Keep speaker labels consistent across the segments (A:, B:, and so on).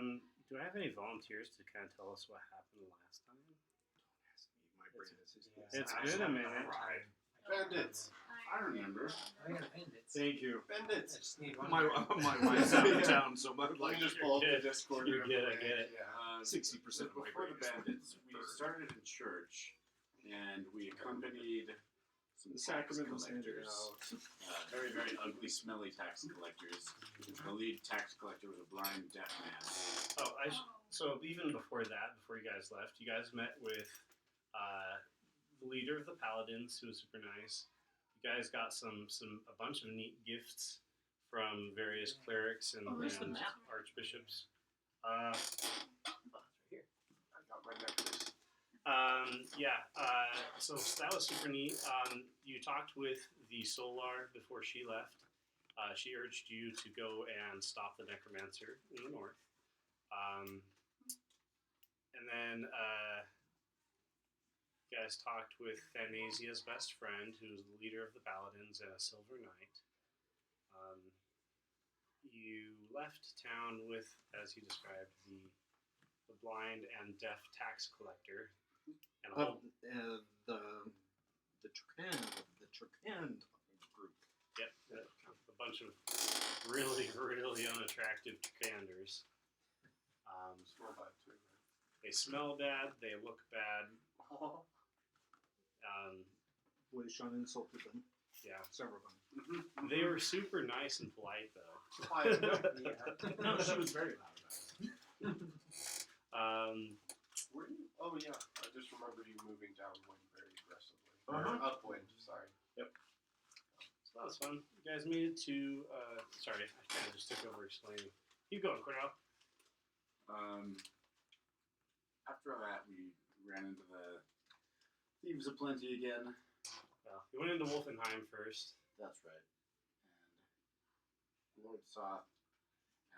A: Do I have any volunteers to kind of tell us what happened last time?
B: My brain is
A: It's been a minute.
C: Bandits. I remember.
D: I got bandits.
B: Thank you.
D: I
C: Bandits.
D: just need one.
B: My wife's out of town, so my
C: Let
B: like
C: me just pull up
A: Good.
C: the Discord.
A: You
C: real
A: get it,
C: quick.
A: get it.
C: Yeah.
B: 60% of my
C: Before the
B: brain is
C: bandits, we started in church, and we accompanied some
B: the
C: tax
B: sacrament was handed
C: collectors.
B: out.
C: Very, very ugly, smelly tax collectors. The lead tax collector was a blind, deaf man.
A: Oh, so even before that, before you guys left, you guys met with the leader of the paladins, who was super nice. You guys got a bunch of neat gifts from various clerics and
D: where's the map?
A: archbishops.
D: Oh, it's right here.
C: I got my necklace.
A: So that was super neat. You talked with the Solar before she left. She urged you to go and stop the necromancer in the north. And then you guys talked with Thanasia's best friend, who's the leader of the Paladins and a Silver Knight. You left town with, as he described, the blind and deaf tax collector, and a whole
B: The Tracand group.
A: Yep, a bunch of really, really unattractive Tracanders.
C: Smell bad too, right?
A: They smell bad, they look bad.
B: Sean insulted them.
A: Yeah.
B: Several times.
A: They were super nice and polite, though.
D: No, she was very loud about it.
C: Were you? Oh yeah, I just remembered you moving downwind very aggressively.
B: Uh-huh.
C: Or upwind, sorry.
A: So that was fun. You guys made it to, sorry, I kind of just took over explaining. Keep going, Cordell.
C: After that, we ran into the Thieves of Plenty again.
A: Well, you went into Wolfenheim first.
C: That's right. And Lord Soth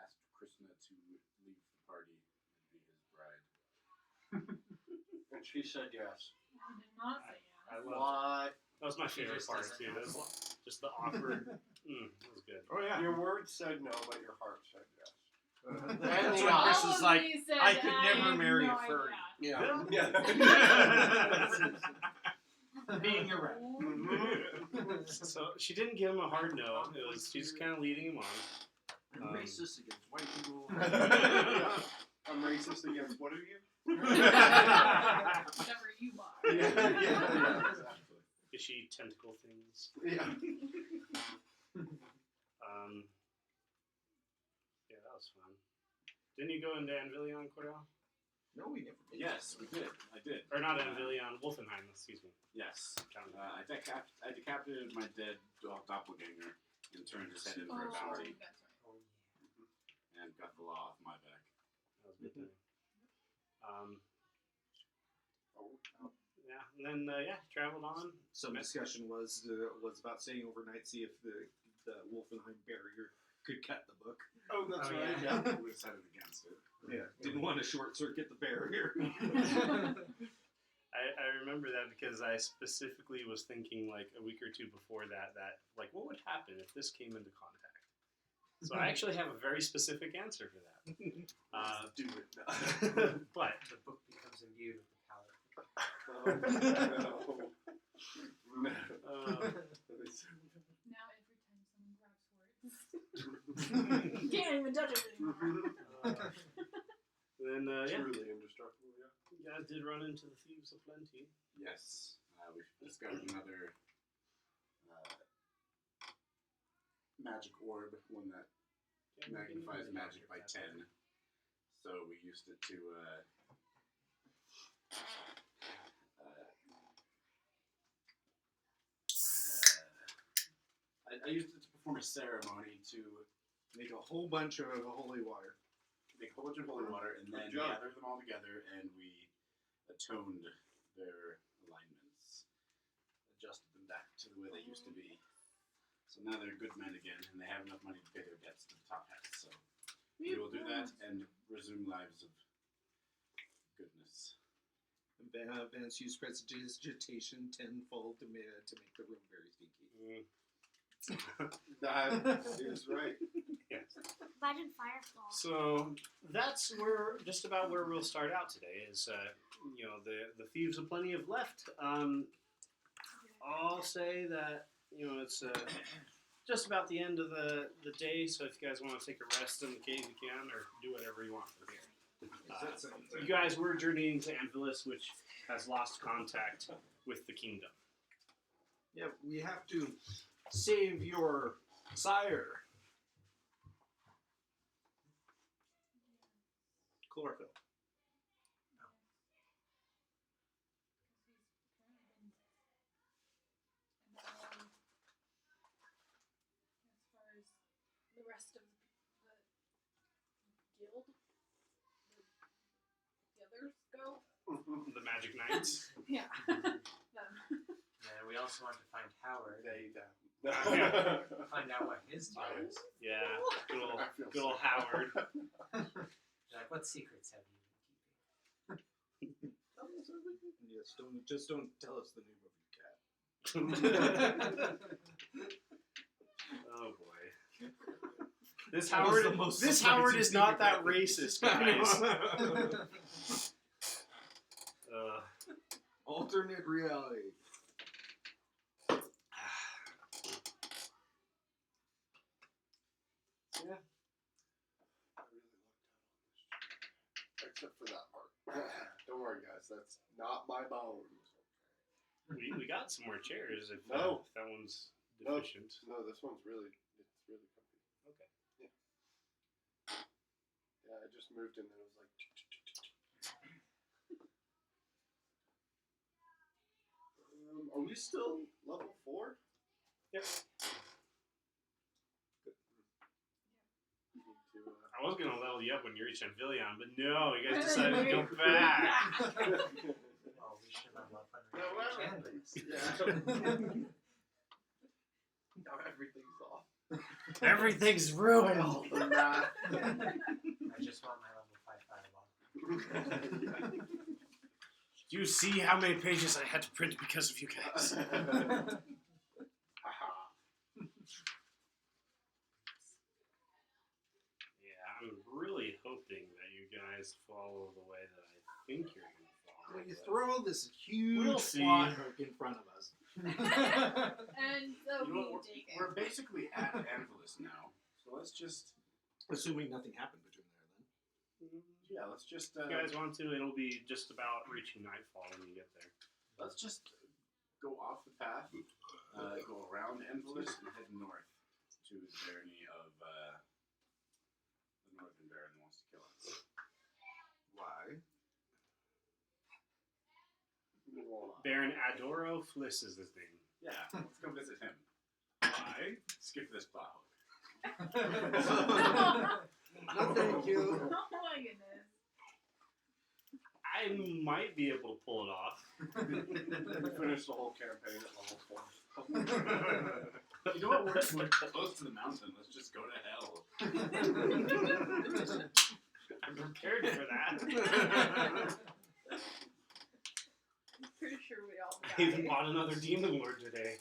C: asked Krishna to leave the party and be his bride. And she said yes.
E: I did not say yes.
A: I loved it.
C: What?
A: That was my favorite
D: just
A: part,
D: doesn't
A: too.
D: know.
A: That was just the awkward, that was good.
B: Oh yeah.
C: Your words said no, but your heart said yes.
B: And
C: That's
B: so
C: right.
B: Chris is like,
E: Only said
B: I could
E: I
B: never
E: had
B: marry
E: no
B: a furry.
E: idea.
C: Yeah.
D: Being erect.
A: So she didn't give him a hard no. She just kind of leading him on.
B: I'm racist against white people.
C: I'm racist against what are you?
E: Whatever you are.
C: Yeah, exactly.
A: Is she tentacle things?
C: Yeah.
A: Yeah, that was fun. Didn't you go into Anvillion, Cordell?
B: No, we never did.
C: Yes, we did. I did.
A: Or not Anvillion, Wolfenheim, excuse me.
C: Yes.
A: Counting.
C: I decapitated my dead doppelganger and turned his head in for a bounty
E: That's right.
C: and got the law off my back.
A: That was a good thing.
C: Oh.
A: Yeah, and then, traveled on.
B: Some discussion was about staying overnight, see if the Wolfenheim barrier could cut the book.
C: Oh, that's
A: Oh,
C: right.
A: yeah.
C: Yeah. We decided against it.
B: Yeah, didn't want to short circuit the barrier.
A: I remember that because I specifically was thinking, like, a week or two before that, like, what would happen if this came into contact? So I actually have a very specific answer for that.
C: Let's do it.
A: But
D: The book becomes imbued with the power.
C: No.
E: Now every time someone grabs words, you can't even touch it anymore.
A: then,
C: Truly indestructible, yeah.
A: you guys did run into the Thieves of Plenty.
C: Yes. We discovered another magic orb, one that magnifies magic by 10. So we used it to I used it to perform a ceremony to
B: Make a whole bunch of holy water.
C: make a whole bunch of holy water and then gather them all together, and we atoned their alignments, adjusted them back to the way they used to be. So now they're good men again, and they have enough money to pay their debts to the top hats. So we will do that and resume lives of goodness.
B: Vance used prestidigitation tenfold to make the room very stinky.
F: That is right.
A: Yes.
E: Imagine Firefall.
A: So that's just about where we'll start out today. Is the thieves have plenty of left. I'll say that it's just about the end of the day. So if you guys want to take a rest in the cave, you can, or do whatever you want from here. You guys were journeying to Anvillion, which has lost contact with the kingdom.
B: Yeah, we have to save your sire. Chlorophyll.
E: As far as the rest of the guild, the others go.
A: The Magic Knights.
E: Yeah.
G: And we also want to find Howard.
F: They don't.
G: Find out what his deal is.
A: Yeah, good old,
C: I feel
A: good old
C: so
A: Howard.
G: Like, what secrets have you been keeping?
B: Yes, don't tell us the name of your cat.
A: Oh boy. This
B: That was
A: Howard,
B: the most
A: this
B: surprising
A: Howard is
B: thing
A: not
B: you've
A: that
B: ever-
A: racist, guys.
B: Alternate reality.
F: I really looked at except for that part. Don't worry, guys. That's not my bones.
A: we got some more chairs if,
F: No.
A: if that one's
F: No.
A: deficient.
F: No, this one's really, it's really comfy.
A: Okay.
F: Yeah, I just moved and then it was like. Are we still level 4?
A: Yep.
F: You need to,
A: I was gonna level you up when you reach Anvillion, but no, you guys decided to go back.
G: Oh, we should level up when
F: No,
G: we reach
F: well,
G: Canvas.
F: now everything's off.
A: Everything's ruined.
F: All the math.
G: I just want my level 5 fireball.
A: Do you see how many pages I had to print because of you guys?
F: Haha.
A: Yeah, I'm really hoping that you guys follow the way that I think you're gonna follow.
B: Well, you
A: but-
B: throw this huge
A: We'll see.
B: plot hook in front of us.
E: And so
C: You know,
E: we take it.
C: we're basically at Anvillion now, so let's just
B: Assuming nothing happened between there then.
C: let's just
A: If you guys want to, it'll be just about reaching nightfall when you get there.
C: let's just go off the path, go around Anvillion and head north to the barony of the Northern Baron who wants to kill us.
B: Why?
A: Baron Adoro Fliss is his name.
C: Yeah, let's go visit him.
A: Why?
C: Skip this plot hook.
B: No, thank you.
E: Oh my goodness.
A: I might be able to pull it off.
F: Finish the whole campaign at level 4.
C: You know what? We're close to the mountain. Let's just go to hell.
A: I'm prepared for that.
E: I'm pretty sure we all
A: I even
E: die.
A: bought another Demon Lord today.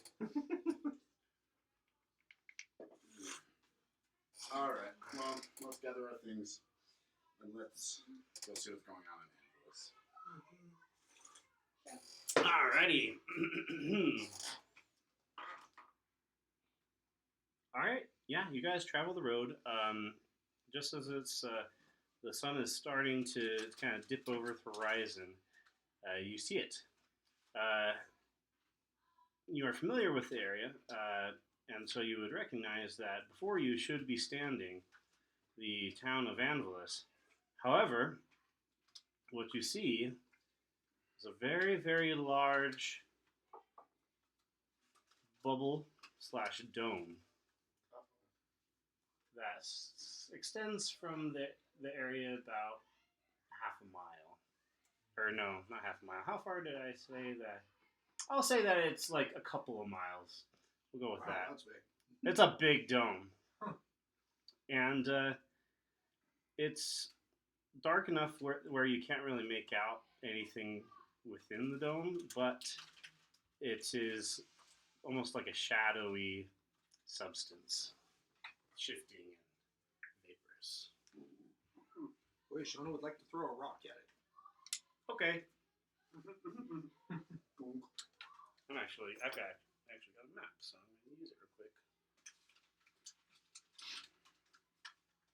C: Alright, well, let's gather our things and let's go see what's going on in Anvillion.
A: Alrighty. Alright, yeah, you guys travel the road. Just as it's the sun is starting to kind of dip over the horizon, you see it. You are familiar with the area, and so you would recognize that before you should be standing the town of Anvillion. However, what you see is a very, very large bubble/dome that extends from the area about half a mile. Or no, not half a mile. How far did I say that? I'll say that it's like a couple of miles. We'll go with
B: Wow,
A: that.
B: that's big.
A: It's a big dome.
B: Huh.
A: And it's dark enough where you can't really make out anything within the dome, but it is almost like a shadowy substance, shifting and vaporous.
B: Boy, Shauna would like to throw a rock at it.
A: Okay. I've got a map, so I'm gonna use it real quick.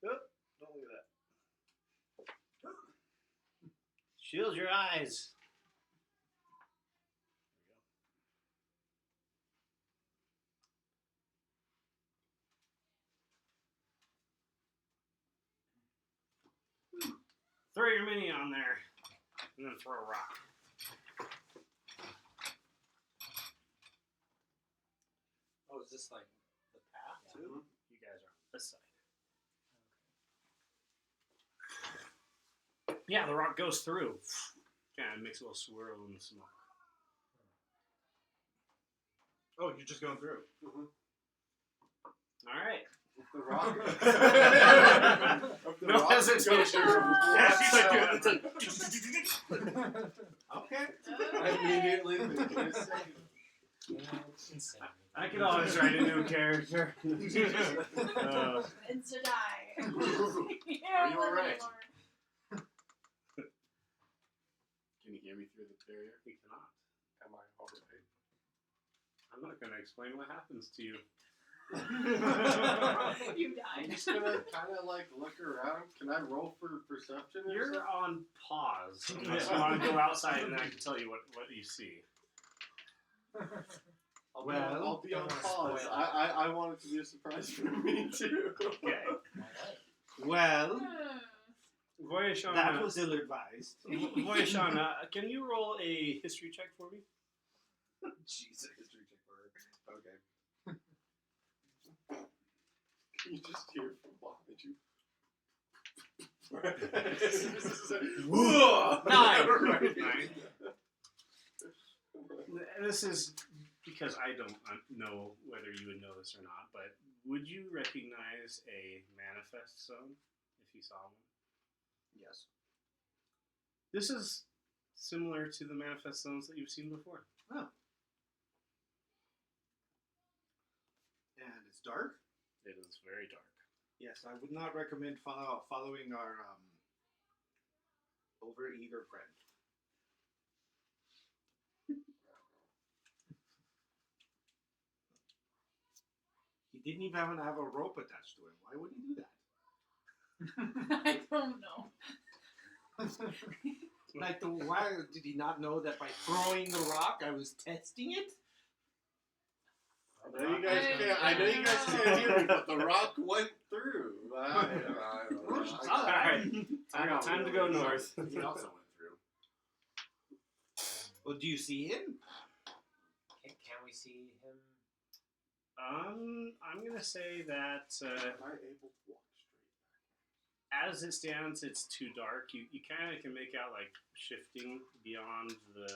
A: Oh, don't look at that. Shield your eyes. There we go. Throw your mini on there, and then throw a rock.
G: Oh, is this like the path too?
A: You guys are on this side. Yeah, the rock goes through. Kind of makes a little swirl in the smoke.
B: Oh, you're just going through.
A: All right.
F: The rock.
A: No hesitation.
B: Okay.
F: Immediately thinking the same.
G: Yeah, it's insane.
A: I could always write a new character.
E: It's to die.
C: Are you alright? Can you hear me through the barrier?
A: You cannot.
F: Am I alright?
A: I'm not going to explain what happens to you.
E: You
F: I'm
E: died.
F: just gonna kind of like look around. Can I roll for perception? Or
A: You're
F: something?
A: on pause. Unless you want to go outside and I can tell you what you see.
F: I'll be on
G: don't
F: pause.
G: spoil
F: I want it to be a surprise for me too.
A: Okay.
B: Well,
A: Voyashana,
B: that was ill-advised.
A: Voyashana, can you roll a history check for me?
B: Jesus, history check for her. Okay.
F: Can you just hear from behind you?
A: Nine. This is because I don't know whether you would know this or not, but would you recognize a manifest zone if you saw one?
B: Yes.
A: This is similar to the manifest zones that you've seen before.
B: Oh. And it's dark?
A: It is very dark.
B: Yes, I would not recommend following our over-eager friend. He didn't even have a rope attached to him. Why would he do that?
E: I don't know.
B: Like, why did he not know that by throwing the rock I was testing it?
F: I know you guys can't hear me, but the rock went through. I don't know.
A: All right, time to go north.
C: He also went through.
B: Well, do you see him?
G: Can we see him?
A: I'm gonna say that
F: Am I able to walk straight?
A: as it stands, it's too dark. You kind of can make out like shifting beyond the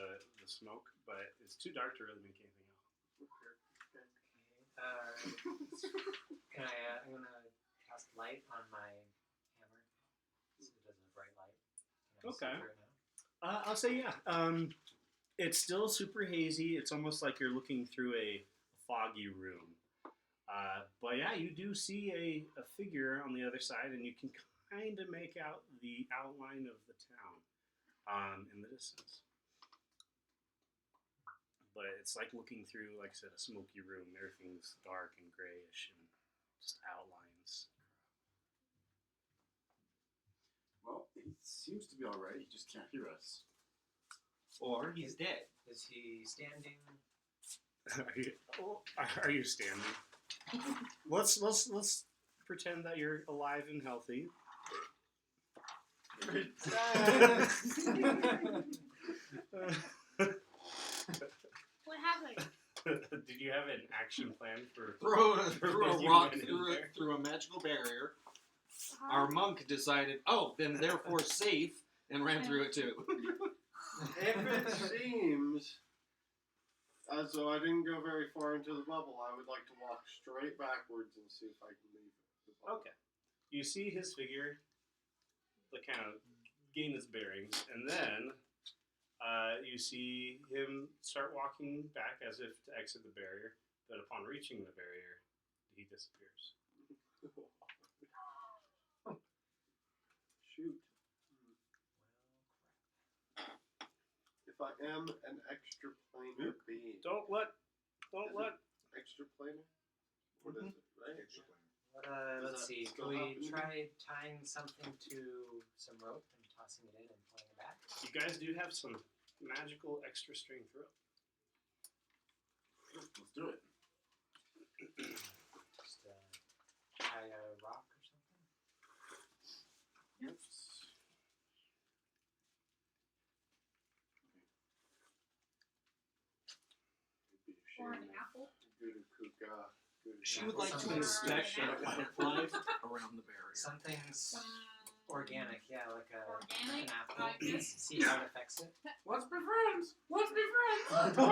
A: smoke, but it's too dark to really make anything out.
G: Can I? I'm gonna cast light on my hammer, so it doesn't have bright light. Can I see
A: Okay.
G: through it now?
A: I'll say yeah. It's still super hazy. It's almost like you're looking through a foggy room. But yeah, you do see a figure on the other side, and you can kind of make out the outline of the town in the distance. But it's like looking through, like I said, a smoky room. Everything's dark and grayish and just outlines.
C: Well, he seems to be alright. He just can't hear us.
B: Or he's dead.
G: Is he standing?
A: Are you standing? Let's pretend that you're alive and healthy.
E: What happened?
A: Did you have an action plan for
B: Throw a
A: You
B: rock
A: went in
B: through
A: there.
B: through a magical barrier. Our monk decided, oh, then therefore safe, and ran through it too.
F: If it seems as though I didn't go very far into the bubble, I would like to walk straight backwards and see if I can leave the bubble.
A: Okay. You see his figure, like kind of gain his bearings, and then you see him start walking back as if to exit the barrier. But upon reaching the barrier, he disappears.
F: Shoot. If I am an extra planar being.
A: Don't let.
F: Extra planar? What is it, right?
B: Extra planar.
F: Does
G: Let's
F: that
G: see.
F: still
G: Can we
F: happen?
G: try tying something to some rope and tossing it in and pulling it back?
A: You guys do have some magical extra strength rope.
C: Let's do it.
G: Just tie a rock or something?
C: Yep.
E: Or an apple.
F: Guru Kuka.
B: She
G: Yeah,
B: would like to
G: something
B: inspect the
E: organic.
B: butterflies around the barrier.
G: Something's
E: Some
G: organic, yeah, like
E: organic.
G: an apple.
E: I guess.
G: See how it affects it.
C: Let's be friends. Let's be friends.
E: Give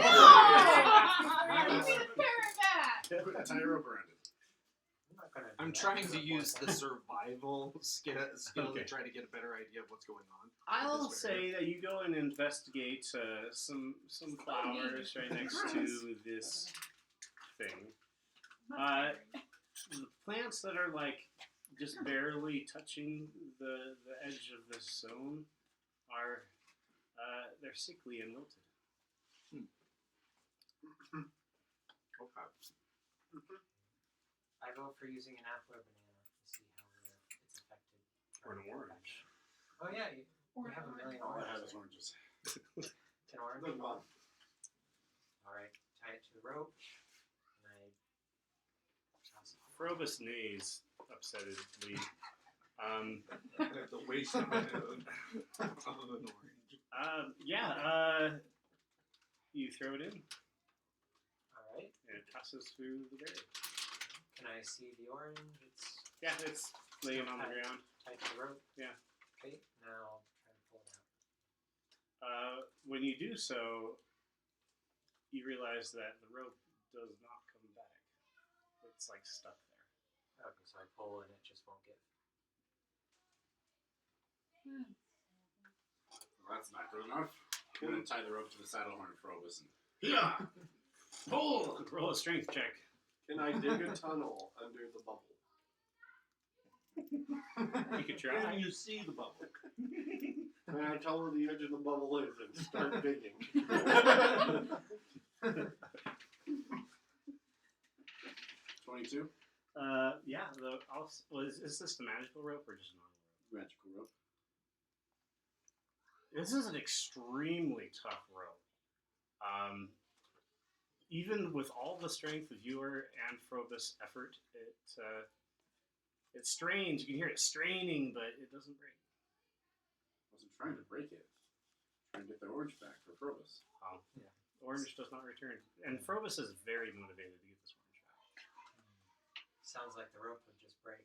E: me the parrot back.
C: Quick, tie a rope around it.
G: I'm not gonna.
B: I'm
G: do
B: trying
G: that.
B: to use the survival skill
A: Okay.
B: to try to get a better idea of what's going on.
A: I'll
B: This
A: say that you go and investigate some flowers right next to this thing. The plants that are like just barely touching the edge of this zone are they're sickly and wilted.
B: Okay.
G: I vote for using an apple or banana to see how it's affected.
C: Or an orange.
G: Oh yeah, we have a million
C: Oh, I have
G: oranges.
C: those oranges.
G: An orange.
F: Good one.
G: All right, tie it to the rope, and I toss it.
A: Frobus neighs upsettedly.
B: The waste of an orange.
A: You throw it in,
G: All right.
A: and it passes through the barrier.
G: Can I see the orange? It's
A: It's laying on the ground.
G: tied to the rope.
A: Yeah.
G: Okay, now try to pull it out.
A: When you do so, you realize that the rope does not come back. It's like stuck there.
G: Okay, so I pull and it just won't give.
C: Well, that's not good enough. I'm gonna tie the rope to the saddle horn for Frobus and
A: Pull! Roll a strength check.
F: Can I dig a tunnel under the bubble?
A: You could try.
B: Can you see the bubble?
F: Can I tell where the edge of the bubble is and start digging?
C: 22.
A: Is this the magical rope or just normal rope?
C: Magical rope.
A: This is an extremely tough rope. Even with all the strength of your and Frobus' effort, it's strange. You can hear it straining, but it doesn't break.
C: I wasn't trying to break it. Trying to get the orange back for Frobus.
A: Yeah. Orange does not return. And Frobus is very motivated to get this orange back.
G: Sounds like the rope would just break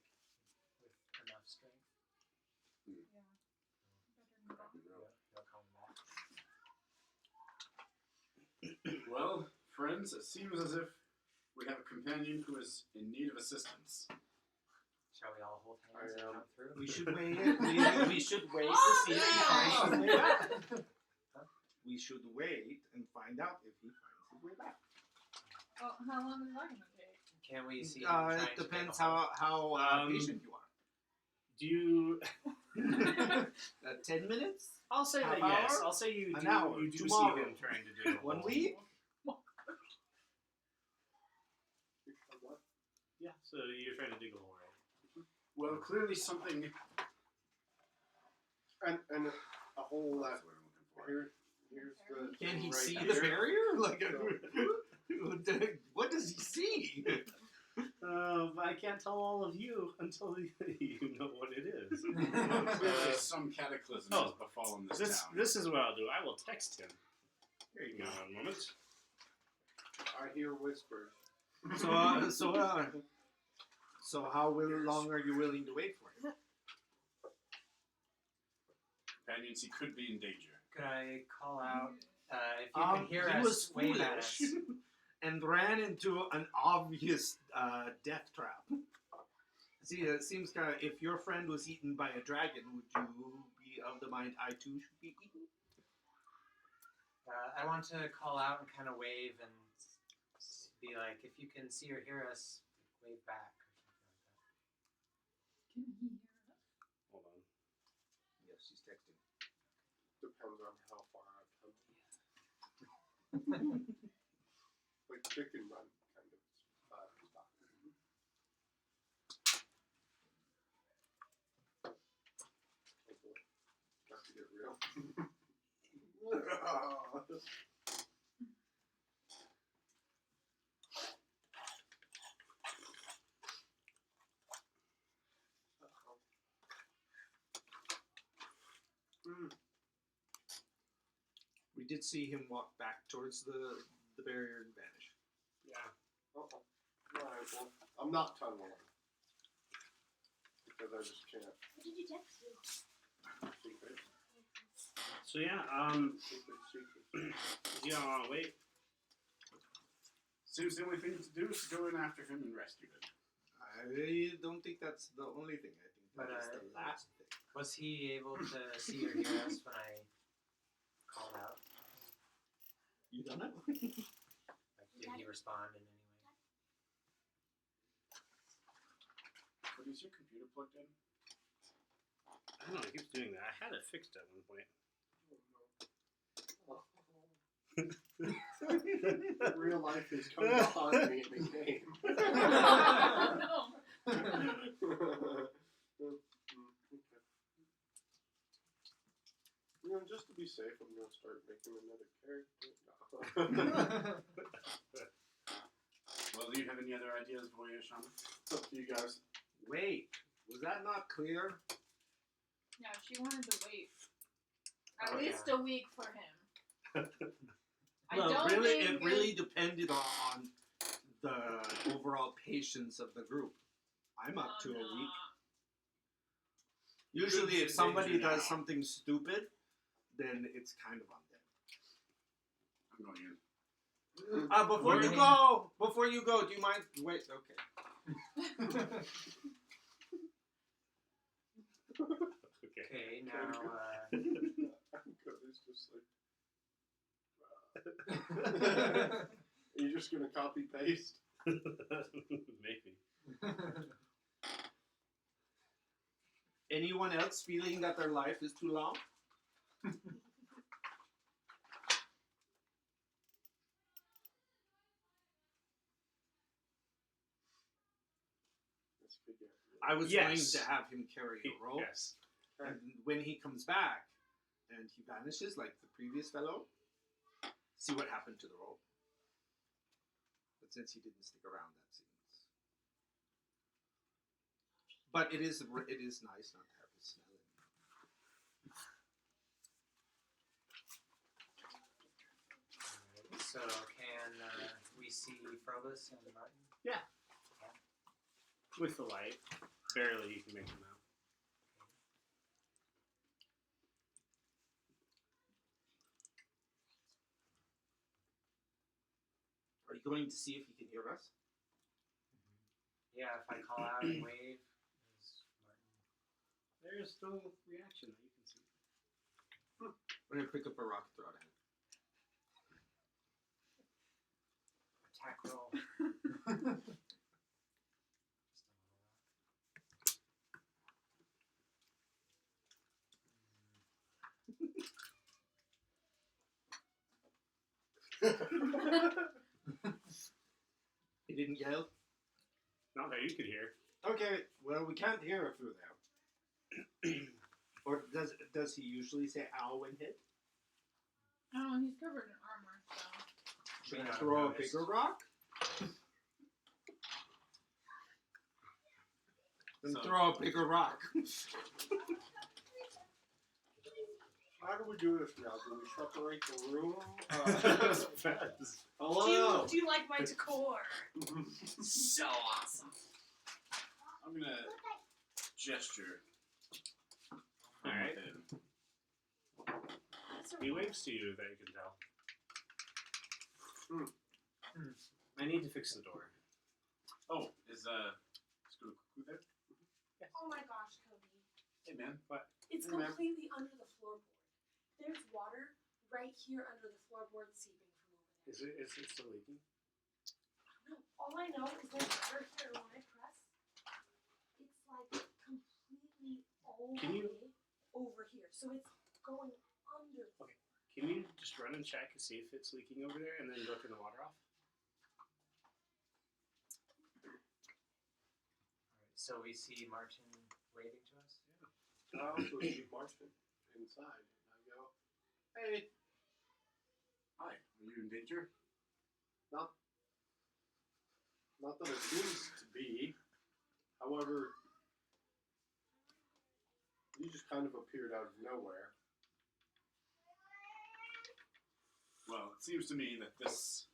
G: with enough strength.
C: Crappy rope.
G: No coming back.
C: Well, friends, it seems as if we have a companion who is in need of assistance.
G: Shall we all hold hands and jump through?
B: We should wait. We should wait to see if he finds his way back. We should wait and find out if he finds his way back.
E: Well, how long is that going to take?
G: Can we see? him trying
B: It
G: to
B: depends
G: make a hole?
B: how patient you are.
A: Do you...
B: 10 minutes?
A: I'll say
B: Half
A: that yes.
B: hour?
A: I'll say you
B: An
A: do,
B: hour?
A: you do
B: Tomorrow?
A: see him trying to do it.
B: 1 week?
A: Yeah, so you're trying to dig a hole, right?
C: Well, clearly something.
F: And a hole that
C: That's what I'm looking for.
F: here's the
B: Can he
F: right
B: see
F: here.
B: the barrier? Like, what does he see?
A: I can't tell all of you until you know what it is.
C: Clearly some cataclysm has befallen this town.
A: This is what I'll do. I will text him. Here you go. One moment.
F: I hear whispers.
B: So how long are you willing to wait for him?
C: Companions, he could be in danger.
G: Could I call out if you can hear
B: he
G: us?
B: was
G: Wave at us.
B: foolish and ran into an obvious death trap. See, it seems kind of, if your friend was eaten by a dragon, would you be of the mind I too should be eaten?
G: I want to call out and kind of wave and be like, if you can see or hear us, wave back or something like that.
E: Can he hear us?
A: Hold on.
B: Yes, she's texting.
F: Depends on how far I've come. Like chicken run kind of spot. Oh boy. Got to get real.
B: We did see him walk back towards the barrier and vanish.
A: Yeah.
F: Uh-oh. Alright, well, I'm not tunneling. Because I just can't.
E: What did you text me?
F: Secret.
A: So yeah,
F: Secret.
A: you don't want to wait.
C: Seems the only thing to do is to go in after him and rescue him.
B: I don't think that's the only thing. I think that
G: But,
B: is the last thing.
G: Was he able to see or hear us when I called out?
B: You don't know?
G: Like, did he respond in any way?
C: But is your computer plugged in?
A: I don't know. It keeps doing that. I had it fixed at one point.
F: Real life is coming to haunt me in the game.
E: No.
F: You know, just to be safe, I'm gonna start making another character.
C: Well, do you have any other ideas for you, Shaman?
F: It's up to you guys.
B: Wait, was that not clear?
E: Yeah, she wanted to wait. At
G: Oh,
E: least
G: yeah.
E: a week for him. I
B: Well,
E: don't
B: really,
E: think
B: it really depended on the overall patience of the group. I'm up to a week. Usually, if somebody does something stupid, then it's kind of on
C: I'm going in.
B: them. Before you go, do you mind? Wait, okay.
A: Okay.
G: Okay, now,
F: I'm good. It's just like. Are you just gonna copy paste?
A: Maybe.
B: Anyone else feeling that their life is too long?
F: Let's figure it
B: I was
A: Yes.
B: going to have him carry a rope,
A: Yes.
B: and when he comes back and he vanishes like the previous fellow, see what happened to the rope. But since he didn't stick around, that seems. But it is nice not to have his smell in.
G: alright, so can we see Frobus and Martin?
A: With the light, barely you can make them out.
B: Are you going to see if he can hear us?
G: Yeah, if I call out and wave, is Martin...
A: There's no reaction that you can see.
B: We're going to pick up a rock and throw it at him.
G: Attack roll.
B: He didn't yell?
A: Not that you could hear.
B: Okay, well, we can't hear it through there. Or does he usually say ow when hit?
E: Oh, he's covered in armor, so.
B: Should
G: May
B: I
G: not have
B: throw a
G: noticed.
B: bigger rock? Then
C: So-
B: throw a bigger rock.
F: How do we do this now? Do we separate the room? Hello.
E: Do you like my decor? So awesome.
C: I'm gonna gesture.
A: All right.
C: Within.
A: He waves to you that you can tell.
F: Hmm.
A: I need to fix the door.
C: Oh, is Scooby there?
H: Oh my gosh, Cody.
C: Hey man, what?
H: It's
F: Hey, ma'am.
H: completely under the floorboard. There's water right here under the floorboard seeping from over there.
A: Is it still leaking?
H: I All I know is there's water here, and when I press, it's like completely all
A: Can
H: the
A: you-
H: way over here. So it's going under.
A: Okay. Can you just run and check and see if it's leaking over there, and then go turn the water off?
G: Alright, so we see Martin waving to us.
F: I also see Martin inside. I go, hey,
C: Hi, are you in danger?
F: not that it seems to be. However, you just kind of appeared out of nowhere.
C: Well, it seems to me that this,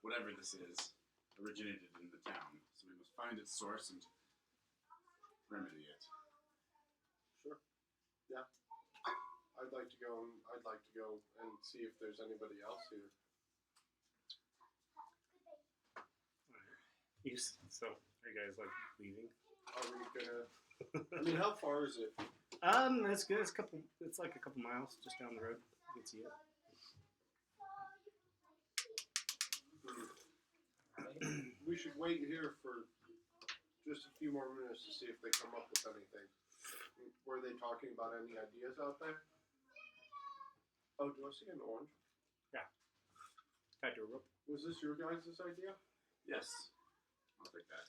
C: whatever this is, originated in the town. So we must find its source and remedy it.
F: Sure. Yeah. I'd like to go and see if there's anybody else here.
A: So, are you guys like leaving?
F: Are we gonna? I mean, how far is it?
A: That's good. It's like a couple miles just down the road. You can see it.
G: Alright.
F: We should wait here for just a few more minutes to see if they come up with anything. Were they talking about any ideas out there? Oh, do I see an orange?
A: Tied to a rope.
F: Was this your guys' idea?
C: Yes, I'll take that.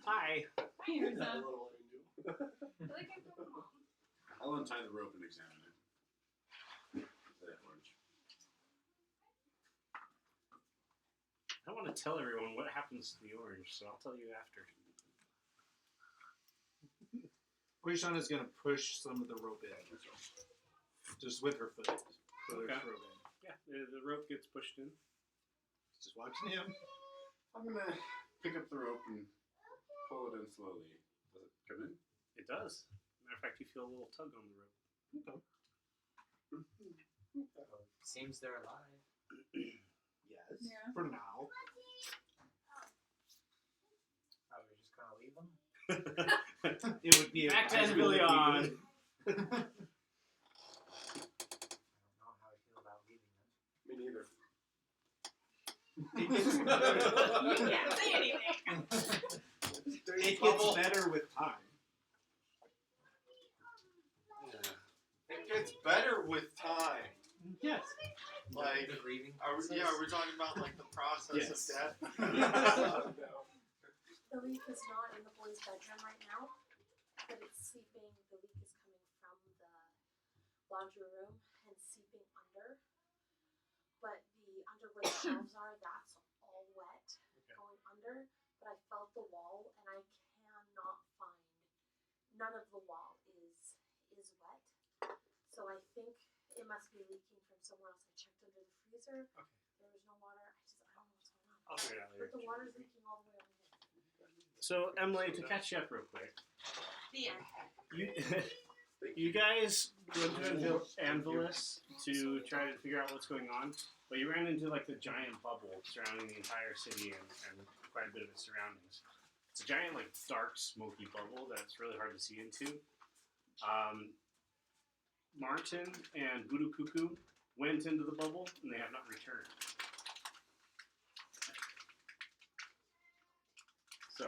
A: Hi.
E: Here's
F: That
E: a.
F: little angel.
E: I feel like I'm going home.
C: I'll untie the rope and examine it. That orange.
A: I don't want to tell everyone what happens to the orange, so I'll tell you after.
B: Quishana's gonna push some of the rope in, just with her foot. So there's
A: Okay.
B: rope in.
A: Yeah, the rope gets pushed in.
B: Just watching him.
C: I'm gonna pick up the rope and pull it in slowly. Does it come in?
A: It does. Matter of fact, you feel a little tug on the rope.
G: Well, seems they're alive.
B: Yes.
E: Yeah.
B: For now.
G: Are we just gonna leave them?
B: It would be
A: Back to
B: advisable if we
A: Anvillion.
B: did.
G: I don't know how I feel about leaving them.
F: Me neither.
E: You can't say anything.
B: It gets better with time.
F: It gets better with time.
B: Yes.
F: Like,
G: the grieving
F: are we,
G: process?
F: yeah, are we talking about like the process
B: Yes.
F: of death? No.
H: The leak is not in the boys' bedroom right now, but it's seeping. The leak is coming from the laundry room and seeping under. But the under where the shelves are, that's all wet going under. But I felt the wall, and I cannot find. None of the wall is wet. So I think it must be leaking from somewhere else. I checked under the freezer.
A: Okay.
H: There was no water. I don't know what's going on.
A: I'll figure it out later.
H: But the water's leaking all the way over here.
A: So, Emily, to catch you up real quick,
E: The end.
A: you guys went to Anvillion to try to figure out what's going on, but you ran into like the giant bubble surrounding the entire city and quite a bit of its surroundings. It's a giant, like, dark, smoky bubble that's really hard to see into. Martin and Voodoo Cuckoo went into the bubble, and they have not returned. So,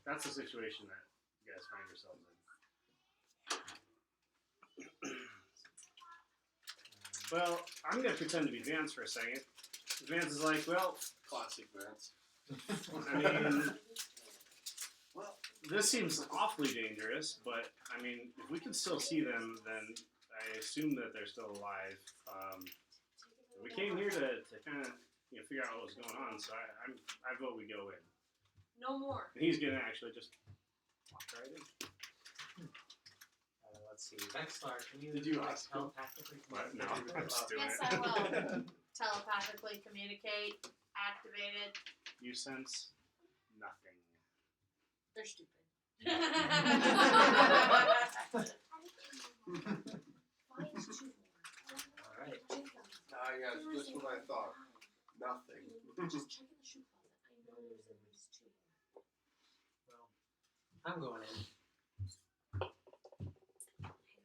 A: that's the situation that you guys find yourselves in. Well, I'm going to pretend to be Vance for a second. Vance is like, well,
F: Classic Vance.
A: I mean, well, this seems awfully dangerous, but, I mean, if we can still see them, then I assume that they're still alive. We came here to kind of figure out what was going on, so I vote we go in.
H: No more.
A: And he's going to actually just walk right in.
G: Let's see. Vexlar, can you
C: Did you ask him?
G: telepathically
A: What? No,
G: communicate?
A: I'm just doing
E: Yes,
A: it.
E: I will. Telepathically communicate. Activated.
A: You sense nothing.
E: They're stupid.
G: Alright.
F: Ah, yes, just what I thought. Nothing.
H: Just check in the shoe closet. I know there's at least two more.
G: Well, I'm going in.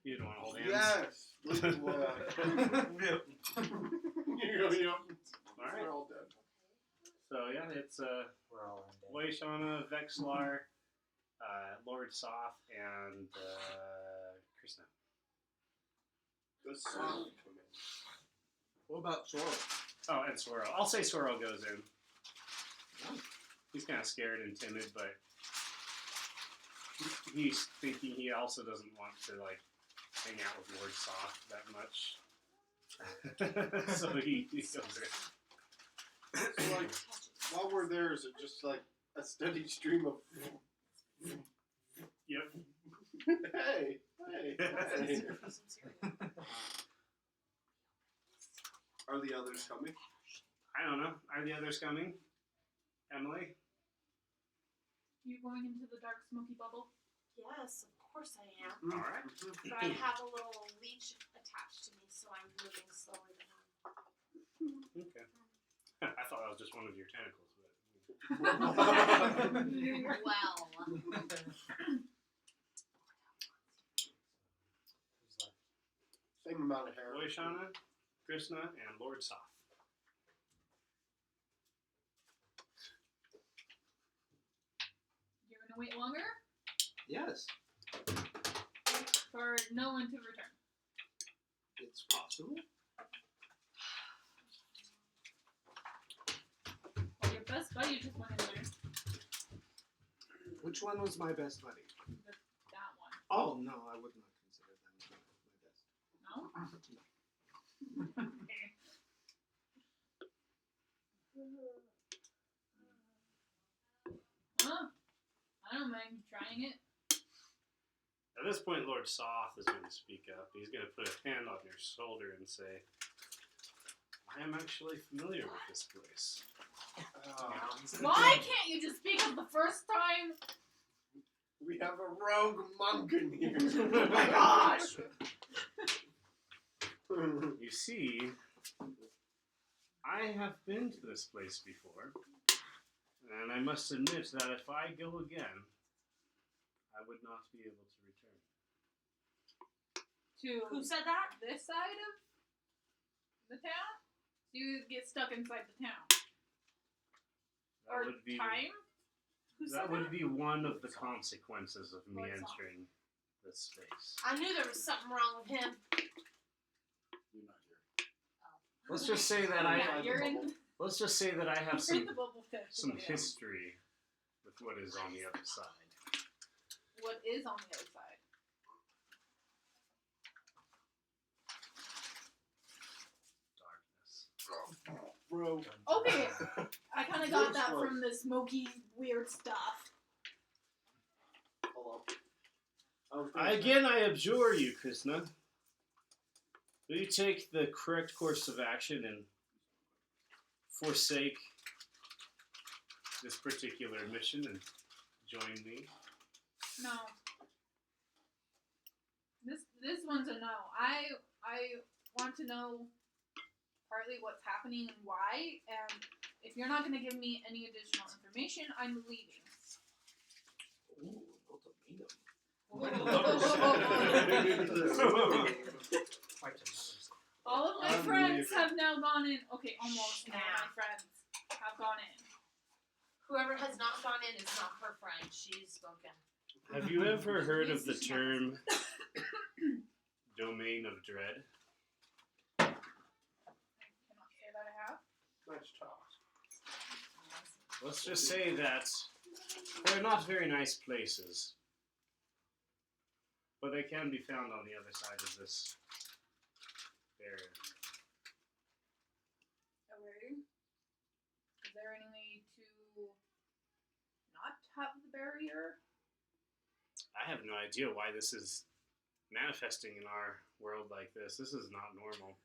A: You don't want to hold hands?
F: Yes. Look at what. You go, yep.
A: Alright.
F: We're all dead.
A: it's
G: We're all undead.
A: Loishana, Vexlar, Lord Soth, and Krishna.
F: Does Song come in?
B: What about Sorrel?
A: Oh, and Swirl. I'll say Swirl goes in. He's kind of scared and timid, but he's thinking he also doesn't want to like hang out with Lord Soth that much. So he goes in.
F: So, like, while we're there, is it just like a steady stream of.
A: Yep.
F: Hey! Hey! Are the others coming?
A: I don't know. Are the others coming? Emily?
E: You going into the dark smoky bubble?
H: Yes, of course I am.
A: All right.
H: But I have a little leech attached to me, so I'm moving slower than him.
A: Okay. I thought that was just one of your tentacles.
H: Well.
G: Who's left?
F: Same amount of hair.
A: Loishana, Krishna, and Lord Soth.
E: You're gonna wait longer
B: Yes,
E: for no one to return.
B: it's possible.
E: Well, your best buddy just went in there.
B: Which one was my best buddy?
E: That one.
B: Oh, no, I would not consider them my best.
E: No? Okay. Well, I don't mind trying it.
A: At this point, Lord Soth is going to speak up. He's going to put a hand on your shoulder and say, I am actually familiar with this place.
E: Why can't you just speak up the first time?
F: We have a rogue monk in here.
B: Oh my gosh!
A: You see, I have been to this place before, and I must admit that if I go again, I would not be able to return.
E: To
H: Who said that?
E: this side of the town? So you get stuck inside the town.
A: That
E: Or
A: would be
E: time? Who said
A: that would be one of the consequences of me
E: Lord Soth.
A: entering this space.
H: I knew there was something wrong with him.
C: You're not here.
A: Let's just say that
E: Yeah, you're in,
A: let's just say that I have
E: you're in
A: some
E: the bubble fish.
A: some
E: Yeah.
A: history with what is on the other side.
E: What is on the other side?
A: Darkness.
F: Bro.
E: Okay, I kind of got that from the smoky, weird stuff.
F: Hello. I
A: Again, I abjure you, Krishna. Will you take the correct course of action and forsake this particular mission and join me?
E: No. This one's a no. I want to know partly what's happening and why, and if you're not going to give me any additional information, I'm leaving.
B: Ooh, ultimatum.
G: Quite a numbers.
E: All of my
F: I'm
E: friends
F: leaving.
E: have now gone in. Okay, almost all my friends have gone in.
H: Whoever has not gone in is not her friend. She's spoken.
A: Have you ever heard of the term domain of dread?
E: I cannot say that I have.
F: Nice talk.
A: Let's just say that they're not very nice places, but they can be found on the other side of this barrier.
E: Okay. Is there any way to not have the barrier?
A: I have no idea why this is manifesting in our world like this. This is not normal.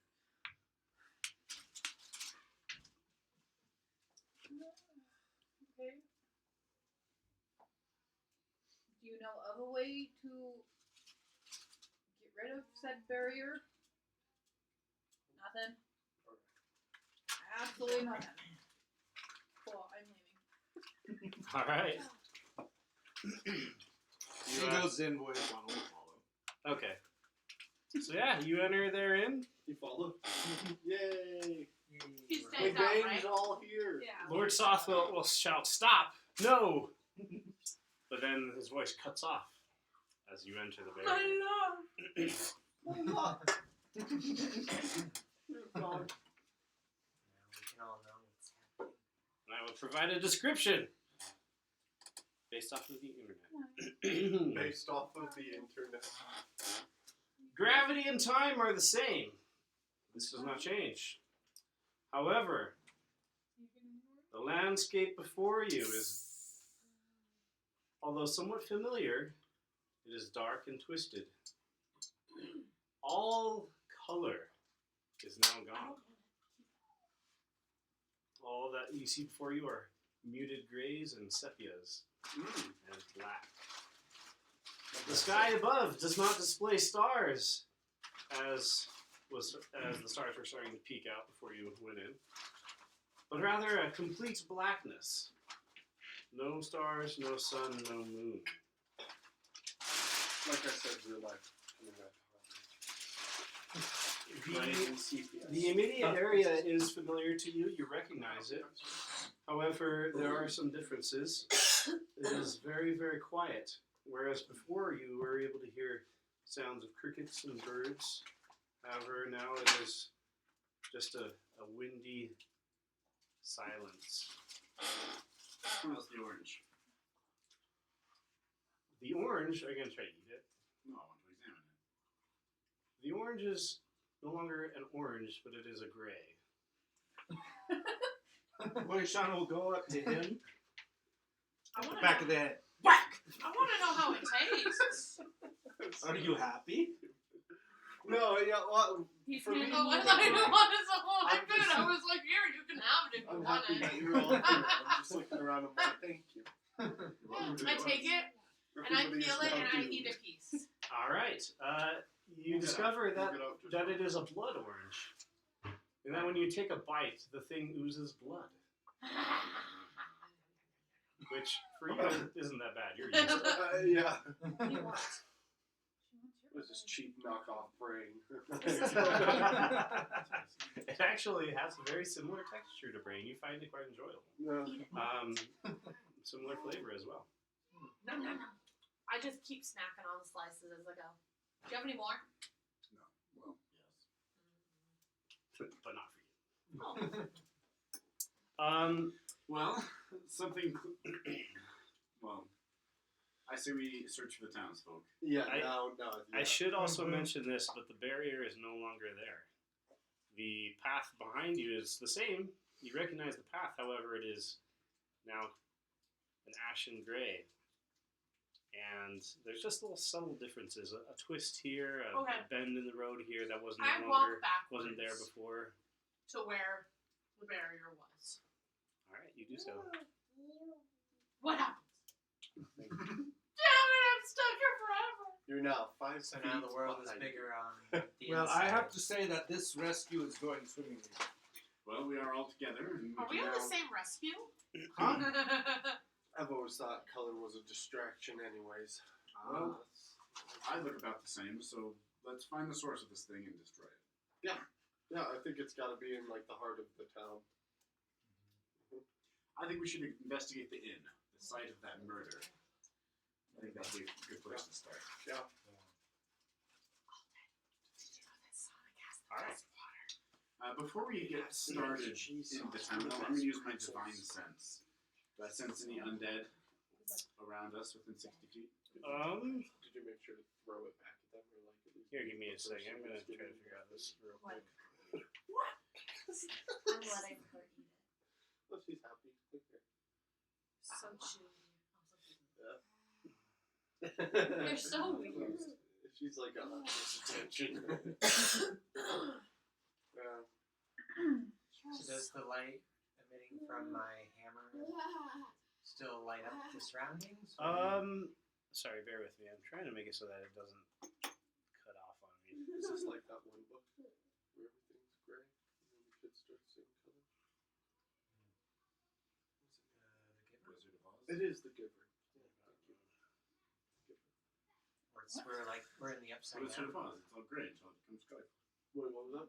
E: Okay. Do you know of a way to get rid of said barrier? Nothing? Absolutely nothing. Cool, I'm leaving.
A: All right.
B: She goes in, voice one will follow.
A: Okay. So yeah, you enter therein.
F: You follow? Yay!
E: He
F: The
E: stands out,
F: gang's
E: right?
F: all here.
E: Yeah.
A: Lord Soth will shout, "Stop! No!" But then his voice cuts off as you enter the barrier.
G: Now we can all know what's happening.
A: And I will provide a description based off of the internet.
F: Based off of the internet.
A: Gravity and time are the same. This does not change. However, the landscape before you is, although somewhat familiar, it is dark and twisted. All color is now gone. All that you see before you are muted grays and sepias and black. The sky above does not display stars as the stars were starting to peek out before you went in, but rather a complete blackness. No stars, no sun, no moon.
F: Like I said, real life.
A: The immediate area is familiar to you. You recognize it. However, there are some differences. It is very, very quiet. Whereas before you were able to hear sounds of crickets and birds. However, now it is just a windy silence.
C: How's the orange?
A: The orange, are you going to try to eat it?
C: No, I want to examine it.
A: The orange is no longer an orange, but it is a gray.
B: Moishan will go up to him.
E: I
B: At the
E: wanna
B: back
E: know-
B: of the head.
E: Whack! I want to know how it tastes.
B: Are you happy?
F: No, yeah, well,
E: He's
F: For
E: gonna
F: me,
E: go, I
F: you
E: thought
F: can
E: you
F: have
E: wanted some more
F: I'm
E: food.
F: just-
E: I was like, here, you can have it if you
F: I'm
E: want
F: happy
E: it.
F: that you're all here. I'm just looking around and like, thank you.
E: I take it, and I
F: Everybody's
E: peel it,
F: now
E: and I
F: doomed.
E: eat a piece.
A: All right. You
F: We'll get
A: discover
F: out-
A: that,
F: we'll get out just
A: that
F: fine.
A: it is a blood orange. And then when you take a bite, the thing oozes blood. Which, for you, isn't that bad. You're used to it.
F: Yeah.
E: You want?
F: What's this cheap knockoff brain?
A: It actually has a very similar texture to brain. You find it quite enjoyable.
F: No.
A: Similar flavor as well.
H: No. I just keep snacking on the slices as I go. Do you have any more?
C: Well, yes.
A: But not for you.
H: Oh.
C: Well, something. Well, I say we search for the townsfolk.
F: Yeah,
A: I-
F: no.
A: I should also mention this, but the barrier is no longer there. The path behind you is the same. You recognize the path, however, it is now an ashen gray. And there's just little subtle differences. A twist here, a
E: Okay.
A: bend in the road here that wasn't
E: I
A: no
E: walk
A: longer
E: backwards
A: wasn't there before.
E: to where the barrier was.
A: All right, you do so.
E: What happens? Damn it, I'm stuck here forever.
F: You're now 5
G: So
F: feet
G: now the world is
F: behind
G: bigger on the
B: Well,
G: inside.
B: I have to say that this rescue is going swimmingly.
C: Well, we are all together, and
E: Are we
C: can
E: on the
C: now-
E: same rescue?
B: Huh?
F: I've always thought color was a distraction, anyways.
C: Well, I look about the same, so let's find the source of this thing and destroy it.
F: Yeah, I think it's got to be in like the heart of the town.
C: I think we should investigate the inn, the site of that murder. I think that'd be a good place to start.
F: Yeah.
A: All right.
C: Before we get started in the town, I'm going to use my divine sense. Do I sense any undead around us within 60 feet?
F: Did you make sure to throw it back at them, or like at least?
A: Here, give me a second. I'm gonna try to figure out this real quick.
H: I'm letting her eat it.
F: Oh, she's happy. Okay.
H: So chewy.
E: You're so weird.
F: She's like, this attention. Yeah.
G: So does the light emitting from my hammer still light up the surroundings?
A: Sorry, bear with me. I'm trying to make it so that it doesn't cut off on me.
F: Is this like that one book where everything's gray and then the kids start seeing color?
C: Wizard of Oz?
F: It is The Giver. Yeah, thank you.
G: Or Because we're in the upside
C: What is
G: down.
C: Shadowfall? It's all great until it becomes sky.
F: Wait, what was that?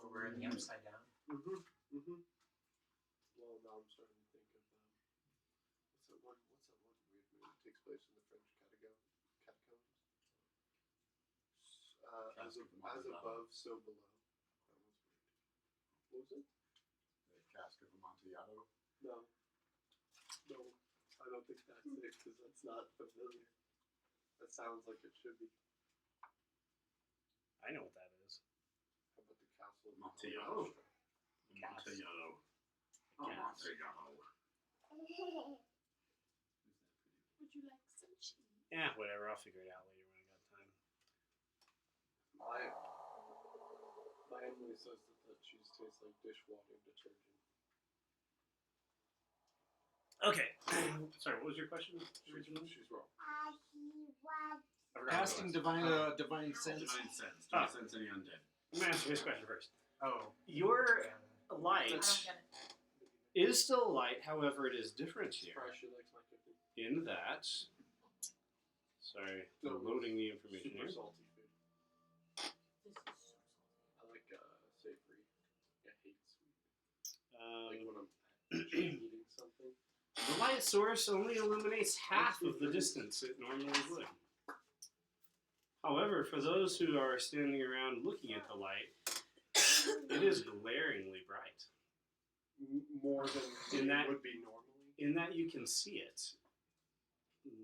G: Where we're in the upside down.
F: Mm-hmm. Mm-hmm. Well, now I'm starting to think of what's that one weird movie that takes place in the French catacombs? As above, so below. That one's weird. What was it?
C: The Cask of Amontillado.
F: No, I don't think that's it because that's not familiar. That sounds like it should be.
A: I know what that is.
F: How about the castle? of
C: Amontillado.
A: Cask.
C: Amontillado.
A: Cask.
C: Amontillado.
H: Would you like some cheese?
A: Yeah, whatever. I'll figure it out later when I got time.
F: My Emily says that cheese tastes like dishwashing detergent.
A: Okay. Sorry, what was your question originally?
F: She's wrong.
A: I forgot what it
B: Casting
A: was.
B: divine sense.
C: Divine sense. Do not sense any undead.
A: I'm gonna answer his question first.
G: Oh.
A: Your
G: Yeah.
A: light
E: I don't get it.
A: is still light, however, it is different here.
F: Surprised she likes my cooking.
A: In that, sorry,
F: No,
A: loading the information
F: Super
A: here.
F: salty food.
E: This is so salty.
F: I like savory. I hate sweet. Like
A: Um,
F: when I'm eating something.
A: the light source only illuminates half of the distance it normally would. However, for those who are standing around looking at the light, it is glaringly bright.
F: More than
A: In that-
F: it would be normally.
A: In that you can see it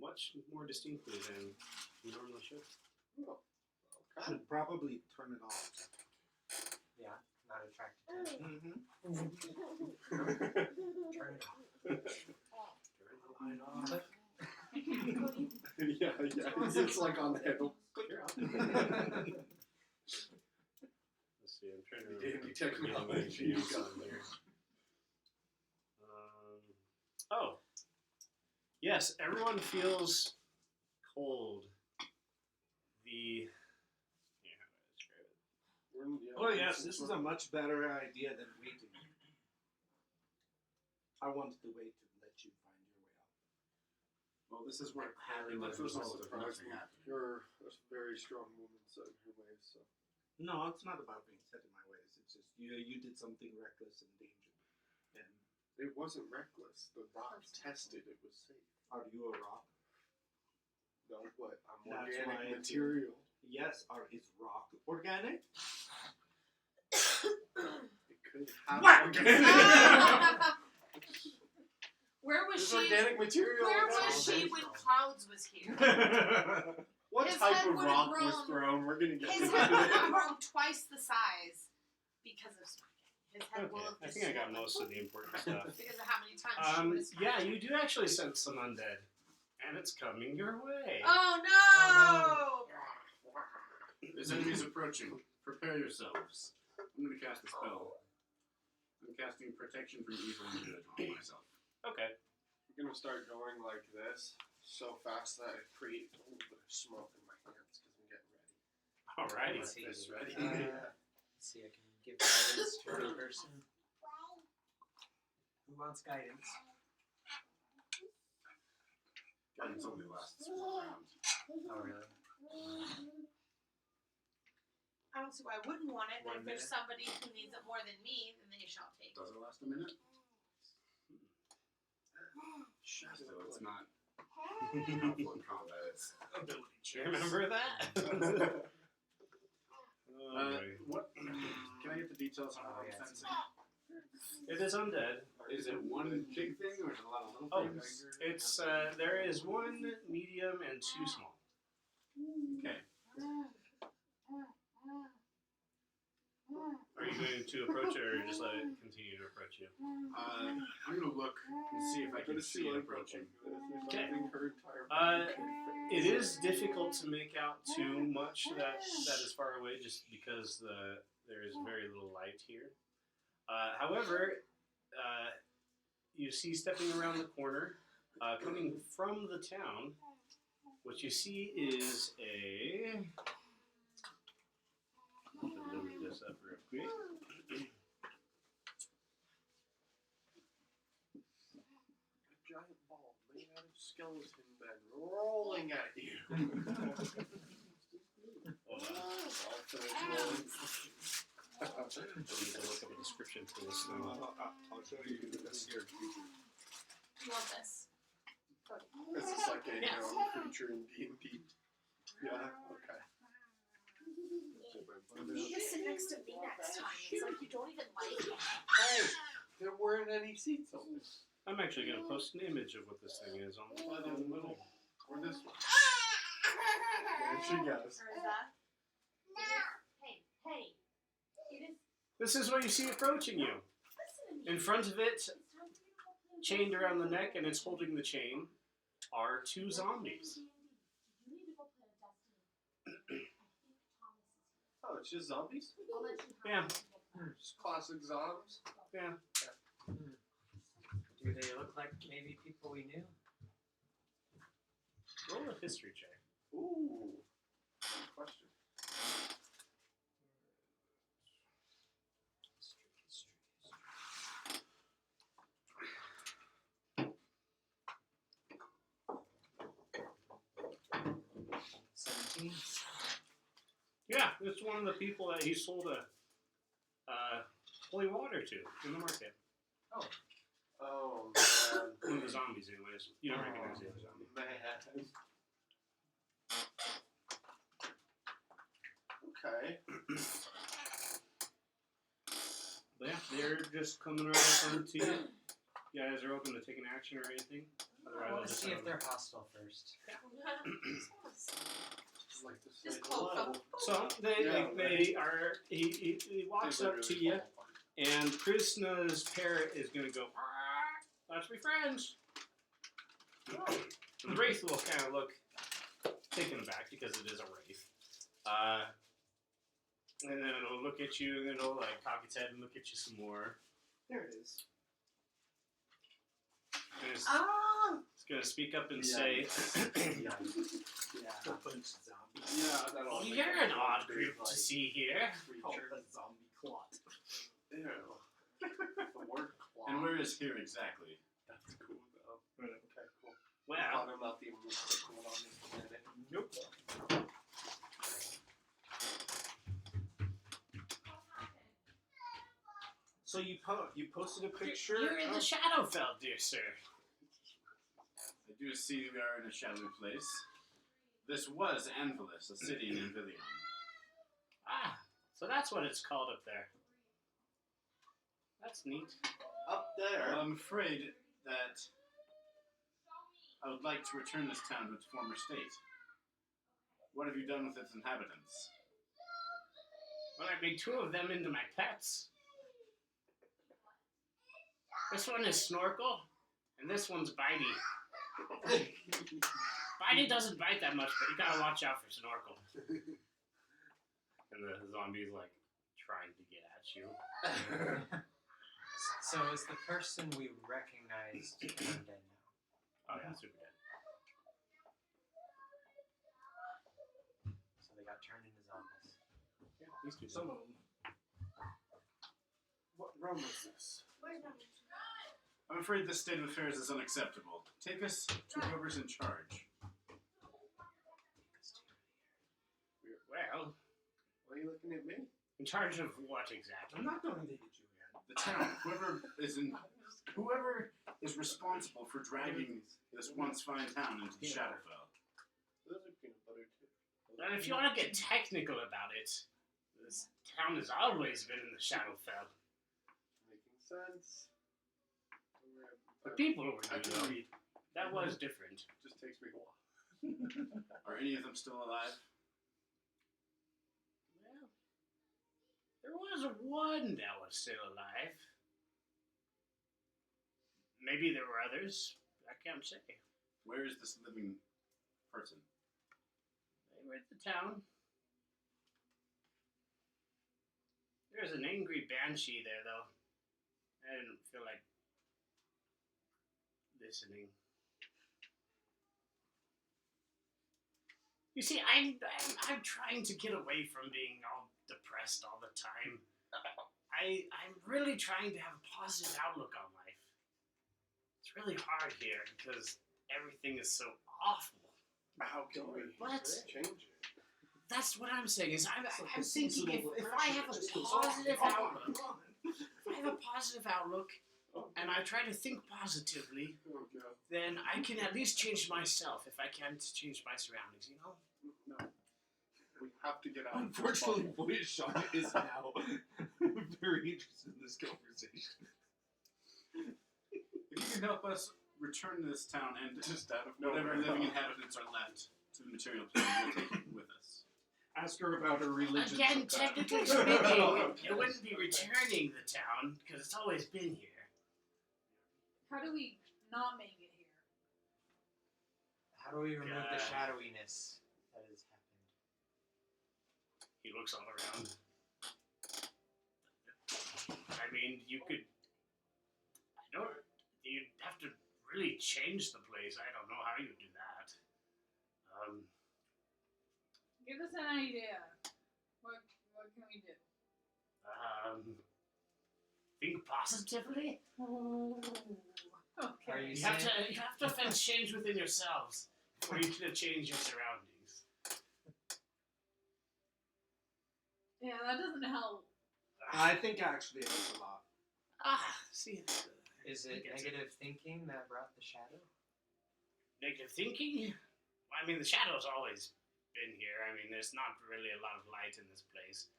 A: much more distinctly than you normally should.
F: Oh, okay.
B: Should probably turn it off.
G: Yeah. Not attracted to it.
B: Mm-hmm.
G: Turn it off.
A: Turn the light off.
F: yeah. It's like on the handle.
A: Let's see, I'm trying to
F: The
A: remember.
F: dandy
A: if I'm forgetting
F: technology
A: anything
F: you
A: else
F: got
A: on here. Oh. Yes, everyone feels cold. Yeah, how do I describe it?
B: Oh yes, this is a much better idea than waiting. I wanted to wait to let you find your way out.
C: Well, this is what
G: Highly
C: the result of
F: surprised
C: nothing
F: me.
C: happening.
F: You're a very strong woman, set in her ways. So
B: No, it's not about being set in my ways. It's just you did something reckless and dangerous. And
F: it wasn't reckless. The rock tested it was safe.
B: are you a rock?
F: No, what? I'm
B: That's
F: organic
B: why
F: material.
B: Yes, is rock organic?
F: It could have
B: What?
F: organic.
E: Where was
F: It's
E: she?
F: organic material.
E: Where
F: It's
E: was
F: all
E: she
F: natural.
E: when Clouds was here?
F: What
E: His
F: type
E: head
F: of
E: would've
F: rock was
E: grown-
F: thrown? We're gonna get
E: His
F: to
E: head would
F: that.
E: have grown twice the size because of smacking. His head will
A: Okay,
E: have
A: I
E: just
A: think I got
E: swollen
A: most of the important stuff.
E: because of how many times she was
A: Yeah, you do actually sense some undead, and it's coming your way.
E: Oh no!
C: There's enemies approaching. Prepare yourselves. I'm going to cast a spell. I'm casting protection from evil and good on myself.
A: Okay.
F: I'm gonna start going like this so fast that I create a little bit of smoke in my hands because I'm getting ready.
A: Alrighty.
G: Let's see.
F: This ready.
G: Let's see, I can give guidance to a person. Who wants guidance?
C: Guidance only lasts one round.
G: Oh, really?
E: I don't see why I wouldn't want it. But
G: 1
E: if there's
G: minute.
E: somebody who needs it more than me, then they shall take it.
C: Does it last a minute? So it's not helpful in combat. It's ability
A: Do you
C: checks.
A: remember that? Oh, boy.
C: What? Can I get the details on what I'm
G: yeah.
C: sensing?
A: It is undead.
C: Is it one big thing or is it a lot of little
A: Oh,
C: things?
A: it's there is one medium and two small.
C: Okay.
A: Are you going to approach it or just let it continue to approach you?
C: I'm gonna look and see if I can see it approaching.
A: Okay.
F: Her entire
A: It is difficult to make out too much that is far away, just because there is very little light here. However, you see stepping around the corner, coming from the town. What you see is a. Load this up real quick.
F: a giant ball made out of skeleton men rolling at you.
A: I need to look up a description for this thing.
B: I'll show you the scared creature.
E: You want this?
F: Is this like a
A: Yeah.
F: creature in D&D? Yeah, okay.
H: You need to sit next to me next time. It's like you don't even like me.
F: Hey, there weren't any seats open.
A: I'm actually going to post an image of what this thing is on the little.
F: Or this one. There she goes.
H: Or is that? Hey. It is.
A: This is what you see approaching you.
H: Listen to me.
A: In front of it,
H: It's time for you to go play
A: chained around the neck, and
H: Destiny.
A: it's holding the chain, are two zombies.
H: You need to go play Destiny. I think Thomas is here.
F: Oh, it's just zombies?
H: I'll let you
A: Yeah.
H: have it.
F: Just classic zombies?
A: Yeah.
G: Do they look like maybe people we knew?
A: Roll a history check.
F: Ooh. Good question.
G: History. 17.
A: Yeah, it's one of the people that he sold a holy water to in the market.
F: Oh, man.
A: One of the zombies, anyways. You don't recognize the other zombie.
F: Man. Okay.
A: But yeah, they're just coming right up onto you. You guys are open to take an action or anything?
G: I
A: Otherwise, I'll
G: want to
A: just
G: see if
A: have-
G: they're hostile first.
F: Just like to say
E: Just close
F: hello.
E: up.
A: So they are. He walks
F: They
A: up to
F: literally
A: you,
F: fall apart.
A: and Krishna's parrot is gonna go. Let's be friends. And the wraith will kind of look taken aback because it is a wraith. And then it'll look at you, and then it'll like cock its head and look at you some more.
B: There it is.
A: And it's
B: Ah!
A: gonna speak up and
C: Yeah.
A: say,
F: Yeah.
B: A bunch of zombies.
F: Yeah, that'll
A: "Oh,
F: make
A: you're
F: a
A: an odd
F: very,
A: group to
F: like,
A: see here."
B: Called
F: creature.
B: a zombie clot.
F: Ew. The word claw.
C: And where is here exactly?
F: That's cool though. Okay, cool.
A: Well,
F: I'm not the only cool on this planet.
A: nope.
B: So you posted a picture.
A: You're in the
B: of-
A: Shadowfell, dear sir.
C: I do see we are in a shadowy place. This was Anvillion, a city in Anvillion.
A: Ah, so that's what it's called up there. That's neat.
F: Up there.
C: Well, I'm afraid that I would like to return this town to its former state. What have you done with its inhabitants?
A: Well, I made two of them into my pets. This one is Snorkel, and this one's Bitey. Bitey doesn't bite that much, but you gotta watch out for Snorkel. And the zombie's like trying to get at you.
G: So is the person we recognized undead now?
A: Oh yeah, super dead.
G: So they got turned into zombies.
A: Yeah, these two.
B: Some of them.
F: What room is this?
H: Where's my
C: I'm afraid this state of affairs is unacceptable. Take us to whoever's in charge.
A: Well,
F: Why are you looking at me?
A: in charge of what exactly?
B: I'm not going to hit you again.
C: The town, whoever is responsible for dragging this once fine town into the Shadowfell.
F: Those are peanut butter too.
A: And if you want to get technical about it, this town has always been in the Shadowfell.
F: Making sense.
A: The people were
F: I
A: new,
F: can
A: though.
F: read.
A: That was different.
F: Just takes me a while.
C: Are any of them still alive?
A: Well, there was one that was still alive. Maybe there were others. I can't say.
C: Where is this living person?
A: They were at the town. There's an angry banshee there, though. I didn't feel like listening. You see, I'm trying to get away from being all depressed all the time. I'm really trying to have a positive outlook on life. It's really hard here because everything is so awful.
F: How can we
A: What?
F: change it?
I: that's what I'm saying. Is I'm
B: like
I: I'm
B: a
I: thinking
B: seasonal
I: if I have
B: depression just
I: a
B: goes on
I: positive
B: and on
I: outlook,
B: and on.
I: if I have a positive outlook, and I try to think positively,
F: Oh, no.
I: then I can at least change myself if I can't change my surroundings. You know.
F: No. We have to get out of this
B: Unfortunately,
F: bubble.
B: Sean is now very interested in this conversation.
C: If you can help us return this town and
F: Just out of
C: whatever
F: nowhere.
C: living inhabitants are left to the material plane, we'll take it with us.
B: Ask her about her religion.
I: Again,
B: sometime.
I: technically speaking, it wouldn't be returning the town because it's always been here.
E: How do we not make it here?
G: How do we remove the
A: God.
G: shadowiness that has happened?
A: He looks all around. I mean, you could. I don't. You'd have to really change the place. I don't know how you do that.
E: Give us an idea. What can we do?
A: Think positively.
E: Okay.
G: Are you
A: You have to affect change within yourselves before you can change your surroundings.
E: Yeah, that doesn't help.
B: I think actually it helps a lot.
A: See,
G: Is
A: he
G: it
A: gets
G: negative thinking that brought the shadow?
A: Negative thinking? Well, I mean, the shadow's always been here. I mean, there's not really a lot of light in this place.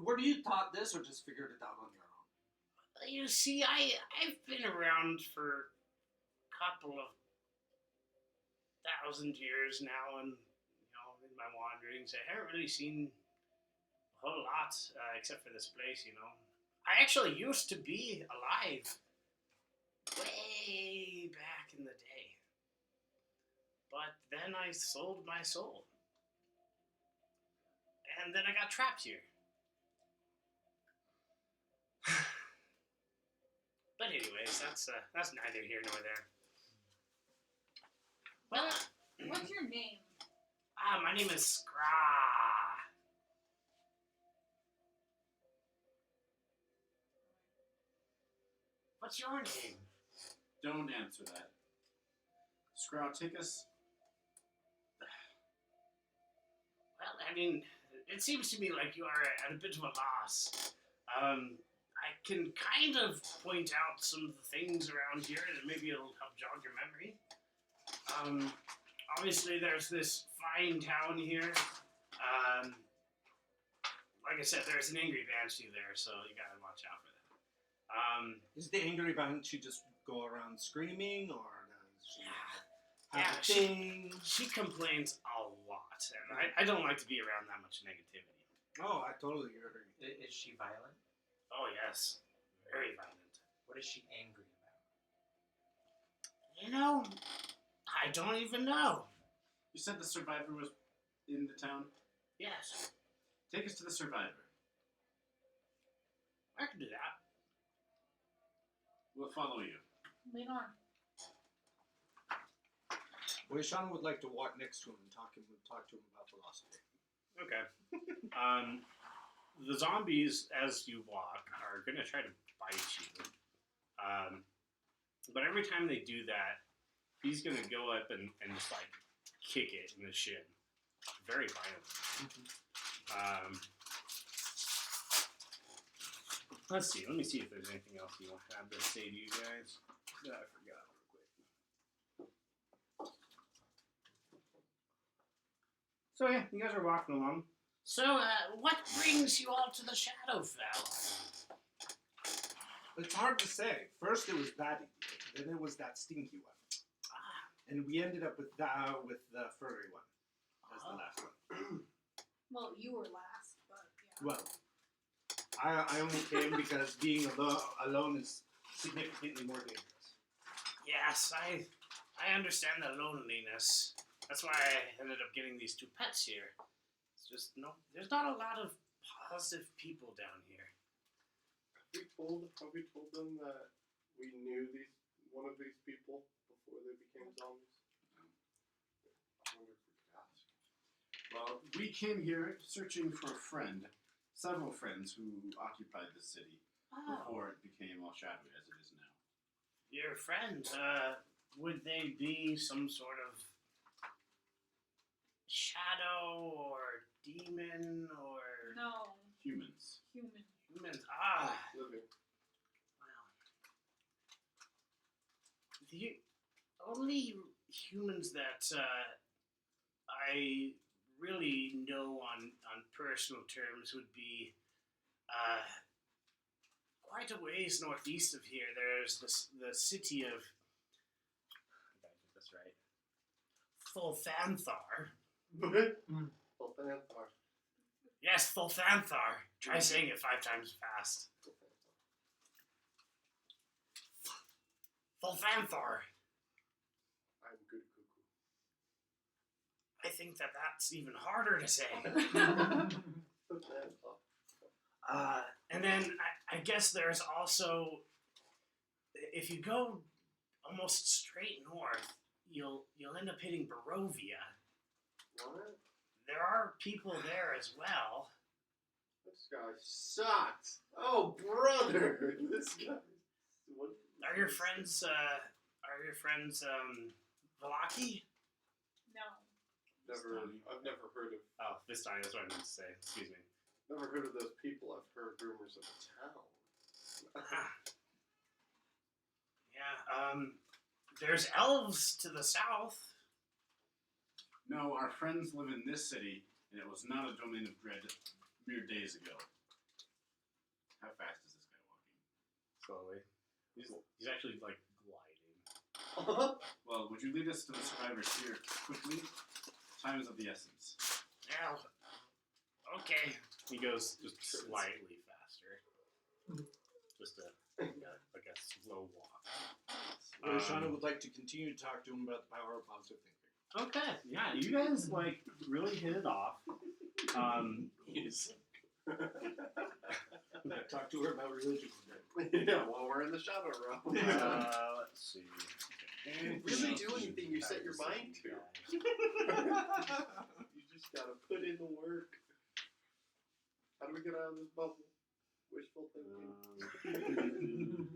B: Were you taught this or just figured it out on your own?
A: You see, I've been around for a couple of 1,000 years now, and in my wanderings, I haven't really seen a whole lot except for this place. I actually used to be alive way back in the day, but then I sold my soul, and then I got trapped here. But anyways, that's neither here nor there. Well,
E: What's your name?
A: my name is Scra. What's your name?
C: Don't answer that. Scrow, take us.
A: Well, I mean, it seems to me like you are at a bit of a loss. I can kind of point out some of the things around here that maybe it'll help jog your memory. Obviously, there's this fine town here. Like I said, there's an angry banshee there, so you gotta watch out for that.
B: Is the angry banshee just go around screaming, or does she have
A: Yeah,
B: a thing?
A: She complains a lot, and I don't like to be around that much negativity.
B: Oh, I totally agree.
G: Is she violent?
A: Oh, yes. Very violent.
G: What is she angry about?
A: I don't even know.
C: You said the survivor was in the town?
A: Yes,
C: Take us to the survivor.
A: I can do that.
C: We'll follow you.
E: Lean on.
B: Well, Sean would like to walk next to him and talk to him about philosophy.
A: Okay. The zombies, as you walk, are going to try to bite you. But every time they do that, he's going to go up and just, kick it in the shin. Very violent. Let's see. Let me see if there's anything else you want to have to say to you guys. I forgot real quick. So yeah, you guys are walking along. So, what brings you all to the Shadowfell?
B: It's hard to say. First it was that eagle, then it was that stinky one, and we ended up with the furry one as the last one.
E: Well, you were last, but yeah.
B: Well, I only came because being alone is significantly more dangerous.
A: Yes, I understand the loneliness. That's why I ended up getting these two pets here. It's just there's not a lot of positive people down here.
F: Have we told them that we knew one of these people before they became zombies? I wonder if we could ask.
C: Well, we came here searching for a friend. Several friends who occupied the city before it became all shadowy as it is now.
A: Your friends, would they be some sort of
I: shadow or demon or
E: No,
C: Humans.
E: human.
I: humans? Ah,
F: Living.
I: well, the only humans that I really know on personal terms would be quite a ways northeast of here. There's the city of, I gotta get this right, Thulthanthar.
F: Well, Thanthar.
I: Yes, Thulthanthar. Try saying it 5 times fast. Thulthanthar.
F: I'm good cuckoo.
I: I think that's even harder to say.
F: Thanthar.
I: And then I guess there's also, if you go almost straight north, you'll end up hitting Barovia.
F: What?
I: There are people there as well.
F: This guy sucks. Oh, brother. This guy. What?
I: Are your friends Valaki?
E: No.
F: I've never heard of.
A: Oh, this time, that's what I meant to say. Excuse me.
F: Never heard of those people. I've heard rumors of a town.
I: Yeah, there's elves to the south.
C: No, our friends live in this city, and it was not a domain of dread mere days ago. How fast is this guy walking?
A: Slowly. He's actually, like, gliding.
C: Well, would you lead us to the survivors here quickly? Time is of the essence.
I: Well, okay.
A: He goes just slightly faster. Just like a slow walk.
B: Shauna would like to continue to talk to him about the power of positive thinking.
A: Okay, yeah, you guys, like, really hit it off.
B: Yes. Talk to her about religion.
F: Yeah, while we're in the shadow realm.
A: Let's see.
F: You really do anything you set your mind to. You just gotta put in the work. How do we get out of this bubble? Wishful thinking.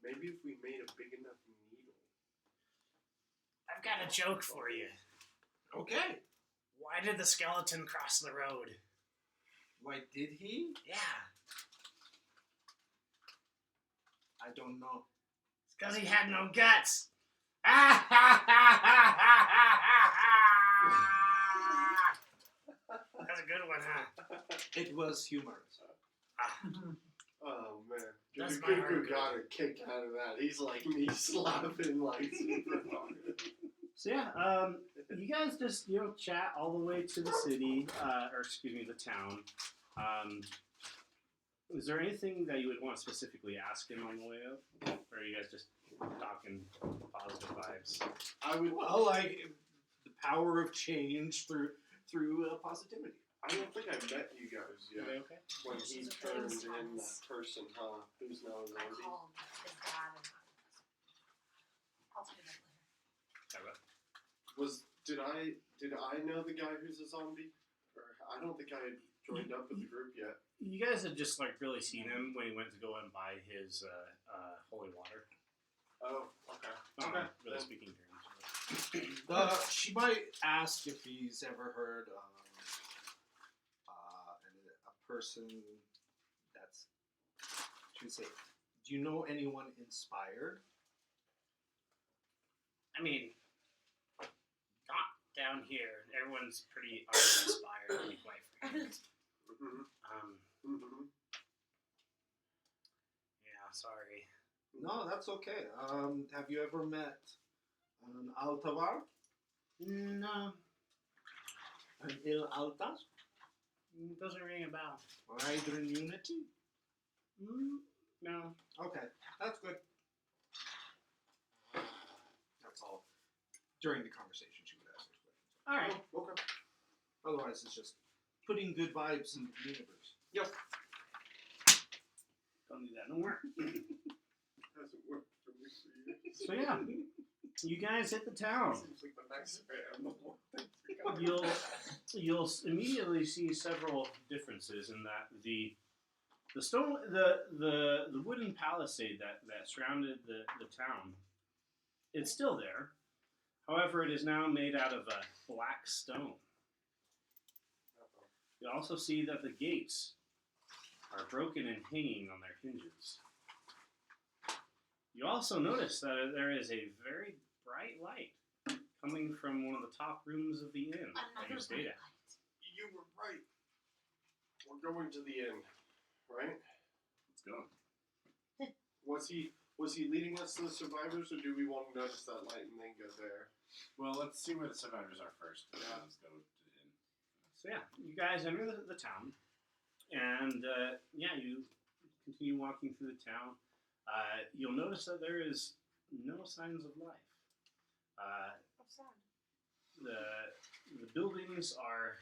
F: Maybe if we made a big enough needle.
I: I've got a joke for you.
B: Okay.
I: Why did the skeleton cross the road?
B: Why did he?
I: Yeah,
B: I don't know.
I: it's because he had no guts. That's a good one, huh?
B: It was humorous.
F: Oh man,
I: That's
F: the
I: my
F: cuckoo
I: hard
F: got a kick out of that. He's like me slapping like super hard.
A: So yeah, you guys just chat all the way to the city, or excuse me, the town. Is there anything that you would want to specifically ask him on the way up, or are you guys just talking positive vibes?
F: I would.
B: Well, like the power of change through positivity.
F: I don't think I met you guys yet.
A: Okay.
F: When he
H: She's a
F: turned
H: famous
F: in that
H: once.
F: person, huh? Who's now a
H: I
F: zombie?
H: called his dad and I'll tell you that later.
F: Did I know the guy who's a zombie? Or I don't think I had joined up with the group yet.
A: You guys had just like really seen him when he went to go and buy his holy water.
F: Oh, okay.
A: Not really
F: then-
A: speaking terms.
B: She might ask if he's ever heard a person that's. She would say, "Do you know anyone inspired?"
I: I mean, not down here. Everyone's pretty uninspired, to be quite frank.
F: Mm-hmm.
I: Yeah, sorry.
B: No, that's okay. Have you ever met an Altavar?
I: No,
B: An Il Altas?
I: doesn't ring a bell.
B: Hydron Unity?
I: No.
B: Okay, that's good. That's all. During the conversation, she would ask those questions.
I: All right.
F: Oh, okay.
B: Otherwise, it's just putting good vibes into the universe.
A: Don't do that no more.
F: Hasn't worked for me for years.
A: So yeah, you guys hit the town.
F: Seems like the nicer I am, the more things are going.
A: You'll immediately see several differences in that the the wooden palisade that surrounded the town, it's still there. However, it is now made out of black stone. You also see that the gates are broken and hanging on their hinges. You also notice that there is a very bright light coming from one of the top rooms of the inn that you stayed at.
F: You were right. We're going to the inn, right?
C: Let's go.
F: Was he leading us to the survivors, or do we want to notice that light and then go there?
C: Well, let's see where the survivors are first.
F: Yeah.
C: Let's go to the inn.
A: So yeah, you guys enter the town, and you continue walking through the town. You'll notice that there is no signs of life.
H: How sad.
A: The buildings are,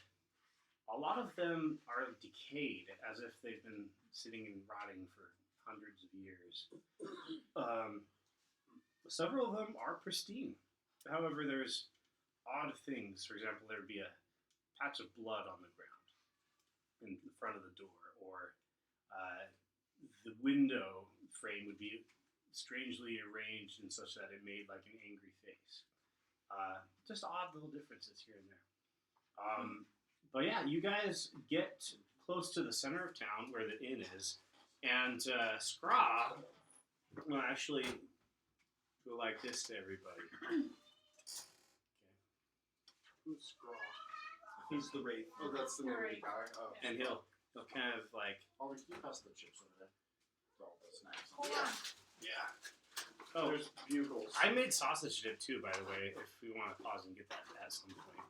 A: a lot of them are decayed, as if they've been sitting and rotting for hundreds of years. Several of them are pristine. However, there's odd things. For example, there would be a patch of blood on the ground in the front of the door, or the window frame would be strangely arranged in such that it made like an angry face. Just odd little differences here and there. But yeah, you guys get close to the center of town where the inn is, and Scraw will actually go like this to everybody.
F: Who's Scraw?
B: He's the wraith.
F: Oh, that's the name of the guy. Oh.
A: And he'll kind of like,
C: Oh, we can pass the chips over there. Oh, the snacks.
H: Hold on.
F: Yeah.
A: oh,
F: There's bugles.
A: I made sausage dip too, by the way, if we want to pause and get that at some point.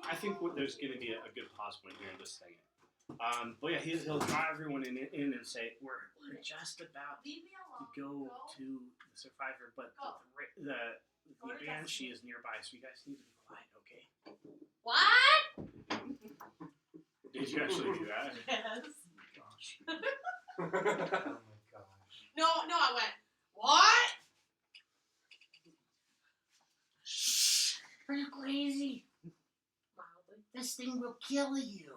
A: I think there's going to be a good pause point here in just a second. But yeah, he'll draw everyone in and say, we're just about
H: Leave me
A: to
H: alone.
A: go to the survivor, but the banshee is nearby, so you guys need to be quiet, okay?
H: What?
A: Did you actually do that?
H: Yes.
A: Gosh.
G: Oh my gosh.
H: No, I went, what?
I: Shh! Are you crazy?
H: Mildly.
I: This thing will kill you.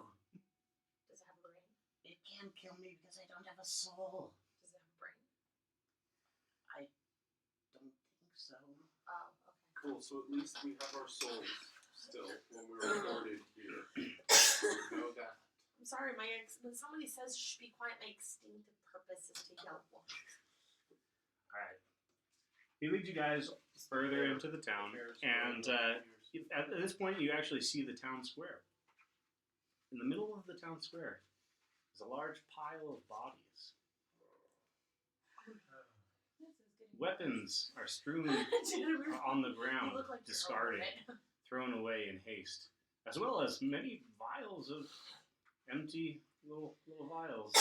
H: Does it have a brain?
I: It can't kill me because I don't have a soul.
H: Does it have a brain?
I: Don't think so.
H: Oh, okay.
F: Cool, so at least we have our souls still when we're recorded here. We know that.
H: I'm sorry, when somebody says shh, be quiet, my instinctive purpose is to yell.
A: Alright. He leads you guys further into the town, and at this point you actually see the town square. In the middle of the town square is a large pile of bodies. Weapons are strewn on the ground,
H: You look like you're
A: discarded,
H: over it.
A: thrown away in haste, as well as many vials of empty little vials.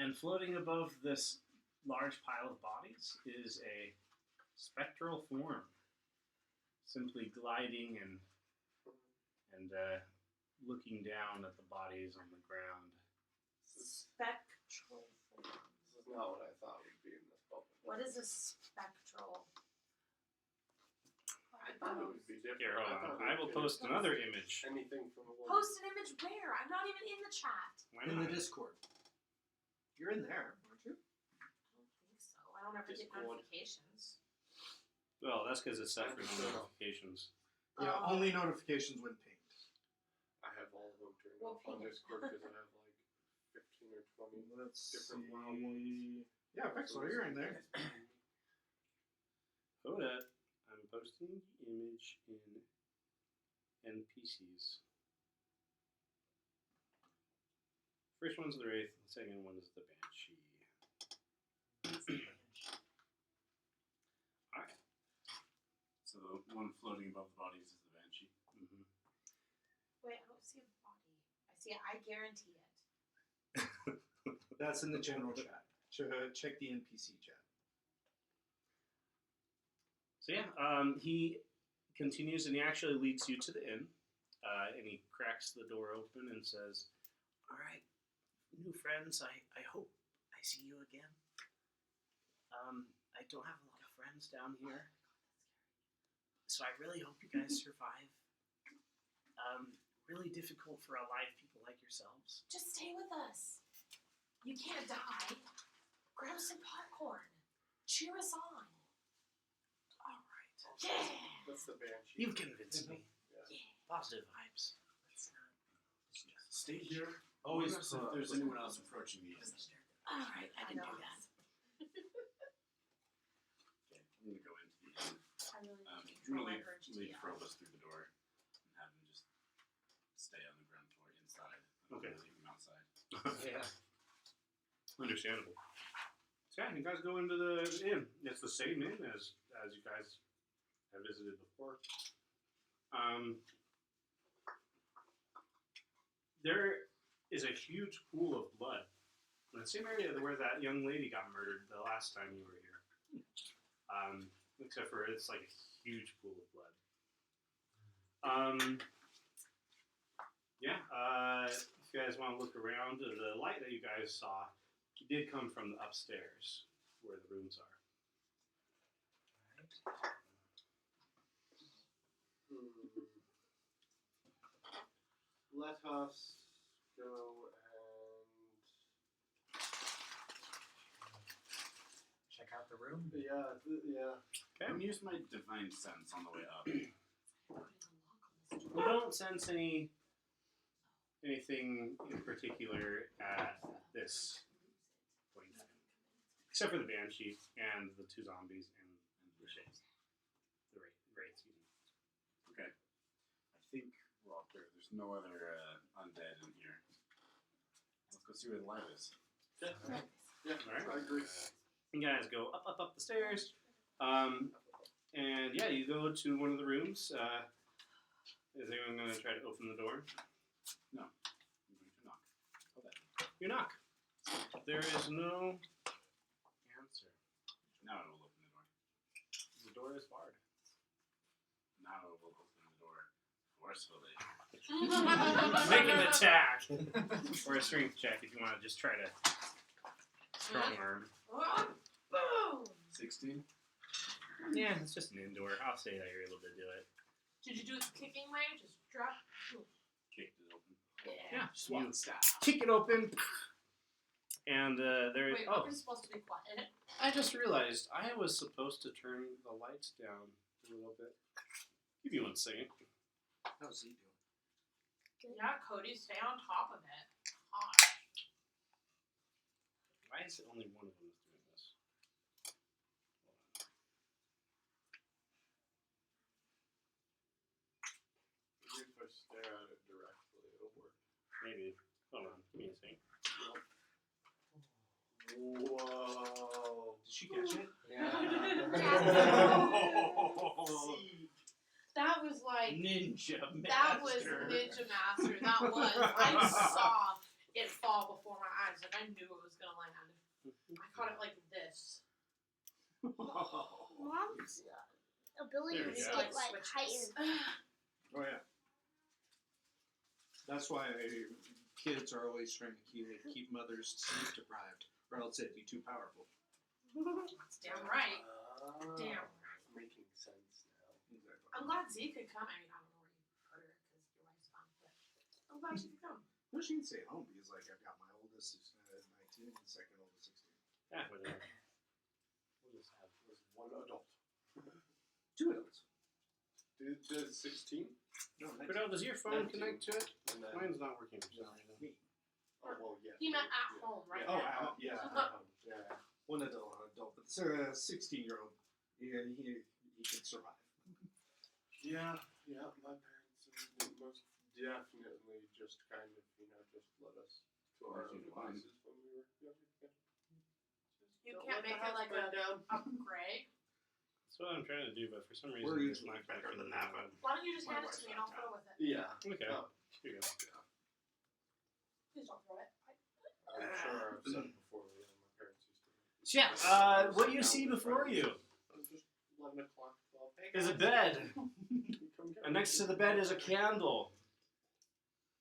A: And floating above this large pile of bodies is a spectral form, simply gliding and looking down at the bodies on the ground.
H: Spectral form.
F: This is not what I thought would be in this bubble.
H: What is a spectral?
F: I thought it would be different.
A: Here, hold on.
F: thought
A: I
F: we
A: will
F: could
A: post another image.
F: anything from a woman.
H: Post an image where? I'm not even in the chat.
A: Why
B: In the
A: not?
B: Discord. You're in there, aren't you?
H: I don't think so. I don't ever get
F: Discord.
H: notifications.
A: Well, that's because it's set for
F: That's
A: no notifications.
B: Yeah,
H: Oh.
B: only notifications when pinged.
F: I have all of them turned
H: Well,
F: off on
H: ping it.
F: Discord because I have like 15 or 20
B: Let's
F: different
B: see.
F: one-on-ones.
B: Yeah, Vexler, you're in there.
A: Hold up. I'm posting the image in NPCs. First one's the Wraith, the second one is the Banshee. Alright.
C: So the one floating above the bodies is the banshee.
A: Mm-hmm.
H: Wait, I don't see a body. I see it. I guarantee it.
B: That's in the general chat. Check the NPC chat.
A: So yeah, he continues and he actually leads you to the inn. And he cracks the door open and says, "Alright, new friends, I hope I see you again. I don't have a lot of friends down here. So I really hope you guys survive.
I: really difficult for alive people like yourselves.
H: Just stay with us. You can't die. Grab some popcorn. Cheer us on.
I: All right.
H: Yeah.
F: That's the banshee.
I: You've convinced me.
H: Yeah.
I: Positive vibes. Let's not.
C: Stay here.
B: Always
C: Warn us if there's anyone else approaching you.
H: All right, I can do that.
C: Okay, I'm gonna go into the inn.
H: I really
C: I'm
H: need to
C: gonna
H: control my
C: leave,
H: urge to
C: leave
H: yell.
C: Frobus through the door and have him just stay on the ground floor inside. I'm
A: Okay.
C: gonna leave him outside.
G: Yeah.
A: Understandable. So yeah, you guys go into the inn. It's the same inn as you guys have visited before. There is a huge pool of blood in the same area where that young lady got murdered the last time you were here. Except for it's like a huge pool of blood. If you guys want to look around, the light that you guys saw did come from the upstairs where the rooms are.
F: Let us go and
G: Check out the room.
F: yeah.
C: I'm gonna use my divine sense on the way up.
A: You don't sense anything in particular at this point in time, except for the banshee and the two zombies and the shapes, the wraiths.
C: Okay. I think we're all clear. There's no other undead in here. Let's go see where the light is.
F: Yeah,
A: Alright.
F: I agree.
A: You guys go up the stairs, and yeah, you go to one of the rooms. Is anyone going to try to open the door?
C: No. I'm going to knock. Oh, that.
A: You knock. There is no answer.
C: Now it will open the door.
A: The door is barred.
C: Now it will open the door forcefully.
A: Make an attack or a strength check if you want to just try to strong arm.
H: Boom!
C: 16.
A: Yeah, it's just an indoor. I'll say that you're able to do it.
H: Did you do it the kicking way? Just drop.
C: Kicked it open.
A: Yeah,
C: Swat
A: you
C: style.
A: kick it open, and there.
H: Wait,
A: Oh,
H: we're supposed to be quiet.
A: I just realized I was supposed to turn the lights down a little bit. Give you one second.
B: How's he doing?
H: Yeah, Cody, stay on top of it.
A: Why is it only one of them is doing this?
F: Maybe if I stare at it directly, it'll work.
A: Maybe. Hold on. Give me a second.
F: Whoa!
B: Did she catch it?
H: That was like
B: Ninja master.
H: that was Ninja Master. That was. I saw it fall before my eyes. Like I knew it was gonna land. I caught it like this.
J: Mom's ability
A: There we
J: to
A: go.
J: get like heightened.
B: Oh yeah. That's why kids are always trying to keep mothers sleep deprived, or else it'd be too powerful.
H: That's damn right. Damn.
F: Making sense now.
H: I'm glad Z could come. I mean, I don't know where you put her because your wife's gone, but I'm glad she could come.
B: Well, she can stay at home because, like, I've got my oldest is 19 and the second oldest 16.
A: Yeah, whatever. We'll just have
F: There's one adult.
B: 2 adults.
F: Did 16?
B: No, 19.
A: Cordell, does your phone
F: 19.
A: connect to it?
F: And then,
A: Mine's not working for some reason.
B: Me.
F: oh, well, yeah.
H: He meant at home right
B: Oh,
H: now.
B: yeah.
F: Yeah.
B: One adult, but the 16-year-old, he can survive.
F: Yeah, my parents are most definitely just kind of, just let us to our own devices when we were younger.
H: You
F: Don't
H: can't
F: let the
H: make it
F: house
H: like
F: burn down.
H: a gray.
A: That's what I'm trying to do, but for some reason
B: We're
A: it's
B: usually
A: not
B: better
A: connecting
B: than that
A: to
B: one.
H: Why don't you just
B: My
H: hand it to
B: wife's
H: me and I'll
B: not
H: throw it with it?
F: Yeah.
A: Okay.
F: Oh,
A: Here you go.
H: Please don't throw it.
F: I'm sure I've said it before, my parents used to.
A: So yeah, what do you see before you?
F: Just 11 o'clock, 12. Hey,
A: Is a
F: guys.
A: bed,
F: Come get
A: and
F: me.
A: next to the bed is a candle,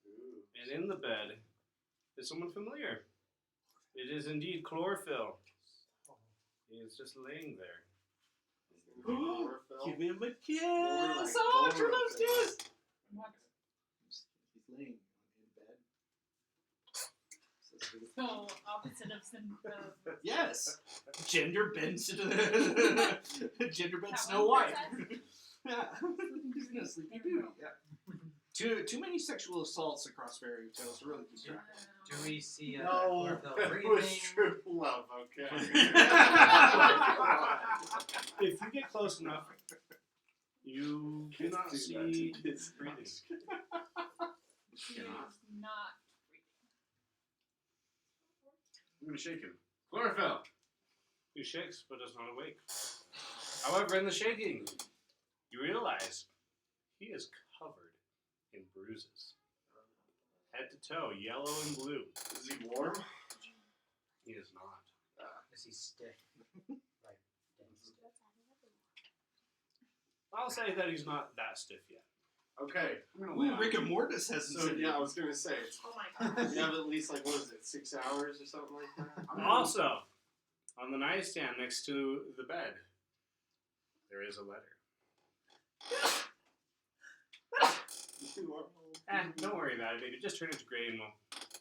F: Ooh.
A: and in the bed is someone familiar. It is indeed Chlorophyll. He is just laying there.
F: Chlorophyll.
B: Give him a kiss!
F: More like
B: Oh, True
F: chlorophyll.
B: loves kiss!
H: What?
E: So opposite of
B: Yes. Gender bent to the gender bent Snow White. Yeah. He's gonna Sleepy Beauty. Yeah. Too many sexual assaults across fairy tales to really keep track.
G: Do we see
F: No,
G: chlorophyll
F: that
G: breathing?
F: was true love, okay.
A: If you get close enough, you do not see breathing.
E: He is not
C: I'm gonna shake him. Chlorophyll.
A: He shakes but does not awake. However, in the shaking, you realize he is covered in bruises. Head to toe, yellow and blue.
F: Is he warm?
A: He is not.
G: Is he stiff? Like dense?
A: I'll say that he's not that stiff yet.
F: Okay.
C: I'm gonna lay
B: Ooh,
C: on
B: Rick
C: him.
B: and Mortis hasn't
F: So
B: said
F: yeah, I was gonna say
H: Oh my god.
F: you have at least like what is it, 6 hours or something like that?
C: I'm gonna-
A: Also, on the nightstand next to the bed, there is a letter. Don't worry about it, baby. Just turn it to gray and we'll...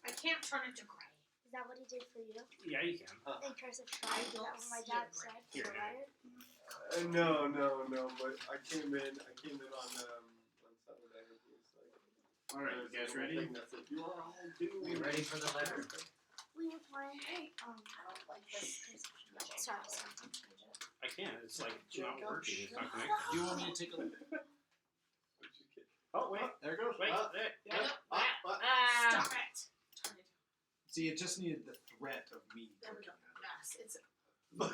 H: I can't turn it to gray.
J: Is that what he did for you?
A: Yeah, you can.
J: They curse a tribe. Is that what my dad said?
A: Here.
J: For letter?
F: No, but I came in on Saturday and he was like,
C: All right, you guys ready?
F: That's it. You are all due.
G: We ready for the letter?
J: We were playing.
H: I don't like this.
J: Sorry.
A: I can't. It's like not working. It's not
B: Do
A: connected.
B: you want me to take a look?
A: Oh, wait.
B: There it goes.
A: Wait.
B: Ah.
A: There.
H: I
A: Yeah.
H: don't. Stop it. Turn it.
B: See, it just needed the threat of me.
H: There we go. Yes, it's.
B: Stop
H: Stop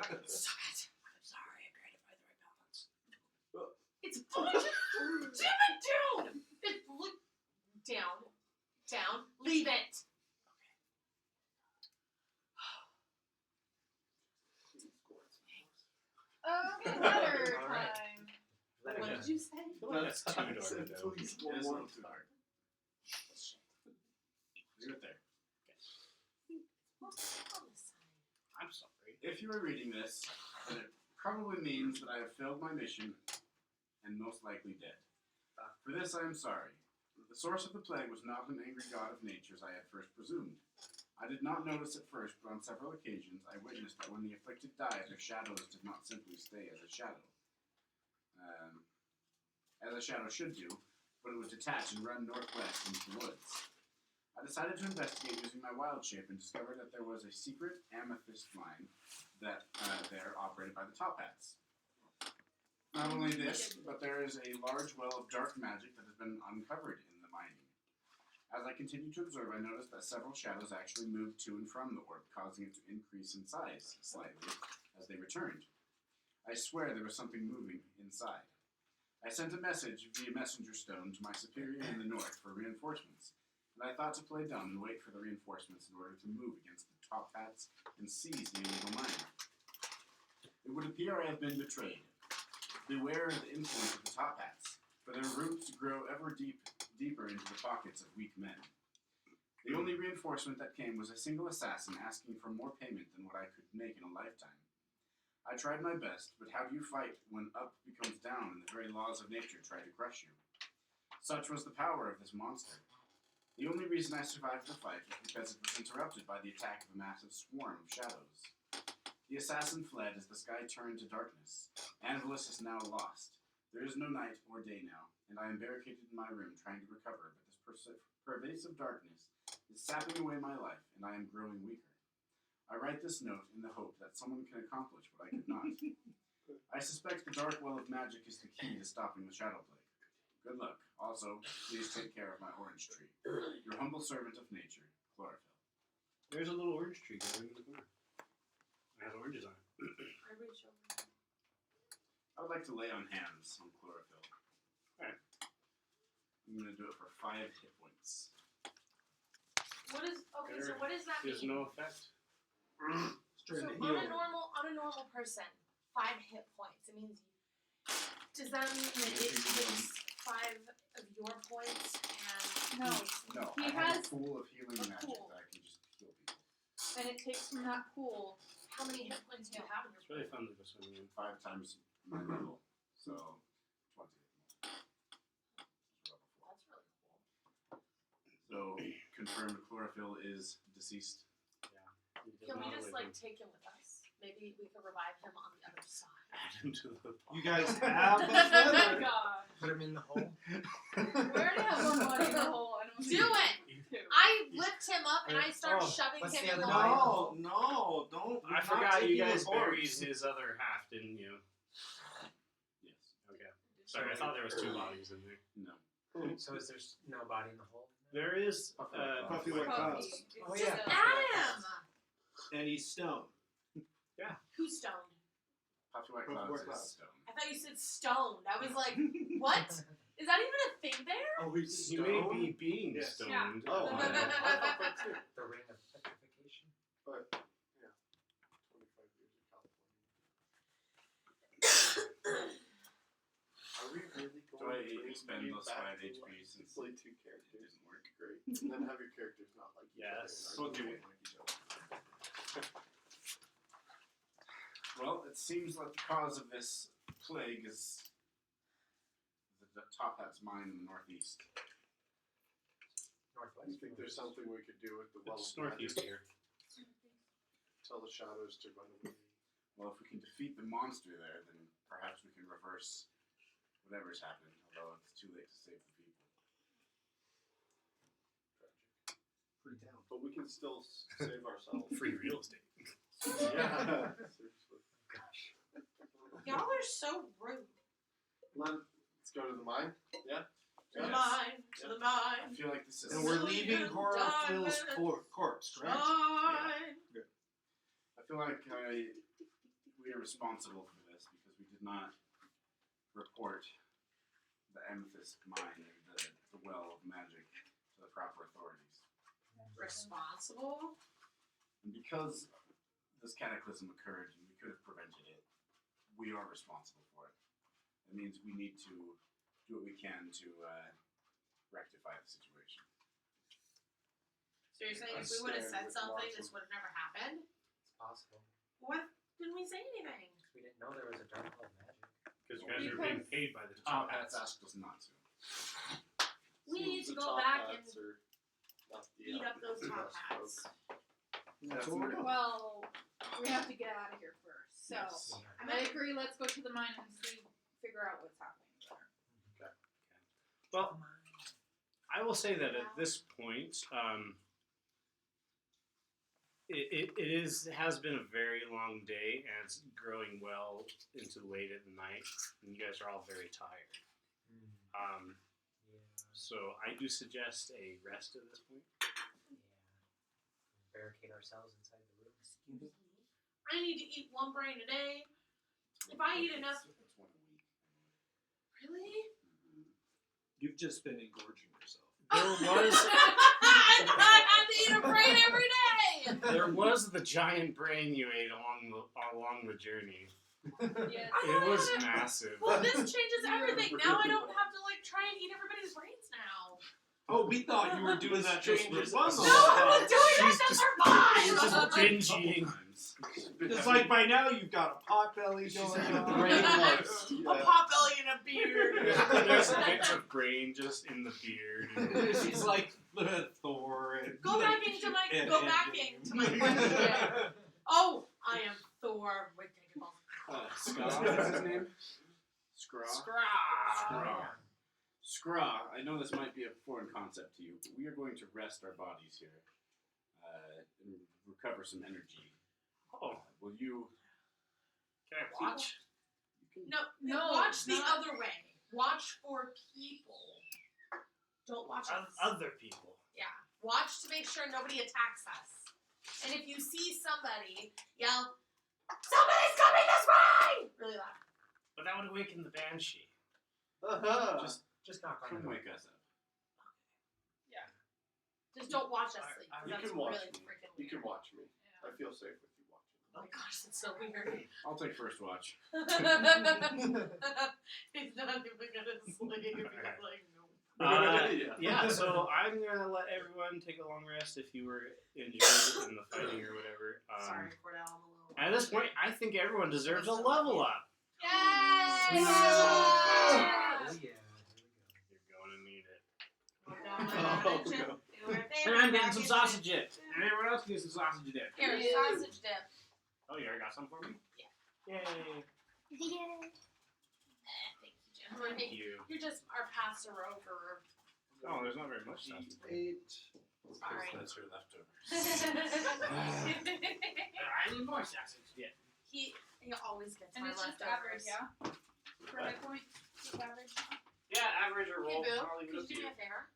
H: it.
I: I'm sorry, I tried to find the right balance.
H: It's Jim it down. Down. Leave it.
E: Okay, letter
G: All right.
E: time.
G: Letter
H: What
G: time.
H: did you say?
A: I feel like that's too dark though.
C: It is a little too dark. Leave it there.
A: I'm sorry.
C: If you are reading this, then it probably means that I have failed my mission and most likely dead. For this I am sorry. The source of the plague was not an angry god of nature as I had first presumed. I did not notice at first, but on several occasions I witnessed that when the afflicted died, their shadows did not simply stay as a shadow. As a shadow should do, but it would detach and run northwest into the woods. I decided to investigate using my wild shape and discovered that there was a secret amethyst mine that there operated by the Top Hats. Not only this, but there is a large well of dark magic that has been uncovered in the mining. As I continued to observe, I noticed that several shadows actually moved to and from the orb, causing it to increase in size slightly as they returned. I swear there was something moving inside. I sent a message via messenger stone to my superior in the north for reinforcements, and I thought to play dumb and wait for the reinforcements in order to move against the Top Hats and seize the illegal mine. It would appear I have been betrayed. Beware of the influence of the Top Hats, for their roots grow ever deeper into the pockets of weak men. The only reinforcement that came was a single assassin asking for more payment than what I could make in a lifetime. I tried my best, but how do you fight when up becomes down and the very laws of nature try to crush you? Such was the power of this monster. The only reason I survived the fight was because it was interrupted by the attack of a massive swarm of shadows. The assassin fled as the sky turned to darkness. Anvillion is now lost. There is no night or day now, and I am barricaded in my room trying to recover, but this pervasive darkness is sapping away my life, and I am growing weaker. I write this note in the hope that someone can accomplish what I could not. I suspect the dark well of magic is the key to stopping the shadow plague. Good luck. Also, please take care of my orange tree. Your humble servant of nature, Chlorophyll.
A: There's a little orange tree growing in the corner. It has oranges on it.
H: I reach over.
C: I would like to lay on hands on Chlorophyll.
A: Alright.
C: I'm going to do it for 5 hit points.
H: What is okay? So what does that
A: There's
H: mean?
A: no effect.
B: Straight
H: So
B: to
H: on
B: heal.
H: a normal person, 5 hit points. It means. Does that mean that it takes 5 of your points and
E: No.
C: No,
E: He
C: I have
E: has
C: a pool of healing
E: a
C: magic
E: pool.
C: that I can just heal people.
E: And it takes from that pool.
H: how many hit points do you have in your
A: It's really fun to go swimming in.
C: 5 times my level, so 20.
H: That's really cool.
C: So, confirmed Chlorophyll Garfield is deceased.
A: He does
H: Can we
A: not
H: just
A: live
H: like
A: in-
H: take him with us? Maybe we could revive him on the other side.
A: add him to the
B: You guys have the feather.
E: God.
G: Put him in the hole.
E: We already have one body in the hole. I don't
H: Do it! I lift him up and I start
G: Oh,
H: shoving
G: what's
H: him
G: the
H: in the
G: other
H: hole.
G: body?
B: No, don't.
A: I
B: we're not
A: forgot you
B: taking
A: guys
B: the
A: buried
B: corpse.
A: his other half, didn't you?
C: Yes.
A: Okay. Sorry, I thought there was 2 bodies in there.
C: No.
G: So is there no body in the hole?
A: There is
B: Puffy White Clouds.
G: Oh,
H: Just
G: yeah.
H: add him!
B: And he's stoned.
H: Who's stoned?
C: Puffy White
B: Puffy
C: Clouds
B: White
C: is
B: Clouds.
C: stone.
H: I thought you said stoned. I was like, what? Is that even a thing there?
F: Oh, he's
A: You may be being
B: Yes.
A: stoned.
E: Yeah.
F: Oh, I thought that too.
G: The ring of petrification.
F: But, yeah. 25 years in California. Are we really
C: Do
F: going
C: I
F: to bring
C: expend
F: you
C: those
F: back
C: 5
F: to
C: HP
F: life?
C: since
F: Play
C: it
F: 2 characters.
C: didn't work?
F: Great. And then have your characters not like each
A: Yes.
F: other.
C: Okay. Well, it seems like the cause of this plague is the top hat's mine in the northeast.
F: I
G: Northwest.
F: think there's something we could do with the well
A: It's
F: of
A: northeast
F: magic.
A: here.
F: Tell the shadows to run away.
C: Well, if we can defeat the monster there, then perhaps we can reverse whatever's happened, although it's too late to save the people.
B: Free town.
F: But we can still save ourselves.
A: Free real estate.
F: Yeah. Seriously.
H: Y'all are so rude.
F: Let's go to the mine. Yeah.
H: To the
C: Yes.
H: mine, to the
C: I
H: mine.
C: feel like this is.
B: And we're
H: Silly
B: leaving
H: little
B: Chlorophyll's
H: diamond.
B: corpse, correct?
H: Mine.
C: I feel like we are responsible for this because we did not report the amethyst mine, the well of magic, to the proper authorities.
H: Responsible?
C: And because this cataclysm occurred and we could have prevented it, we are responsible for it. That means we need to do what we can to rectify the situation.
H: So you're saying
F: I
H: if we would have
F: stand
H: said
F: with
H: something,
F: Marshall.
H: this would have never happened?
G: It's possible.
H: What? Didn't we say anything?
G: We didn't know there was a dark hole of magic.
A: Because you guys are being paid by the
C: The
A: top
C: top hats
A: hats.
C: asked us not to.
H: We need
F: Seems
H: to
F: the
H: go
F: top
H: back
F: hats are not the,
H: Eat up those
F: the
H: top
F: best
H: hats.
F: folk.
B: That's what we're doing.
E: Well, we have to get out of here first. So
C: Yes.
E: I agree. Let's go to the mine and figure out what's happening there.
A: Well, I will say that at this point, it has been a very long day, and it's growing well into late at night, and you guys are all very tired.
G: Yeah.
A: So I do suggest a rest at this point.
G: Barricade ourselves inside the room.
H: I need to eat 1 brain a day. If I eat enough.
C: It's 1 a week.
H: Really?
B: You've just been engorging yourself.
A: There was
H: I have to eat a brain every day!
A: there was the giant brain you ate along the journey.
E: Yes.
A: It was massive.
H: Well, this changes everything. Now I don't have to like try and eat everybody's brains now.
B: Oh, we thought you were doing that just for
F: Changes
B: fun.
F: us.
H: No,
B: though.
H: I'm doing
A: She's
H: that to
A: just-
H: survive!
A: just binge eating.
C: Sometimes.
B: It's like by now you've got a pot belly
F: She's
B: going
F: had a
B: on.
F: brain lust.
H: A
F: Yeah.
H: pot belly and a beard.
A: There's bits of brain just in the beard.
B: She's like Thor. And
H: Go back into my question. Oh, I am Thor. Ridiculous.
C: Scraw, what's his name? Scraw.
H: Scraw.
C: Scraw, I know this might be a foreign concept to you, but we are going to rest our bodies here and recover some energy.
A: Oh,
C: Will you?
A: can I watch?
H: No, watch the other way. Watch for people. Don't watch us.
A: Other people.
H: Yeah. Watch to make sure nobody attacks us. And if you see somebody, yell, "Somebody's coming this way!" Really loud.
A: But that would awaken the banshee.
G: Just knock on
C: Come
G: the door.
C: wake us up.
H: Just don't watch us sleep.
F: You
H: That's
F: can watch
H: really
F: me.
H: freaking
F: You
H: weird.
F: can watch me. I feel safe with you watching.
H: Oh my gosh, that's so weird.
C: I'll take first watch.
H: He's not even gonna sleep. He's like, no.
A: Yeah, so I'm going to let everyone take a long rest if you were injured in the fighting or whatever.
H: Sorry, Cordell, I'm a little.
A: At this point, I think everyone deserves a level up.
H: Yay!
G: Oh, yeah. Here we go.
A: You're going to need it.
H: Down my advantage.
B: no.
H: My favorite
I: And I'm getting
H: mac
I: some
H: and
I: sausage
H: cheese.
I: dip. And everyone else gets some sausage dip.
H: Here,
E: Yeah.
H: sausage dip.
A: Oh, you already got some for me?
I: Yay.
J: The end.
H: Thank you, Jim.
A: Thank you.
H: You're just our passer over.
A: Oh, there's not very much stuff.
F: 8.
H: Sorry.
C: That's your leftovers.
I: I need more sausage dip.
H: he always gets
E: And
H: my
E: it's just
H: leftovers.
E: average, yeah? For
A: What?
E: high point, just average.
I: Yeah, average or
H: Hey
I: roll.
H: Boo,
I: I'll leave it
H: could
I: up
H: you
I: to
H: do
I: you.
H: me a favor?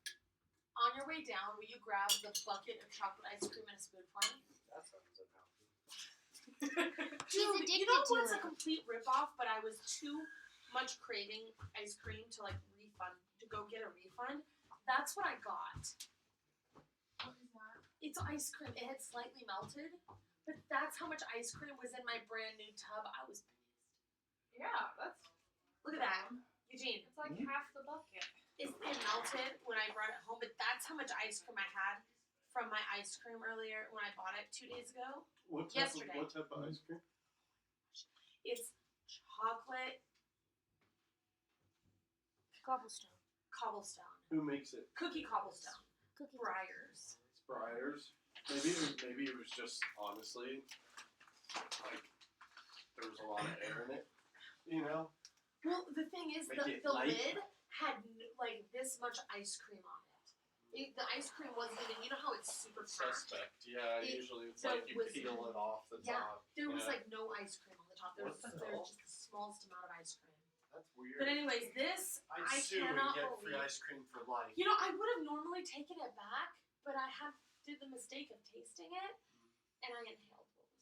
H: On your way down, will you grab the bucket of chocolate ice cream and a spoon for me?
G: That sounds unhealthy.
J: She's
H: Dude,
J: addicted
H: you know
J: to
H: what's a
J: it.
H: complete ripoff, but I was too much craving ice cream to go get a refund. That's what I got.
E: What is that?
H: It's ice cream. It had slightly melted, but that's how much ice cream was in my brand new tub. I was pissed.
E: Yeah, that's.
H: Look at that. Eugene,
E: It's like half the bucket.
H: it melted when I brought it home, but that's how much ice cream I had from my ice cream earlier when I bought it 2 days ago.
F: What type
H: Yesterday.
F: Of, what type of ice cream?
H: It's chocolate
J: Cobblestone.
H: cobblestone.
F: Who makes it?
H: Cookie cobblestone.
J: Cookie.
H: Briars.
F: It's Briars. Maybe it was just honestly like there was a lot of air in it. You know?
H: Well, the thing is,
F: Make
H: the
F: it light.
H: lid had like this much ice cream on it. The ice cream wasn't even. You know how it's super packed.
F: Suspect. Yeah,
H: It-
F: usually it's
H: so
F: like you
H: was-
F: peel it off the
H: Yeah,
F: top.
H: there was
F: Yeah.
H: like no ice cream on the top. There was
F: What the
H: just
F: hell?
H: the smallest amount of ice cream.
F: That's weird.
H: But anyways, this
F: I'd
H: I
F: sue and
H: cannot
F: get
H: believe.
F: free ice cream for life.
H: You know, I would have normally taken it back, but I did the mistake of tasting it, and I inhaled what was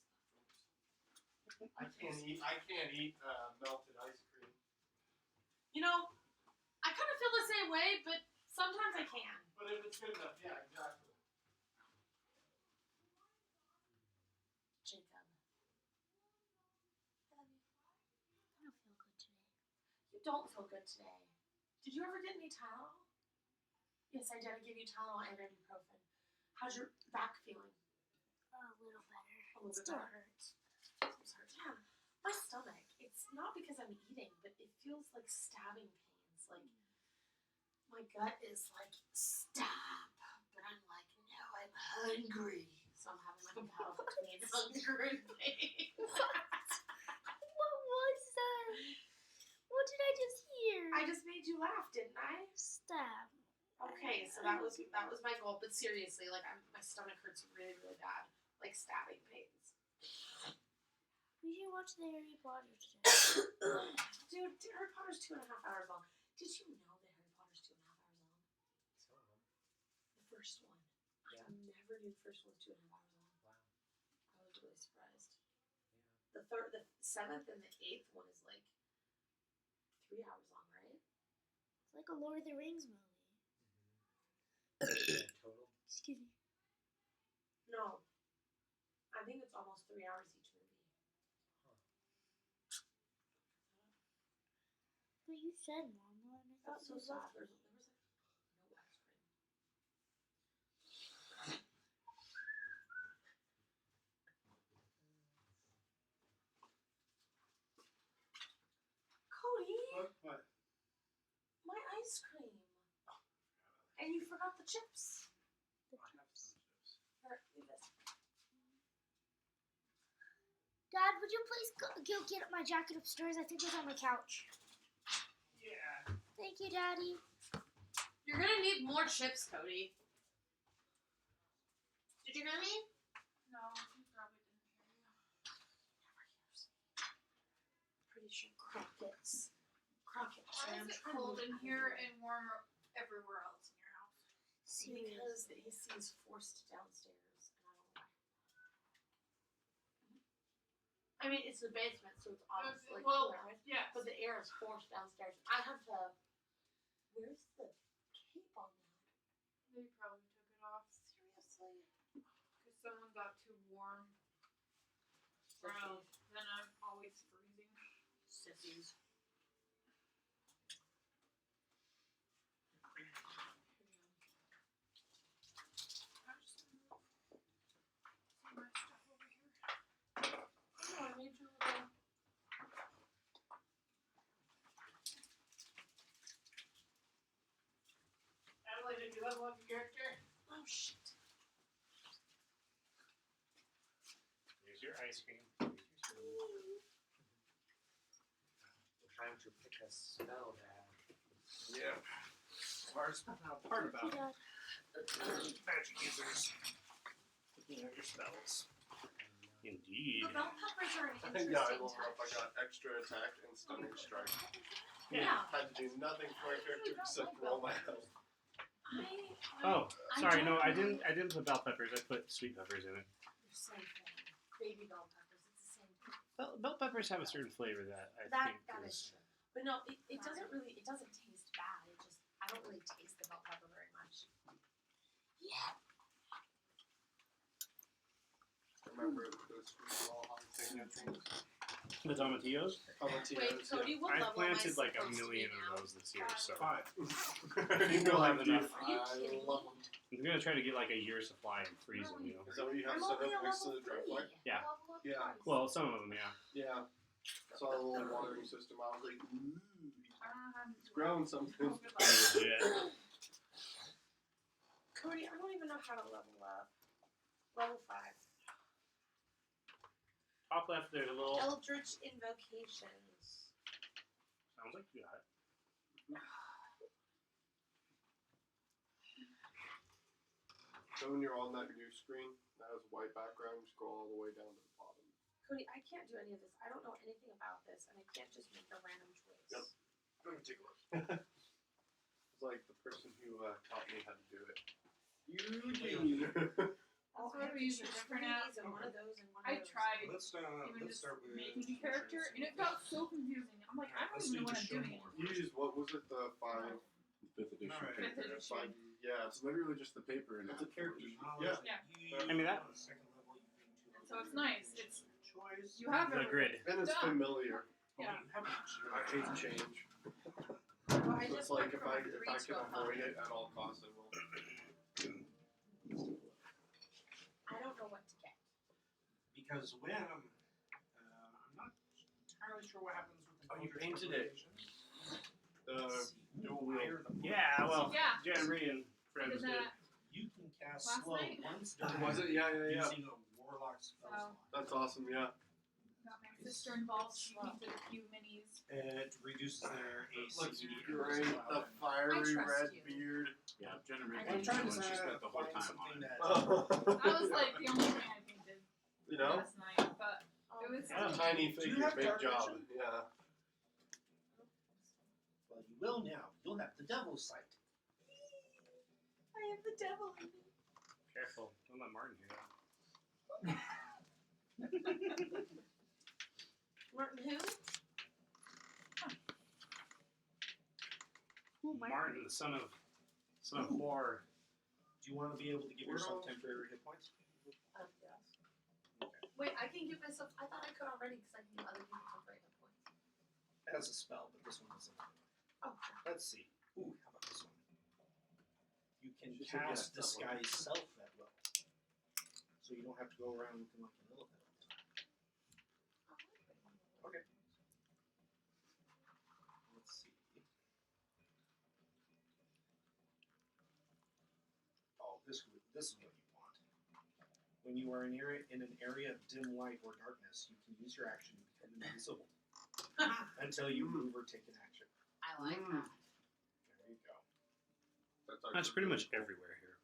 H: left.
F: I can't eat melted ice cream.
H: You know, I kind of feel the same way, but sometimes I can.
F: But if it's good enough, yeah, exactly.
H: Jacob,
J: I don't feel good today.
H: you don't feel good today. Did you ever get any Tylenol? Yes, I did. I gave you Tylenol and ibuprofen. How's your back feeling?
J: A little better.
H: A little
J: It
H: bit
J: still
H: better.
J: hurts.
H: I'm sorry. Yeah, my stomach. It's not because I'm eating, but it feels like stabbing pains. Like my gut is like stab, but I'm like, no, I'm hungry. So I'm having like a battle between hunger and pain.
J: What was that? What did I just hear?
H: I just made you laugh, didn't I?
J: Stab.
H: Okay, so that was my goal. But seriously, like my stomach hurts really, really bad, like stabbing pains.
J: We should watch the Harry Potter today.
H: Dude, Harry Potter's 2.5 hours long. Did you know that Harry Potter's 2.5 hours long?
G: Some of them.
H: The first one.
G: Yeah.
H: I never knew the first one was 2.5 hours long.
G: Wow.
H: I was really surprised.
G: Yeah.
H: The 7th and the 8th one is like 3 hours long, right?
J: It's like a Lord of the Rings movie.
G: Total.
J: Excuse me.
H: No. I think it's almost 3 hours each movie.
J: But you said, Mom. And I thought
H: That's so
J: it was
H: sad.
J: over.
H: There was like no ice cream. Cody,
F: What?
H: my ice cream. And you forgot the chips.
J: The
F: I have
J: chips.
F: some chips.
H: Here, leave this.
J: Dad, would you please go get my jacket upstairs? I think it's on my couch.
I: Yeah.
J: Thank you, Daddy.
H: You're gonna need more chips, Cody. Did you hear me?
E: No, he probably didn't hear you.
H: Never hears me. Pretty sure Crockett's. Crockett.
E: Why is it cold in here and warm everywhere else in your house?
J: Seriously.
H: Because the AC is forced downstairs, and I don't know why. I mean, it's the basement, so it's obviously like
E: Well,
H: cooler, right?
E: yes.
H: But the air is forced downstairs. I have to. Where's the cape on that?
E: They probably took it off. Seriously? Because someone got too warm. Well, then I'm always freezing.
H: Sissies.
E: I'll just move some of my stuff over here.
H: Oh, I made you a little.
I: Adelaide, did you level up your character?
H: Oh shit.
A: Here's your ice cream. Here's your spoon.
G: We're trying to pick a spell there.
B: Yeah. Hardest part about it. Magic users. Looking at your spells.
A: Indeed.
H: The bell peppers are an interesting
F: Yeah, I leveled up. I
H: touch.
F: got extra attack and stunning strike.
H: Yeah.
F: Had to do nothing for my character except roll my health.
A: Oh,
H: I
A: sorry. No,
H: don't
A: I
H: know.
A: didn't put bell peppers. I put sweet peppers in it.
H: The same thing. Baby bell peppers. It's the same thing.
A: Bell peppers have a certain flavor that I
H: That
A: think
H: is
A: is.
H: true. But no, it doesn't really. It doesn't taste bad. It just I don't really taste the bell pepper very much. Yeah.
F: Remember the sweet wall haunting things?
A: The tomatillos.
H: Wait, Cody, what
A: I've
H: level am I
A: planted like a
H: supposed to be
A: million
H: now?
A: of those this year, so
B: 5.
A: you will have enough.
H: Are you kidding me?
A: I'm gonna try to get like a year supply and freeze them. You know.
F: Is that what you have
H: I'm
F: set
H: only
F: up
H: a
F: next to
H: level
F: the drop
H: 3.
F: light?
A: Yeah.
H: Level up
F: Yeah.
H: twice.
A: Well, some of them, yeah.
F: Yeah. Saw a little watering system. I was like, ooh,
E: Um,
F: it's growing something.
A: Legit.
H: Cody, I don't even know how to level up. Level 5.
A: Top left, there's a little.
H: Eldritch Invocations.
A: Sounds like you got it.
F: So when you're on that new screen that has a white background, scroll all the way down to the bottom.
H: Cody, I can't do any of this. I don't know anything about this, and I can't just make a random choice.
F: Yep. Let me take a look. It's like the person who taught me how to do it. You do.
H: Oh,
E: That's why we use a different app.
H: and one of those and one of
E: I
H: those.
E: tried
B: Let's
E: even
B: let's
E: just
B: start with
E: making a character, and it got so confusing. I'm like, I don't
B: Let's
E: even know
B: do
E: what I'm
B: just show
E: doing.
B: more.
F: You use what was it? The
C: 5th edition.
B: Alright.
C: paper.
E: Fifth edition.
F: Yeah.
C: It's literally just the paper and
F: It's a character.
B: Yeah.
E: Yeah.
A: I mean, that-
E: And so it's nice. It's
B: choice.
E: you have
A: The
E: it.
A: grid.
F: And it's
E: Done.
F: familiar.
E: Yeah.
F: I hate change.
H: Well, I
F: So
H: just
F: it's like
H: went
F: if
H: from
F: I
H: a 3
F: can
H: to a
F: avoid
H: 5.
F: it at all costs, I will.
H: I don't know what to get.
B: Because when I'm not entirely sure what happens with the
C: Oh, you
B: Eldritch
C: painted it.
B: Invocations.
F: The dual wield.
A: Yeah, well,
E: Yeah.
A: Jan Ree and friends
E: Did
A: did.
E: that
B: You can cast
E: last
B: slow
E: night?
B: once
F: Was it? Yeah.
B: using a warlock spell
E: Oh.
B: slot.
F: That's awesome. Yeah.
E: got my sister involved. She painted a few minis.
B: It reduces their AC.
F: Looks great. The fiery
H: I trust
F: red
H: you.
F: beard.
C: Yeah, Jenna Reed
H: I'm
C: was
H: trying
C: the
H: to
C: one she spent the whole
B: find
C: time
B: something
C: on it.
B: that-
E: That was like the only thing I painted
F: You know,
E: last night, but
H: Oh,
E: it was
A: Yeah.
F: tiny
B: Do you
F: figure,
B: have
F: big
B: dark
F: job.
B: vision?
F: Yeah.
B: Well, you will now. You'll have the devil's sight.
H: I have the devil in me.
A: Careful, don't let Martin hear that.
H: Martin who?
A: Martin, the son of
B: Ooh.
A: Moore.
B: Do you want to be able to give yourself temporary hit points?
H: Yes. Wait, I can give myself. I thought I could already because I can give other people temporary hit points.
B: It has a spell, but this one doesn't.
H: Oh,
B: Let's see. Ooh, how about this one? You can
C: She said, yeah,
B: cast
C: that one.
B: disguise self at will. So you don't have to go around looking like an elephant. Okay. Let's see. Oh, this is what you want. When you are in an area of dim light or darkness, you can use your action to become invisible until you move or take an action.
H: I like that.
B: There you go.
A: That's pretty much everywhere here.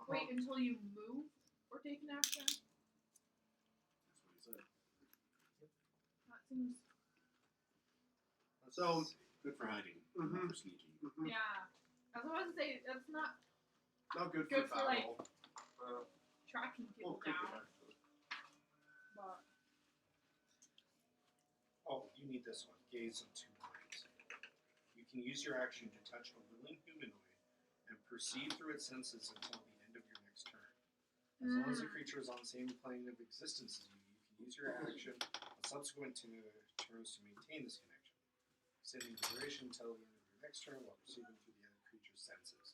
E: wait until you move or take an action.
C: That's what he said.
E: That seems
F: So,
C: Good for hiding.
F: Mhm.
C: Not for sneaking.
E: yeah. I was about to say that's not
F: not good,
E: Good
F: for
E: for, like,
F: battle.
E: tracking people
F: Well, could be
E: down,
F: actually.
E: but
B: Oh, you need this one. Gaze of two minds. You can use your action to touch a willing humanoid and perceive through its senses until the end of your next turn. As long as the creature is on the same plane of existence as you, you can use your action on subsequent turns to maintain this connection. Extending the duration until the end of your next turn while perceiving through the other creature's senses.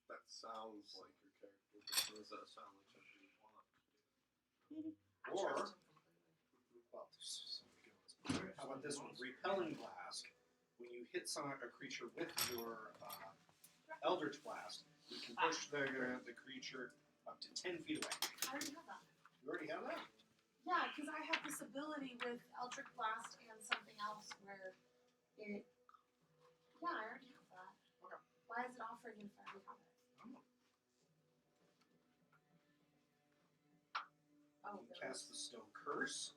F: That sounds like your character. But does that sound like something you want to do?
H: I
F: Or,
H: trust him completely.
B: Well, there's so many good ones. How about this one? Repelling blast. When you hit a creature with your
K: Eldritch Blast. You can push the creature up to 10 feet away.
H: I already have that.
K: You already have that?
H: Yeah, because I have this ability with Eldritch Blast and something else where it. Yeah, I already have that.
K: Okay.
H: Why is it offering it if I already have it? Oh,
K: You can cast the Stone Curse.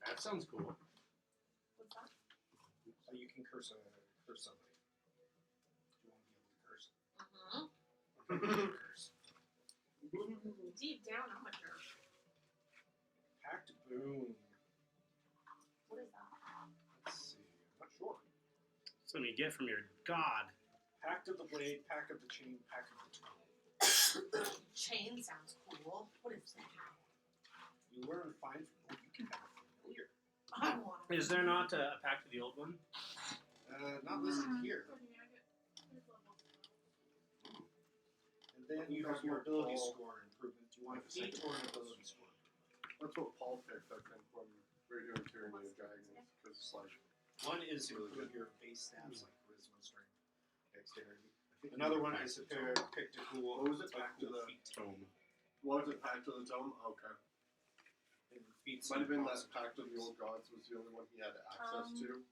A: That sounds cool.
H: What's that?
K: You can curse somebody. You won't be able to curse. Curse.
H: Deep down, I'm a jerk.
K: Pact Boon.
H: What is that?
K: Let's see. I'm not sure.
A: Something you get from your god.
K: Pact of the Blade, Pact of the Chain, Pact of the Tongue.
H: Chain sounds cool. What is that?
K: You learn find from you can have a familiar.
H: I want it.
A: Is there not a pact of the old one?
K: Not listed here. And then you have your ability score improvement. Do you want a feat or an ability score?
F: That's what Paul picked, I think, when we were doing Tyranny of Dragons. Because it's like,
K: One is improve your base stats like charisma, strength, dexterity. Another one is pick a cool.
F: what was it? Back to the
K: feat.
A: Tome.
F: What was it? Pact of the Tome? Okay.
K: And feats
F: Might have been that
K: possible.
F: Pact of the Old Gods was the only one he had access to.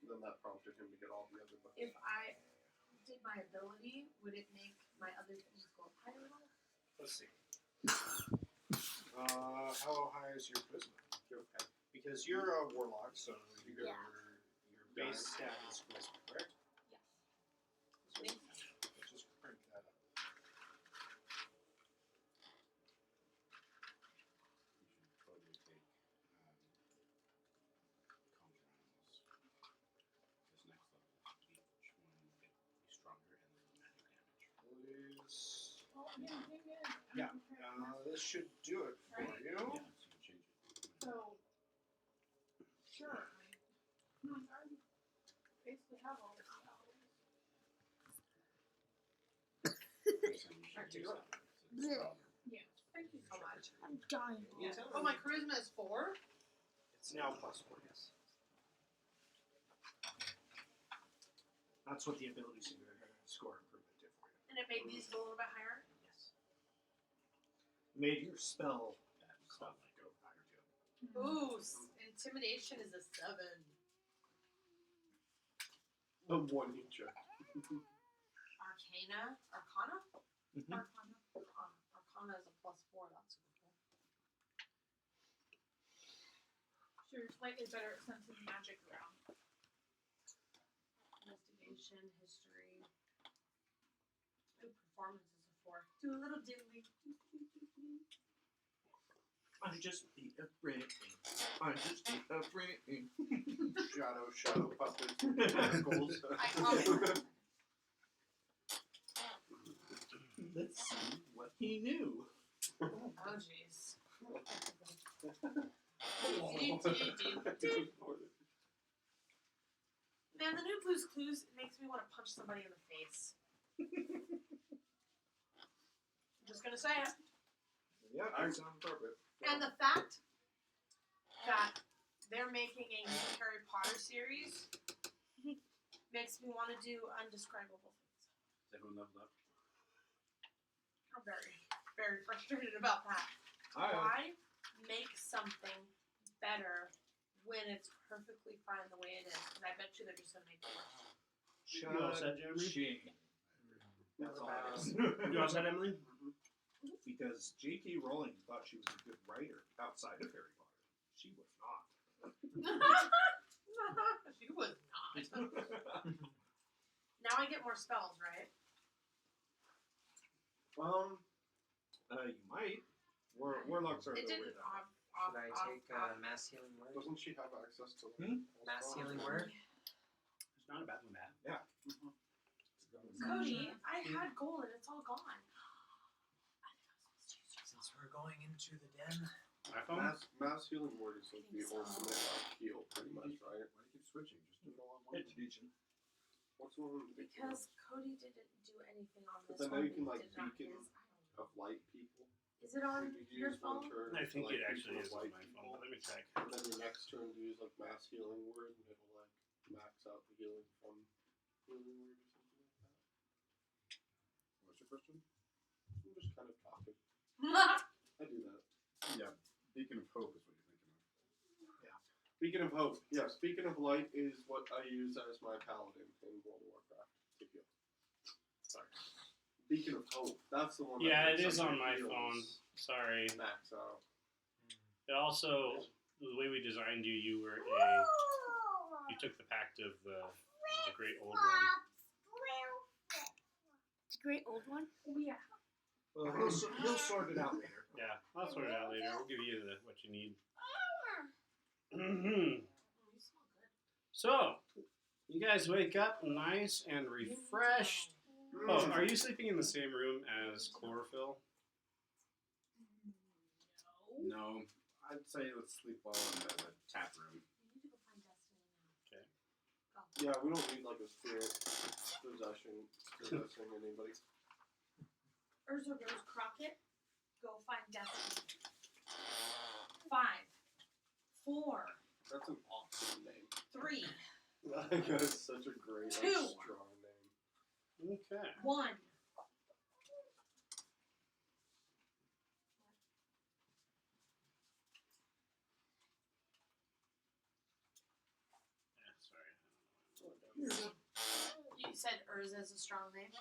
F: Then that prompted him to get all the other books.
H: If I did my ability, would it make my other things go up higher at all?
K: Let's see. How high is your charisma? Okay. Because you're a warlock, so your base stat is charisma, correct?
H: Yes.
K: So let's just crank that up.
C: You should probably take conjure animals. This next level, each one will get stronger and then magic damage.
K: Please.
E: Oh,
K: Yeah. This should do it for
E: Right?
K: you.
C: Yeah, so you change it.
E: So, sure. I already basically have all this stuff. Yeah.
H: Thank you so much.
J: I'm dying.
H: Oh, my charisma is 4?
K: It's now +4, yes. That's what the ability score improvement did for you.
H: And it made these go a little bit higher?
K: Yes. Made your spell stuff go higher too.
H: Ooh, intimidation is a 7.
F: The one he checked.
H: Arcana? Arcana?
K: Mhm.
H: Arcana. Arcana is a +4. That's super cool.
E: So you're slightly better at sensing magic around.
H: Investigation, history. Ooh, performance is a 4. Do a little diddly.
B: I just need a brain. I just need a brain.
F: Shadow puppets. Tentacles.
H: I comment.
B: Let's see what he knew.
H: Oh, jeez. Man, the new Blue's Clues makes me want to punch somebody in the face. I'm just gonna say it.
K: Yeah, that sounds perfect.
H: And the fact that they're making a new Harry Potter series makes me want to do undescribable things.
C: Is everyone leveled up?
H: I'm very, very frustrated about that. Why make something better when it's perfectly fine the way it is? And I bet you they're just gonna make it worse.
A: You all set, Jeremy?
K: That's all I guess.
A: You all set, Emily?
B: Because J.K. Rowling thought she was a good writer outside of Harry Potter. She was not.
H: She was not. Now I get more spells, right?
B: You might. Warlocks are a
H: It
B: little
H: didn't
B: weird.
H: off.
G: Should I take mass healing word?
F: Doesn't she have access to
G: Mass healing word?
A: It's not a bad one, Matt.
H: Cody, I had gold and it's all gone.
G: Since we're going into the den.
A: iPhone?
F: Mass healing word is like the ultimate heal, pretty much, right?
C: Why do you keep switching? Just do it all at once.
B: It's decent.
F: What's the one?
H: Because Cody didn't do anything on
F: But
H: this
F: then now
H: one.
F: you can,
H: he
F: like,
H: did not
F: beacon
H: his. I don't
F: of light people.
H: Is it on
F: You
H: your
F: use one
H: phone?
F: turn
A: I
F: to,
A: think
F: like,
A: it actually
F: beacon
A: is
F: of
A: on
F: light
A: my
F: people,
A: phone. Let me check.
F: and then your next turn to use like mass healing word, and it'll like max out the healing from healing word or something like that. question? I'm just kind of talking. I do that.
C: Yeah. Beacon of Hope is what you're thinking of.
F: Beacon of Hope. Yes, Beacon of Light is what I use as my paladin in World of Warcraft to heal. Sorry. Beacon of Hope. That's the one.
A: Yeah,
F: that
A: it is
F: makes
A: on my
F: heals
A: phone. Sorry.
F: Max out.
A: It also, the way we designed you, you took the pact of the great old one.
J: It's a great old one.
H: Oh yeah.
K: Well, he'll sort it out later.
A: Yeah, I'll sort it out later. We'll give you what you need.
H: You smell good.
A: So, you guys wake up nice and refreshed. Oh, are you sleeping in the same room as Chlorophyll?
C: No, I'd say let's sleep all in the tap room.
H: We need to go find Destiny now.
A: Okay.
H: Go.
F: Yeah, we don't need like a spirit possessing anybody.
H: Urza Rose Crockett, go find Destiny. 5, 4,
F: That's an awesome name.
H: 3,
F: That's such a great, like,
H: 2.
F: strong name.
A: Okay.
H: 1.
A: Yeah, sorry.
H: You said Urza is a strong name?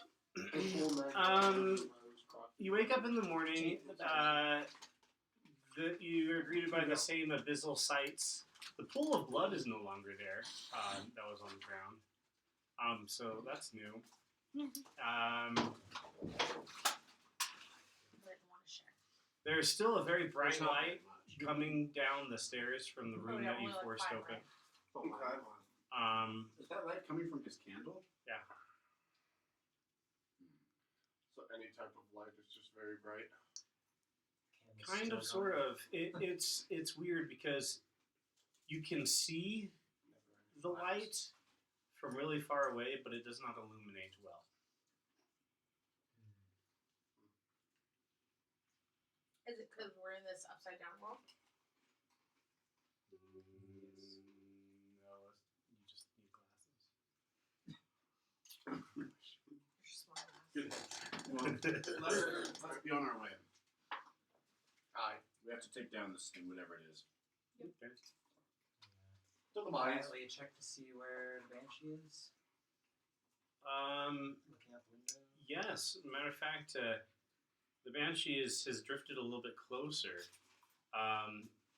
A: You wake up in the morning. You're greeted by the same abyssal sights. The pool of blood is no longer there. That was on the ground. So that's new.
H: I didn't want to share.
A: There's still a very bright
K: There's not
A: light
K: that much.
A: coming down the stairs from the room
H: yeah,
A: that you
H: only like
A: forced
H: 5,
A: open.
H: right?
K: Oh, my
F: Okay.
K: God.
C: Is that light coming from his candle?
A: Yeah.
F: So any type of light is just very bright.
A: Kind of, sort of. It's weird because you can see the light from really far away, but it does not illuminate well.
H: Is it because we're in this upside down world?
A: No, you just need glasses.
H: You're smart.
C: Good. Well, let's be on our way.
F: Aye.
C: We have to take down this thing, whatever it is.
A: Okay.
F: To the mines.
G: Quietly check to see where the Banshee is. Looking out the window.
A: Yes. Matter of fact, the Banshee has drifted a little bit closer.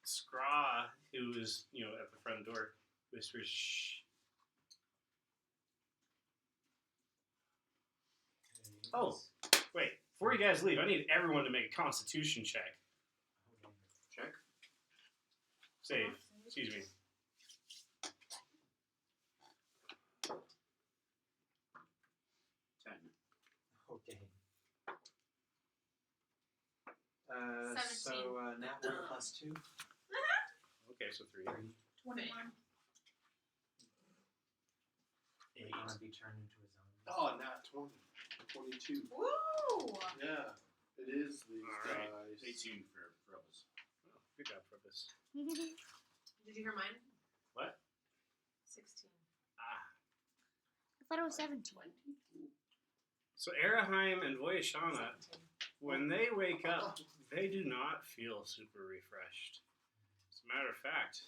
A: Scraw, who is at the front door, whispers, "Shh."
G: Okay.
A: Oh, wait. Before you guys leave, I need everyone to make a Constitution check.
G: Okay.
C: Check.
A: Save. Excuse me.
C: 10.
G: Okay.
H: 17.
G: So nat 1 plus 2.
A: Okay, so 3.
H: 21.
G: You want to be turned into a zombie.
F: Oh, nat 20. 22.
H: Woo!
F: Yeah. It is these
A: Alright.
F: guys.
C: 18 for us.
A: Oh, good job, Purpose.
H: Did you hear mine?
A: What?
H: 16.
A: Ah.
J: I thought it was 17.
A: So Araheim and Voyashana,
H: 17.
A: when they wake up, they do not feel super refreshed. As a matter of fact,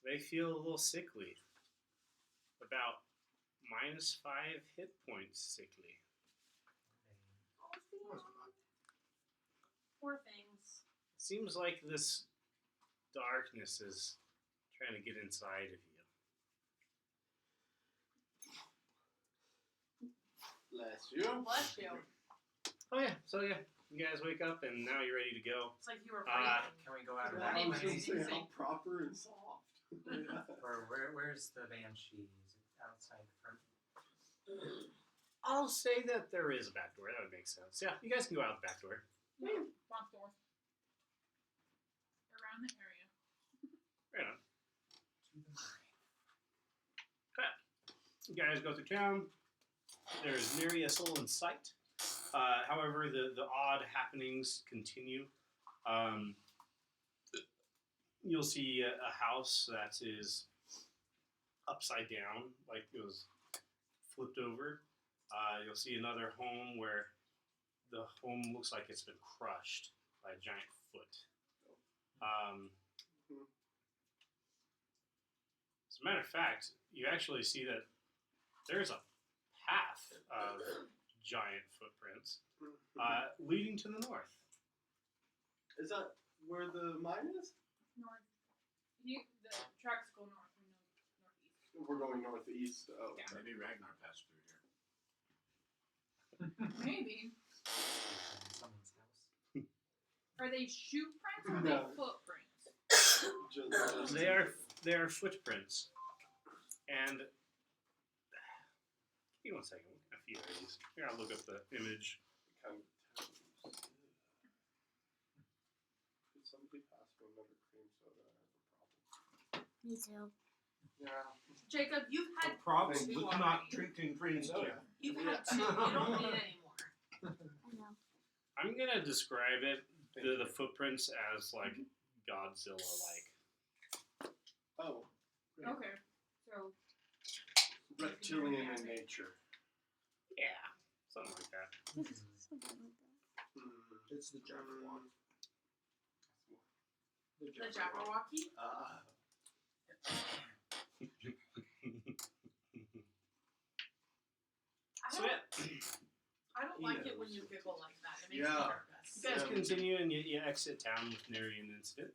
A: they feel a little sickly. About -5 hit points sickly.
H: Poor things.
A: Seems like this darkness is trying to get inside of you.
F: Bless you.
H: Bless you.
A: Oh yeah, so yeah, you guys wake up and now you're ready to go.
H: It's like you were
A: Ah.
H: breathing.
G: Can we go out of
H: Yeah,
G: that
H: I was
G: way?
H: gonna say,
F: how proper and soft.
G: Or where's the Banshee? Is it outside the front?
A: I'll say that there is a back door. That would make sense. Yeah, you guys can go out the back door.
E: Yeah, lock door. Around the area.
A: Right on.
G: To the right.
A: You guys go through town. There's nary a soul in sight. However, the odd happenings continue. You'll see a house that is upside down, like it was flipped over. You'll see another home where the home looks like it's been crushed by a giant foot. As a matter of fact, you actually see that there's a path of giant footprints leading to the north.
F: Is that where the mine is?
E: North. The tracks go north. We know northeast.
F: We're going northeast. Oh,
E: Yeah.
C: Maybe Ragnar passed through here.
E: Maybe.
G: Someone's house.
E: Are they shoe prints or are
F: No.
E: they footprints?
F: Just,
A: They are footprints, and give me 1 second. What kind of feet are these? I gotta look up the image.
F: kind of. Could somebody pass me another cream soda? I have a problem.
J: Me too.
F: Yeah.
E: Jacob, you've
B: The
E: had
B: problem
E: two
B: with
E: already.
B: not drinking cream soda.
E: You've had two. You don't need any more.
J: I know.
A: I'm gonna describe it, the footprints, as like Godzilla-like.
F: Oh,
E: Okay. So
F: reptilian in nature.
A: Yeah, something like that.
B: It's the Jabberwock.
E: the Jabberwocky.
A: So yeah,
E: I don't like it when you giggle like that. It makes me
F: Yeah.
E: nervous.
A: you guys continue and you exit town with nary an incident,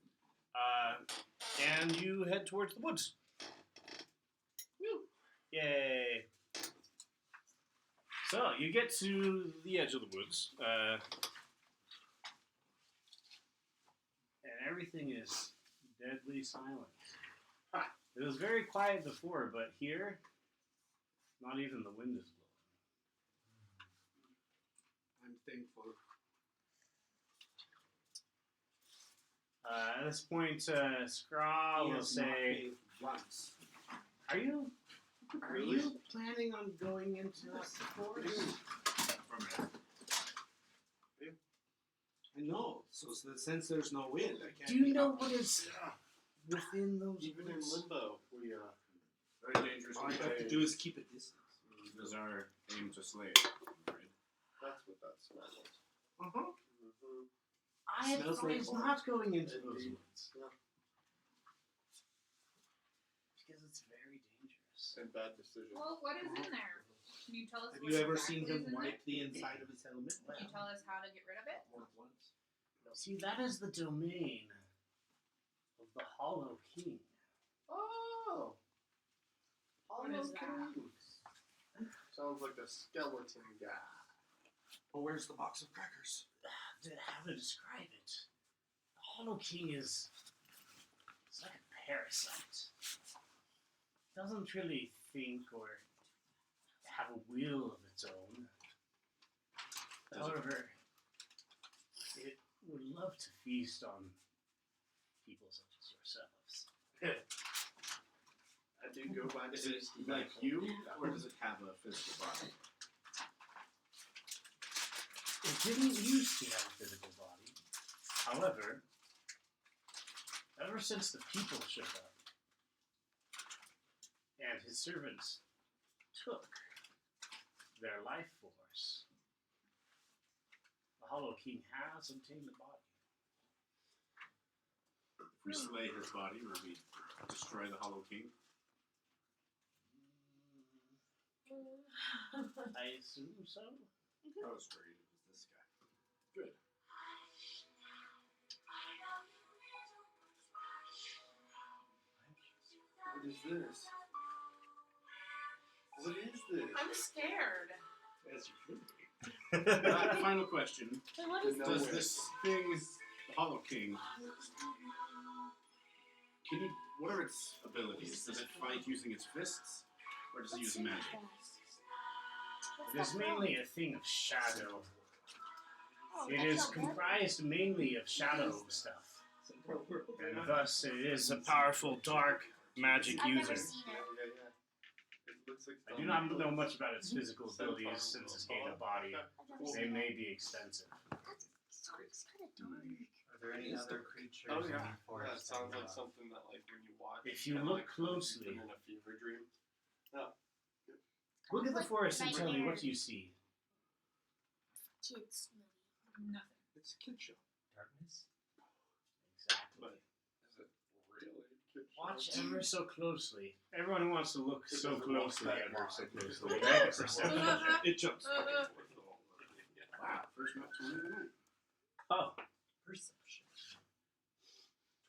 A: and you head towards the woods. Woo! Yay! So you get to the edge of the woods, and everything is deadly silent. It was very quiet before, but here, not even the wind is blowing.
B: I'm thankful.
A: At this point, Scraw
B: He
A: will
B: has not
A: say,
B: bathed once.
A: Are you planning on going into the forest?
B: I know. So since there's no wind, I can't.
A: Do you
B: be
A: know
B: out.
A: what is within those
F: Even in
A: woods?
F: limbo, we
C: Very dangerous.
B: All I have to do is keep a distance.
C: It is our aim to slay it. I'm afraid.
F: that's what that smell was.
B: Uh-huh.
F: Mm-hmm.
A: I
B: Smells
A: advise
B: like
A: not going into those
F: Indeed.
A: woods.
F: Yeah.
A: Because it's very dangerous.
F: And bad decisions.
E: Well, what is in there? Can you tell us?
B: Have
E: what
B: you ever
E: exactly
B: seen him
E: is in
B: wipe the inside of his helmet?
E: There? Can you tell us how to get rid of it?
B: More than once.
A: See, that is the domain of the Hollow King.
F: Oh!
E: What is that?
F: Sounds like a skeleton guy.
B: Well, where's the box of crackers?
A: How to describe it? The Hollow King is it's like a parasite. Doesn't really think or have a will of its own. However, it would love to feast on people such as yourselves.
F: I do go by
C: Is it like you, or does it have a physical body?
A: It didn't used to have a physical body. However, ever since the people showed up, and his servants took their life force, the Hollow King has obtained a body.
C: If we slay his body, will we destroy the Hollow King?
A: I assume so.
C: I was worried it was this guy. Good.
F: What is this? What is this?
E: I'm scared.
B: As you should be.
C: Final question.
J: Wait, what is
F: No
C: Does
F: way.
C: this thing, the Hollow King, what are its abilities? Does it fight using its fists, or does it use magic?
A: It is mainly a thing of shadow.
J: Oh,
A: It is comprised mainly of shadow stuff, and thus it is a powerful dark magic
J: I've never
A: user.
J: seen it.
F: It looks like
A: I do not know much about its physical abilities since it's gained a body. They may be extensive.
J: It's kind of dark.
G: Are there any other creatures
F: Oh
G: in
F: yeah,
G: the
F: that
G: forest?
F: sounds
G: that you
F: like
G: know
F: something that like when you watch.
A: If you
F: kinda
A: look
F: like
A: closely-
F: in a fever dream.
A: Look at the forest and tell me,
J: Nightmare.
A: what do you see?
J: Kids movie.
E: Nothing.
B: It's a kid show.
G: Darkness.
I: Exactly.
F: Is it really? Kid
I: Watch
F: show?
I: ever so closely. Everyone who wants to look
F: It
I: so
F: doesn't walk
I: closely
F: that
I: ever so
F: line.
I: closely. Make a perception check.
B: It jumps back and forth.
C: Wow, first nat 20 of the night.
I: Oh,
G: Perception.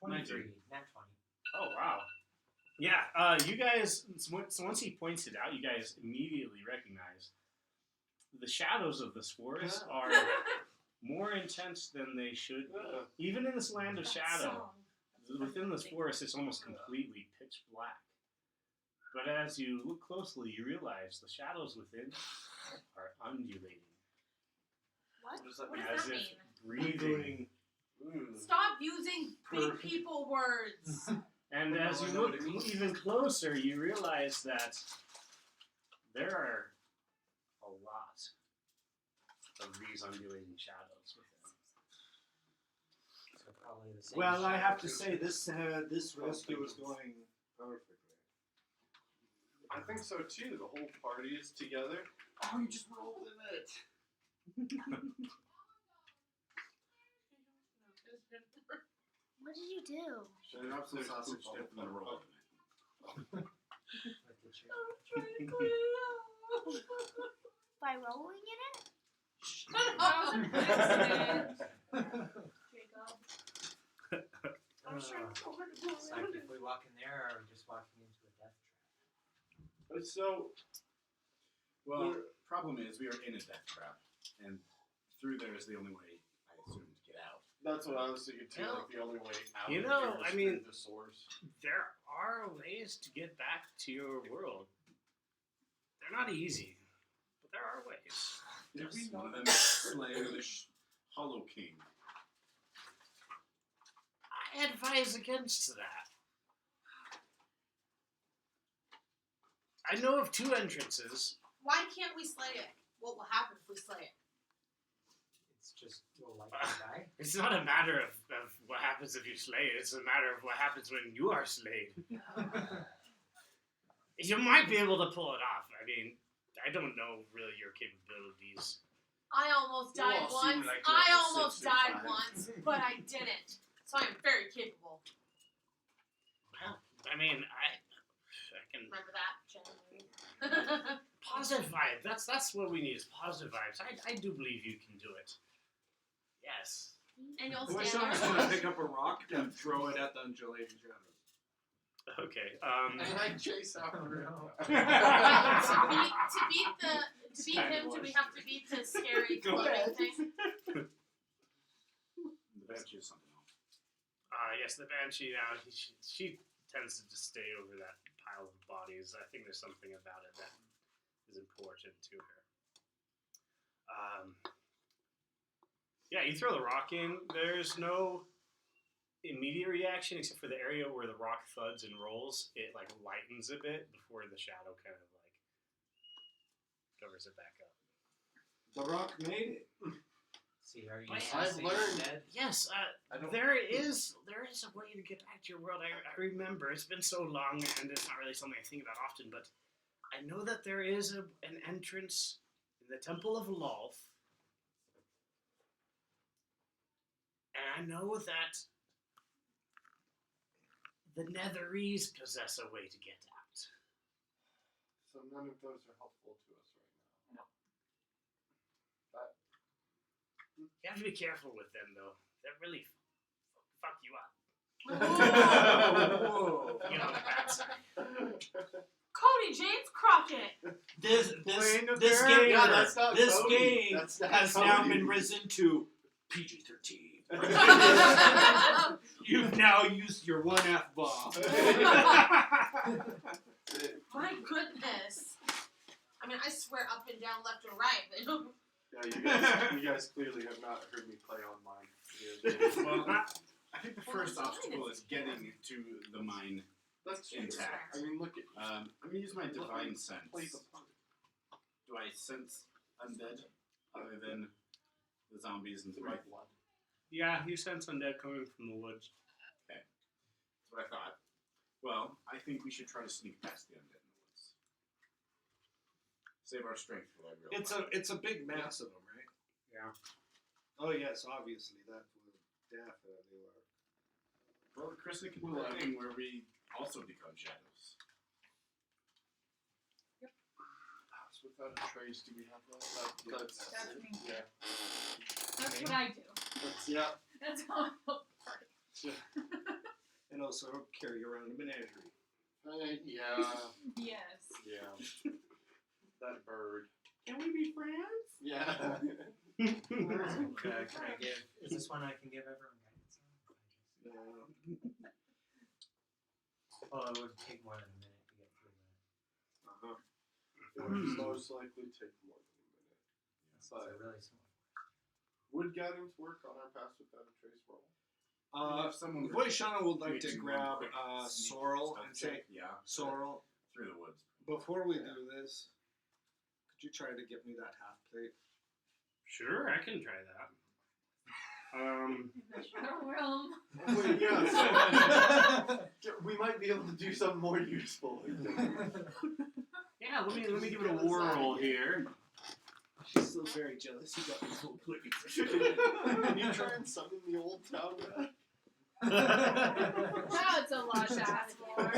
G: 23. Nat 20.
I: oh wow. Yeah, you guys. So once he points it out, you guys immediately recognize the shadows of this forest are more intense than they should be. Even in this land of shadow, within this forest, it's almost completely pitch black. But as you look closely, you realize the shadows within are undulating,
J: What?
B: What does that
E: What
B: mean?
E: does
I: as
E: that
I: if
E: mean?
I: breathing.
E: Stop using big people words.
I: And as you look even closer, you realize that there are a lot of these undulating shadows within.
G: So probably the same.
B: Well, I have to
G: shadows.
B: say this rescue is going perfectly.
F: I think so too. The whole party is together.
B: Oh, you just rolled in it.
J: What did you do?
C: Shut it up, so sausage dip and then roll it.
G: Like the chair.
J: By rolling in it?
E: That was an accident.
H: Jacob.
G: It's like if we walk in there, or just walking into a death trap.
F: So,
C: Well, problem is we are in a death trap, and through there is the only way, I assume, to get out.
F: that's what I was thinking too.
I: No.
F: Like the only way out.
I: You
F: of
I: know,
F: here is
I: I mean-
F: through the source.
I: There are ways to get back to your world. They're not easy, but there are ways.
C: Did we one of them slay the Hollow King?
I: I advise against that. I know of 2 entrances.
H: Why can't we slay it? What will happen if we slay it?
G: It's just we'll likely die.
I: It's not a matter of what happens if you slay it. It's a matter of what happens when you are slayed. You might be able to pull it off. I mean, I don't know really your capabilities.
H: I almost
C: You
H: died
C: all seem
H: once.
C: like
H: I
C: level
H: almost
C: 6 or
H: died
C: 5.
H: once, but I didn't. So I am very capable.
I: Well, I mean, I can
H: Remember that, Jen?
I: positive vibe. That's what we need is positive vibes. I do believe you can do it. Yes.
H: And you'll
B: Well,
H: stand
B: Sean's
H: there.
B: going to pick up a rock and throw it at the undulating shadows.
I: Okay.
F: And I chase after him.
H: to beat him, do we have to beat the scary
B: Go
H: floating
B: ahead.
H: thing?
C: The Banshee is something else.
I: Yes, the Banshee now, she tends to just stay over that pile of bodies. I think there's something about it that is important to her. Yeah, you throw the rock in, there's no immediate reaction except for the area where the rock thuds and rolls. It like lightens a bit before the shadow kind of like covers it back up.
B: The rock made it.
G: See, are you
I: I've
G: sensing
F: learned-
G: dead?
I: Yes,
F: I don't-
I: there is a way to get back to your world. I remember it's been so long, and it's not really something I think about often. But I know that there is an entrance in the Temple of Lolth, and I know that the Netherese possess a way to get out.
F: So none of those are helpful to us right now.
I: You have to be careful with them, though. They really fuck you up.
B: Whoa.
I: You know, the bad side.
H: Cody James Crockett.
B: This
F: Playing a
B: this
F: bear?
B: game
F: Yeah, that's not
B: this
F: Cody.
B: game
F: That's not
B: has now
F: Cody.
B: been risen to PG-13. You've now used your 1F bomb.
H: My goodness. I mean, I swear up and down, left and right. But
F: Yeah, you guys clearly have not heard me play on mine.
C: Well, I think the
H: Well,
C: first
H: that's
C: obstacle
H: fine.
C: is getting to the mine.
F: That's true.
C: Intact.
F: I mean, look at
C: I'm going to use my divine sense.
F: play the part.
C: Do I sense undead other than the zombies and the
F: Right
C: right?
F: blood.
I: Yeah, you sense undead coming from the woods.
C: That's what I thought. Well, I think we should try to sneak past the undead in the woods. Save our strength for that real fight.
B: It's a big mass of them, right?
K: Oh yes, obviously that would definitely work.
C: Well, Chris, we can do a thing where we also become shadows.
F: Pass without a trace. Do we have that?
E: That's me.
F: Yeah.
E: That's what I do.
F: Yeah.
E: That's how I help party.
K: And also carry around a menagerie.
F: Yeah.
E: Yes.
F: Yeah. That bird.
I: Can we be friends?
F: Yeah.
G: Can I give? Is this one I can give everyone guidance on?
K: No.
G: Well, it would take more than a minute to get through that.
F: It would most likely take more than a minute.
G: It's a really small.
F: Would guidance work on our pass without a trace roll?
C: If someone were
K: Voishana would like to
C: do
K: grab
C: one quick sneak
K: Sorrel
C: stealth
K: and
C: check,
K: say,
C: yeah,
K: Sorrel,
C: through the woods.
K: before we do this, could you try to get me that half plate?
I: Sure, I can try that.
E: In the shadow realm.
F: Wait, yeah. So, we might be able to do something more useful.
I: Yeah, let me give it a whirl here.
K: She's still very jealous. You got this whole plate.
F: Can you try and summon the old town guy?
E: That's a lot to ask for.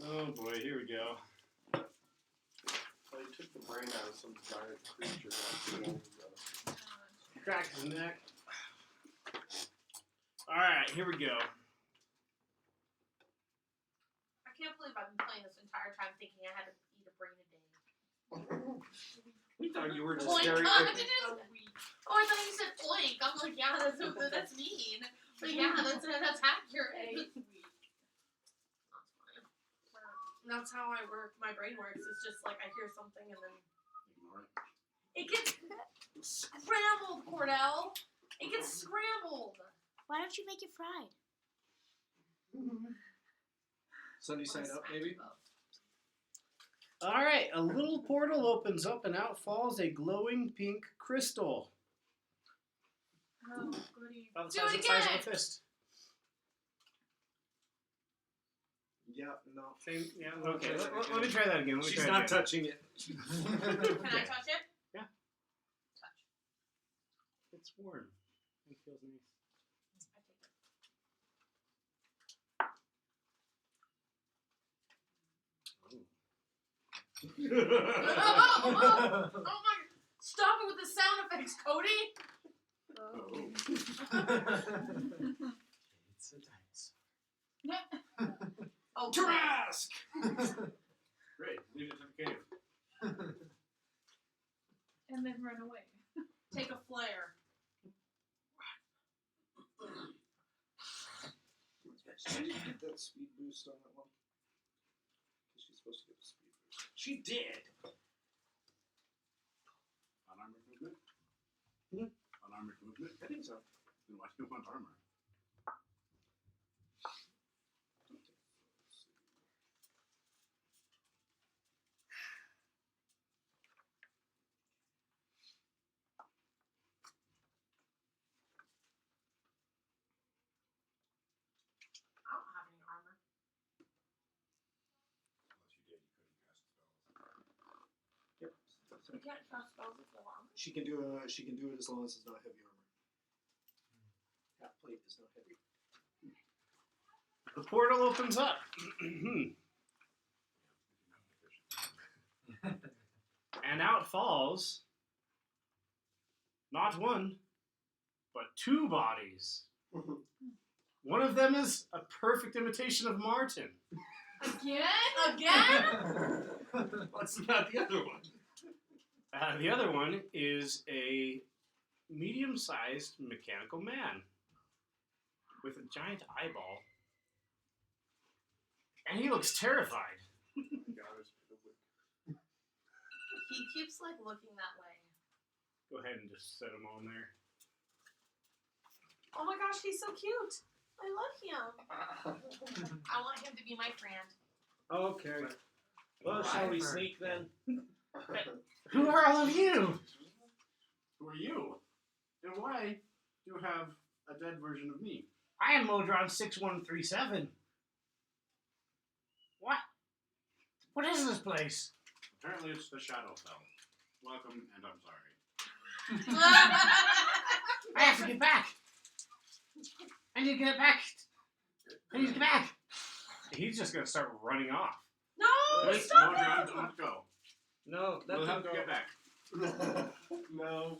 I: Oh boy, here we go.
F: Well, he took the brain out of some giant creature not too long ago.
I: Crack his neck. Alright, here we go.
H: I can't believe I've been playing this entire time thinking I had to eat a brain a day.
K: We thought you were just
H: Oink.
K: very
H: Oh, I
K: ignorant.
H: thought you said oink. I'm like, yeah, that's mean. But yeah, that's accurate. That's how I work. My brain works. It's just like I hear something and then
C: Ignore it.
H: it gets scrambled, Cordell. It gets scrambled.
J: Why don't you make it fried?
K: Sunny side up, maybe?
I: Alright, a little portal opens up and out falls a glowing pink crystal.
E: Oh, goody.
I: About the
H: Do it
I: size of
H: again!
I: a fist.
K: Yeah, no.
I: Same, yeah, okay. Let me try that again. Let me
K: She's
I: try
K: not
I: it again.
K: touching it.
H: Can I touch it?
I: Yeah.
H: Touch.
I: It's warm. It feels nice.
H: I take it. Oh my! Stop it with the sound effects, Cody.
G: It's a dinosaur.
H: Oh,
K: Trask!
C: Great, leave it to the cave.
E: And then run away.
H: take a flare.
K: Did she get that speed boost on that one? Because she's supposed to get a speed boost. She did!
C: Unarmored movement?
K: Hmm?
C: Unarmored movement?
K: I think so.
C: Then why do you want armor?
H: I don't have any armor.
C: Unless you did, you couldn't cast spells.
K: Yep.
H: You can't cast spells with no armor.
K: She can do it as long as it's not heavy armor. Half plate is not heavy.
I: The portal opens up. And out falls not one, but two bodies. One of them is a perfect imitation of Martin.
H: Again?
K: What's about the other one?
I: The other one is a medium-sized mechanical man with a giant eyeball. And he looks terrified.
H: He keeps like looking that way.
I: Go ahead and just set him on there.
H: Oh my gosh, he's so cute. I love him. I want him to be my friend.
K: Okay. Well, shall we sneak then?
I: Who are all of you?
C: Who are you? And why do you have a dead version of me?
I: I am Modron 6137. What? What is this place?
C: Apparently it's the Shadowfell. Welcome, and I'm sorry.
I: I have to get back. I need to get back. I need to get back. He's just gonna start running off.
H: No,
C: Wait,
H: stop
C: Modron,
H: him!
C: don't go.
B: No, let
C: We'll
B: them
C: help
B: go.
C: you get back.
F: No,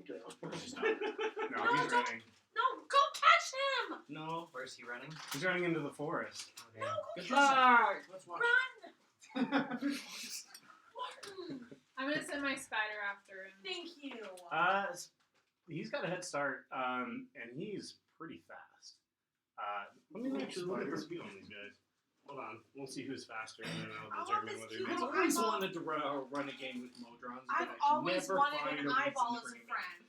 F: go.
C: Stop.
I: No,
H: No,
I: he's
H: don't-
I: running.
H: No, go catch him!
I: No,
G: Where's he running?
I: he's running into the forest.
G: Okay.
H: No, go
B: Good
H: catch
B: luck.
C: Let's watch.
H: him! Run! Martin!
E: I'm gonna send my spider after him.
H: Thank you.
I: He's got a head start, and he's pretty fast. Let me actually look at the speed on these guys. Hold on, we'll see who's faster, and then
H: I
I: I'll
H: want
I: determine
H: this
I: whether
H: cute
I: he makes
B: I've
I: it.
B: always wanted to run a game with Modrons, but
H: I've
B: I can
H: always
B: never
H: wanted
B: find
H: an
B: a reason
H: eyeball
B: to
H: as a
B: bring him
H: friend.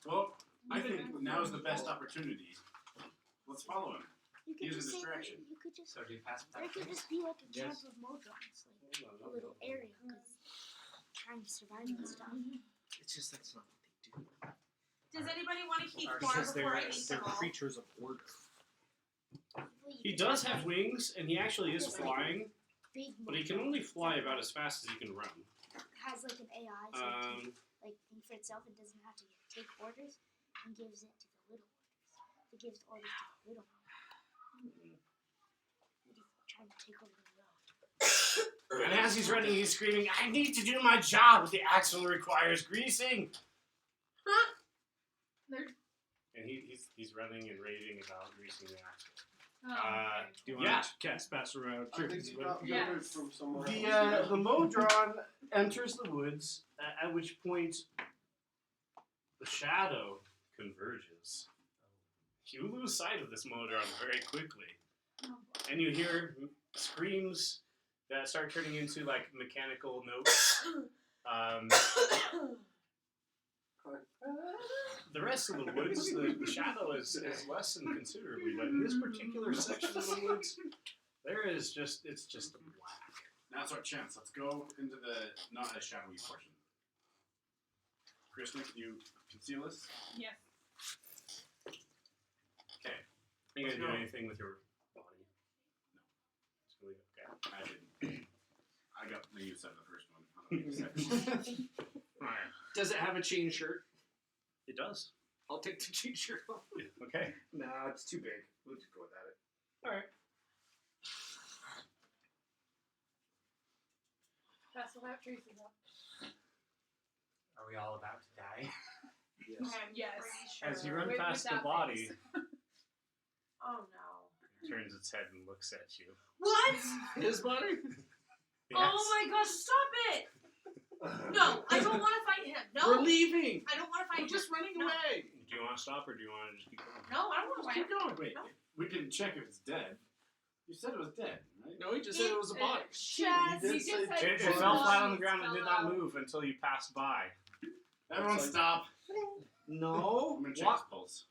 C: Well, I think now is the best opportunity. Let's follow him.
J: You could
C: Use a
J: just say
C: distraction.
J: you could just
G: So do you pass
J: there
G: without
J: could
G: trace?
J: just be like a camp
I: Yes.
J: of Modrons, like
I: Hold
J: a
I: on,
J: little area, because trying to survive and stuff.
B: in. It's just that's not what they do.
H: Does anybody want to keep
G: Because
H: bar
B: Because
H: before I
B: they're
H: eat them all?
B: creatures of order.
I: He does have wings, and he actually is flying,
J: Big
I: but he can only fly about as fast as he can run.
J: has like an AI, so it can,
I: Um,
J: like think for itself and doesn't have to take orders, and gives it to the little orders. It gives orders to the little ones. Trying to take over the world.
I: and as he's running, he's screaming, "I need to do my job! The axle requires greasing!"
E: There's-
I: And he's running and raving about greasing the axle.
E: oh,
I: Uh,
E: okay.
B: Do you want
I: Yeah.
B: to cast pass around?
F: I think you got
E: Yes.
F: orders from somewhere
I: The
F: else.
I: Modron enters the woods, at which point the shadow converges. You lose sight of this Modron very quickly, and you hear screams that start turning into like mechanical notes. The rest of the woods, the shadow is lessened considerably, but in this particular section of the woods, it's just a black.
C: Now it's our chance. Let's go into the not as shadowy portion. Krishna, can you conceal us?
E: Yes.
C: Okay.
I: Are you
C: Let's
I: gonna do
C: go.
I: anything with your body?
C: No.
I: Just leave it. Okay.
C: I didn't. I got the use out of the first one. I don't need a second.
I: Alright.
B: Does it have a chain shirt?
I: It does.
B: I'll take the chain shirt off.
I: Okay.
B: Nah, it's too big. We'll just go without it.
I: Alright.
E: That's without traces up.
G: Are we all about to die?
B: Yes.
H: I'm
E: Yes.
H: pretty sure.
I: As you run
E: With
I: past the
E: that
I: body,
E: face.
H: Oh no.
I: it turns its head and looks at you.
H: What?
B: His body?
I: Yes.
H: Oh my gosh, stop it! No, I don't want to fight him. No.
B: We're leaving.
H: I don't want to fight
B: We're
H: him.
B: just running
H: No.
B: away.
I: Do you want to stop or do you want to just keep going?
H: No, I don't want to fight him.
B: Keep going.
C: Wait,
H: No.
C: we didn't check if it's dead. You said it was dead, right?
B: No, he just said it was a body.
H: Chaz,
F: did
E: You
F: say
E: just said
I: It
F: Well,
I: fell flat on the
E: bodies
I: ground and
E: fell
I: did not
E: out.
I: move until you passed by.
C: Everyone
F: It's like-
C: stop.
B: No.
C: I'm gonna check
B: What?
C: his pulse.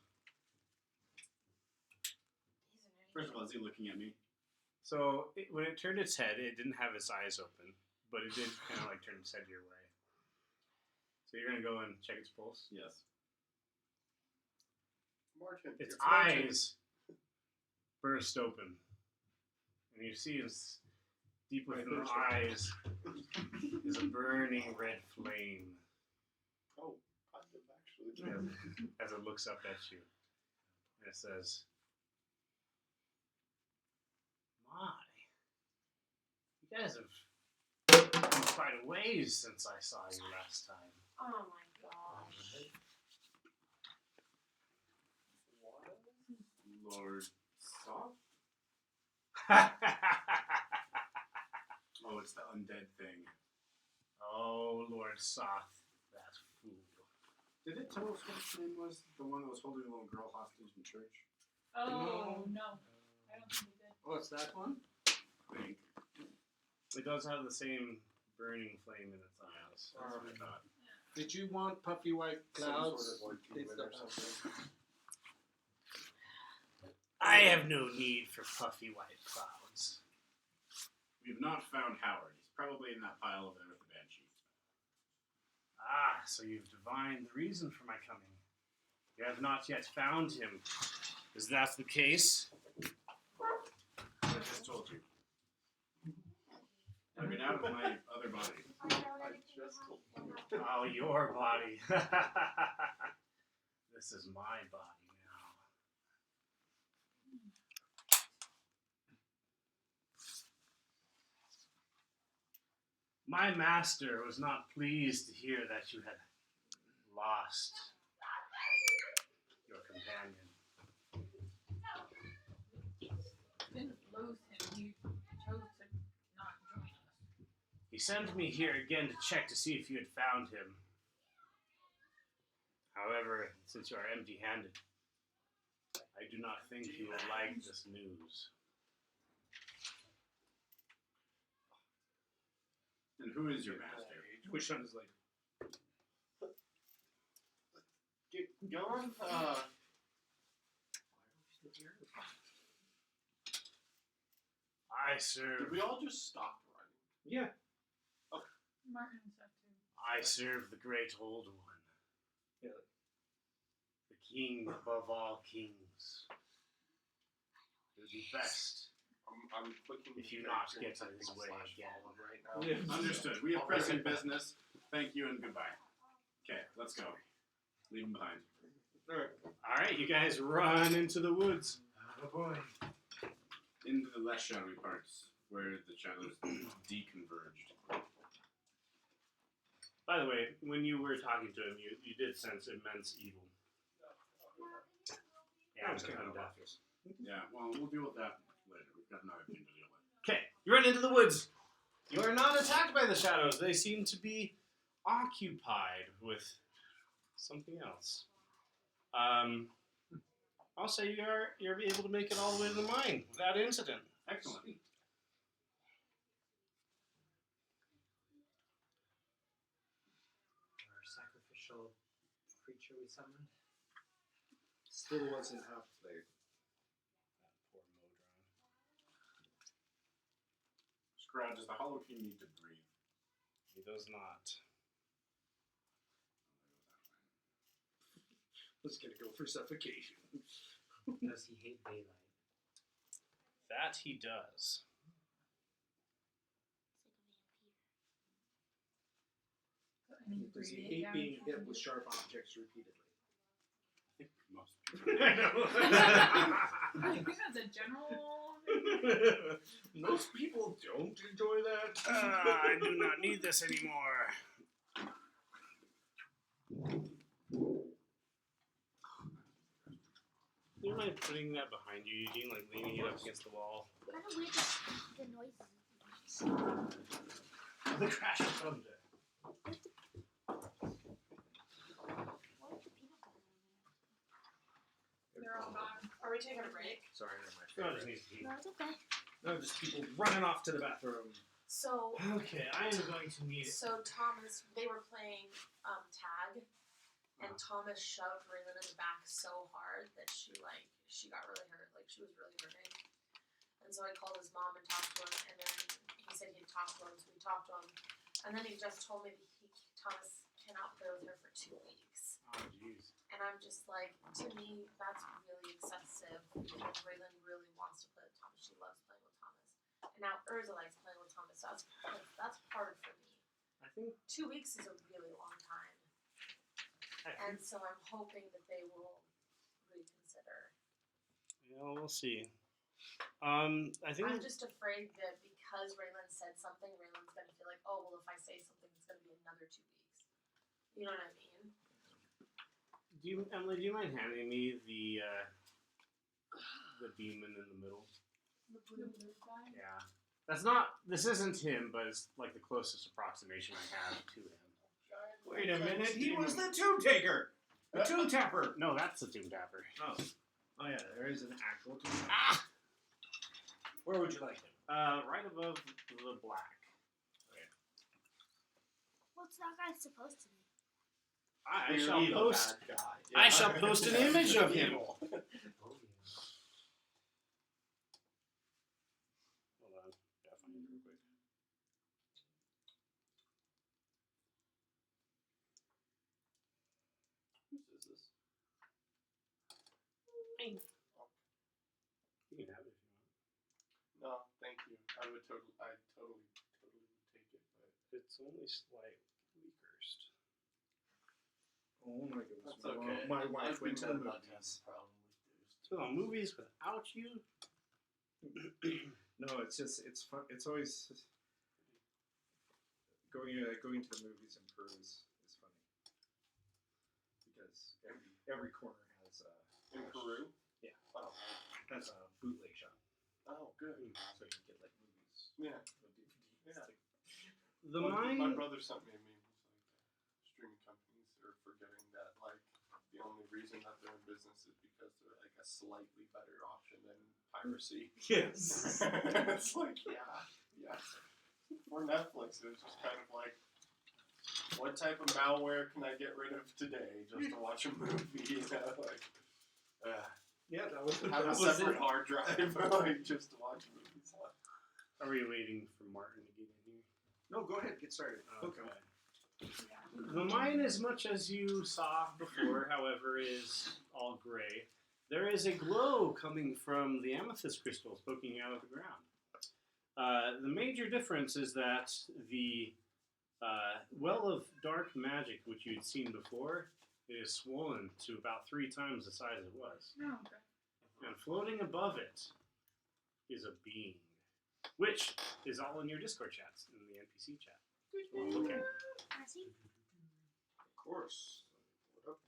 C: First of all, is he looking at me?
I: So when it turned its head, it didn't have its eyes open, but it did kind of like turn its head your way. So you're gonna go and check its pulse.
C: Yes.
F: Martin,
I: Its
F: Martin.
I: eyes burst open, and you see as deep within the eyes is a burning red flame
F: Oh, positive actually.
I: as it looks up at you, and it says, "My, you guys have come quite a ways since I saw you last time."
H: Oh my gosh.
C: Lord Soft? Oh, it's the undead thing.
I: Oh, Lord Soth, that fool.
C: Did it tell us what his name was? The one that was holding a little girl hostage in church?
E: Oh, no. I don't think we did.
B: Oh, it's that one?
C: I think.
I: It does have the same burning flame in its eyes.
C: That's what I thought.
B: Did you want puffy white
F: Some
B: clouds?
F: sort of like
B: It's
F: demon
B: the-
F: or something.
I: I have no need for puffy white clouds.
C: We have not found Howard. He's probably in that pile over there with the Banshee.
I: Ah, so you've divined the reason for my coming. You have not yet found him. Is that the case?
C: I just told you. Now get out of my other body.
J: find out
F: I
J: anything
F: just
J: about
F: told
J: what
F: you.
J: happened?
I: Oh, your body. This is my body now. My master was not pleased to hear that you had lost your companion.
E: Didn't lose him. He chose to not join us.
I: He sent me here again to check to see if you had found him. However, since you are empty-handed, I do not think you will like this news.
C: And who is your master?
K: Which one is like?
F: Get going.
I: I serve.
F: Did we all just stop running?
K: Yeah.
E: Martin said too.
I: I serve the great old one.
K: Yeah.
I: The king above all kings. It would be best
F: I'm clicking.
I: if you
F: the
I: not
F: character
I: get
F: and
I: in his
F: typing
I: way
F: a slash
I: again.
F: follow right now.
C: Understood. We have pressing business. Thank you and goodbye. Okay, let's go. Leave him behind.
I: All right, you guys run into the woods.
G: Oh boy.
C: Into the less shadowy parts where the shadows deconverged.
I: By the way, when you were talking to him, you did sense immense evil.
K: That was kind of
I: undeath.
K: obvious.
C: Yeah, well, we'll deal with that later. We've got another thing to deal with.
I: Okay, you run into the woods. You are not attacked by the shadows. They seem to be occupied with something else. I'll say you're able to make it all the way to the mine without incident.
C: Excellent.
G: Our sacrificial creature we summoned.
K: Still wasn't half played.
I: Poor Modron.
C: Scrod, does the Hollow King need to breathe?
I: He does not.
K: Was gonna go for suffocation.
G: Does he hate daylight?
I: That he does.
E: Any
K: Does he
E: radiant
K: hate being
E: damage
K: hit
E: from
K: with
E: it?
K: sharp objects repeatedly?
C: I think most people.
I: I know.
E: I think that's a general.
K: Most people don't enjoy that.
I: I do not need this anymore. Do you mind putting that behind you, Eugene? Like leaning it up against the wall?
J: Kind of weird the noises.
I: The crash of thunder.
J: Where's the peanut butter in there?
E: They're all gone.
H: Are we taking a break?
K: Sorry, they're my
I: No,
K: favorite.
I: just needs to be.
J: No, it's okay.
K: No, just people running off to the bathroom.
H: So
I: Okay, I am going to need it.
H: So Thomas, they were playing tag, and Thomas shoved Raylan in the back so hard that she got really hurt. Like she was really hurting. And so I called his mom and talked to him, and then he said he'd talk to him. So we talked to him, and then he just told me that Thomas cannot play with her for 2 weeks.
I: Oh, jeez.
H: And I'm just like, to me, that's really excessive. Because Raylan really wants to play with Thomas. She loves playing with Thomas. And now Urza likes playing with Thomas. So that's hard for me.
I: I think
H: 2 weeks is a really long time. And so I'm hoping that they will reconsider.
I: Yeah, we'll see. I think
H: I'm just afraid that because Raylan said something, Raylan's going to feel like, oh, well, if I say something, it's going to be another 2 weeks. You know what I mean?
I: Emily, do you mind handing me the demon in the middle?
E: The blue guy.
I: Yeah. This isn't him, but it's like the closest approximation I have to him.
K: Wait a minute, he was the tomb taker! The tomb tapper!
I: No, that's the Tomb Tapper.
K: Oh. Oh yeah, there is an actual tomb tapper.
I: Ah!
K: Where would you like him?
I: Right above the black.
J: What's that guy supposed to be?
I: I shall
K: Clearly the
I: post.
K: bad guy.
I: I shall post an image of him.
G: Oh, yeah.
I: Hold on, gotta find it real quick.
F: Whose is this?
I: You can have it if you want.
F: No, thank you. I totally would take it, but
I: It's only slightly cursed.
K: Oh my goodness.
C: That's okay.
K: My wife went to the
C: I've been
K: movies.
C: problem with
I: So the movies without you?
K: No, it's just it's fun. It's always going to the movies in Peru is funny because every corner has
F: In Peru?
K: Yeah.
F: Oh.
K: That's a bootleg shop,
F: Oh, good.
K: so you can get like movies.
F: Yeah.
K: with DVDs.
F: Yeah.
I: The
F: my
I: mine.
F: brother sent me a meme. He's like, streaming companies are forgetting that, like, the only reason that they're in business is because they're, like, a slightly better option than piracy.
I: Yes.
F: It's like, yeah. For Netflix, it was just kind of like, what type of malware can I get rid of today just to watch a movie? You know, like,
K: Yeah, that was
F: have a separate hard drive, like, just to watch movies on.
I: Are we waiting for Martin to get in here?
K: No, go ahead, get started. Hook 'em.
I: The mine, as much as you saw before, however, is all gray. There is a glow coming from the amethyst crystals poking out of the ground. The major difference is that the well of dark magic, which you'd seen before, is swollen to about 3 times the size it was.
E: Oh, okay.
I: And floating above it is a being, which is all in your Discord chats, in the NPC chat. Okay.
J: I see.
K: Of course. Pull it up.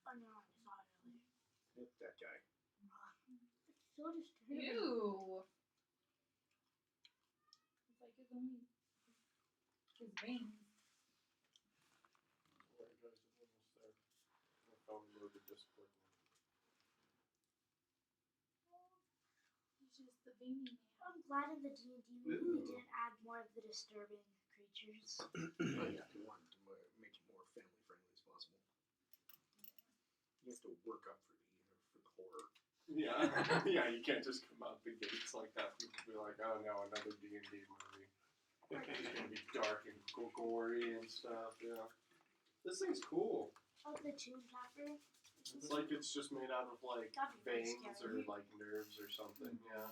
J: Oh no, I saw it earlier.
K: Hit that guy.
J: It's so disturbing.
E: Ew. It's like it's only his veins.
F: Alright, guys, I'm almost there. My phone loaded Discord now.
E: He's just the veiny man.
J: I'm glad in the D&D movie they didn't add more of the disturbing creatures.
K: Oh yeah, they wanted to make it more family friendly as possible. You have to work up for the horror.
F: Yeah, yeah, you can't just come out the gates like that. People be like, oh no, another D&D movie. It's gonna be dark and gory and stuff, yeah. This thing's cool.
J: Oh, the tomb tapper.
F: It's like it's just made out of, like,
J: That'd be very
F: veins or,
J: scary.
F: like, nerves or something, yeah.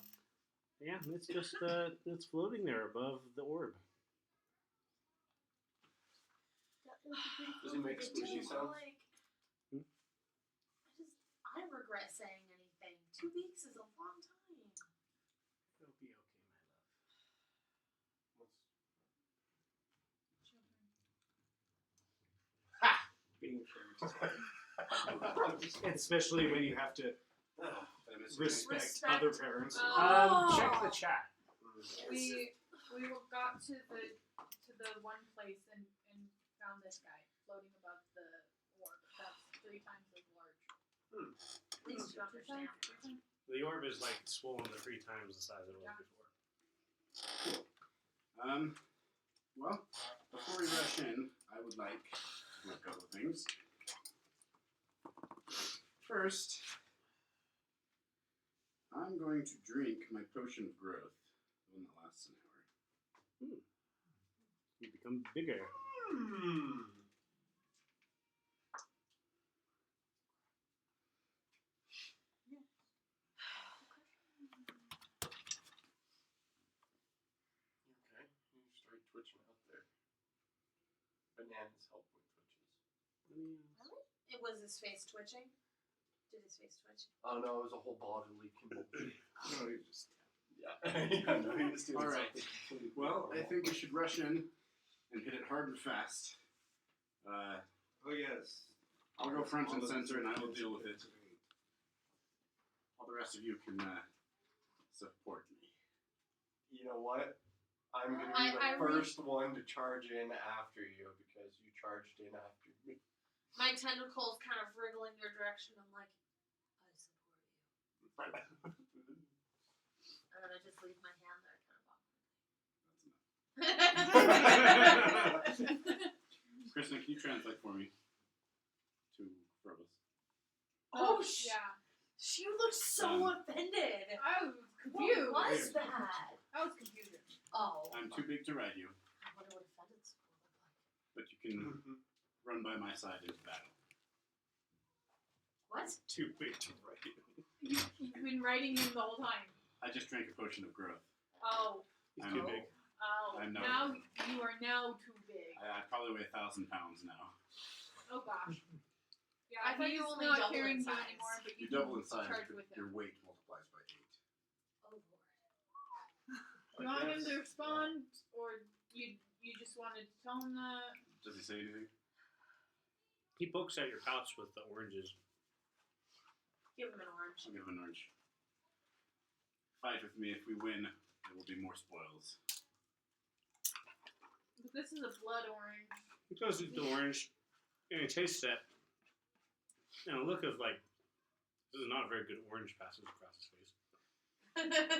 I: Yeah, it's just it's floating there above the orb.
J: That would be pretty
F: Does
J: cool
F: he make
J: if they
F: squishy
J: did.
F: sounds?
H: Like,
I: Hmm?
H: I regret saying anything. 2 weeks is a long time.
I: It'll be okay, my love.
K: Being a parent is fun. Especially when you have to respect other parents.
I: Check the chat.
E: We got to the one place and found this guy floating above the orb. That's 3 times as large.
H: At least you understand.
I: The orb is like swollen to 3 times the size it was before.
C: Well, before we rush in, I would like to do a couple of things. First, I'm going to drink my potion of growth, the one that lasts an hour.
I: You become bigger.
F: Okay, you start twitching out there. Bananas help with twitches.
H: Really? It was his face twitching? Did his face twitch?
F: Oh no, it was a whole bodily convulsion.
K: No, you just
F: Yeah. Yeah, no, he was doing
C: All right.
F: something completely
C: Well, I
F: normal.
C: think we should rush in and hit it hard and fast.
K: oh yes.
C: I'll go front and
K: All the
C: center and I will
K: kids
C: deal with
K: get
C: it.
K: to me.
C: All the rest of you can support me.
F: You know what? I'm gonna
H: I-
F: be the
H: I
F: first one to charge in after you because you charged in after me.
H: My tentacles kind of wriggling your direction. I'm like, I support you. And then I just leave my hand there kind of awkwardly.
C: Kristen, can you translate for me to Frobus?
H: Oh,
E: yeah.
H: She looked so offended.
E: I was confused.
H: What was that?
E: I was confused.
H: Oh.
C: I'm too big to ride you,
H: I wonder what offended school looked like.
C: but you can run by my side into battle.
H: What?
K: Too big to write.
E: You've been writing him the whole time.
C: I just drank a potion of growth.
E: Oh.
I: He's
C: I'm
I: too big.
E: Oh.
C: I know.
E: Now you are now too big.
C: I probably weigh 1,000 pounds now.
E: Oh gosh. Yeah,
H: I thought you
E: he's
H: only
E: not
H: double in
E: carrying you
H: size.
E: anymore, but
C: You
E: you
C: double in
E: can
C: size,
E: charge
C: but
E: with
C: your
E: him.
C: weight multiplies by 8.
H: Oh lord.
E: You want him to respond, or you just wanted to tell him that?
C: Does he say anything?
I: He pokes at your pouch with the oranges.
H: Give him an orange.
C: I'll give him an orange. Fight with me. If we win, there will be more spoils.
E: But this is a blood orange.
I: He goes eat the orange, and he tastes it. And a look of like, this is not a very good orange passes across his face.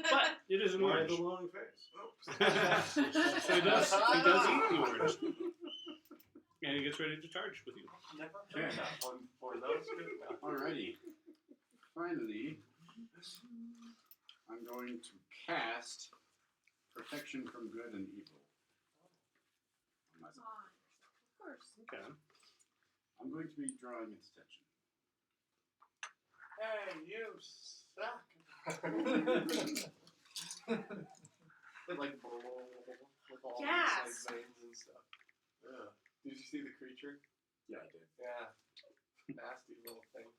I: But it is an
B: Why
I: orange.
B: the long face?
I: So he does eat the orange. And he gets ready to charge with you.
F: Never heard that one before. That was good enough.
C: Alrighty. Finally, I'm going to cast Protection from Good and Evil. On myself.
E: Of course.
I: Okay.
C: I'm going to be drawing its attention.
F: Hey, you suck. It like with all
H: Yes.
F: these like veins and stuff. Yeah. Did you see the creature?
C: Yeah, I did.
F: Yeah. Nasty little thing.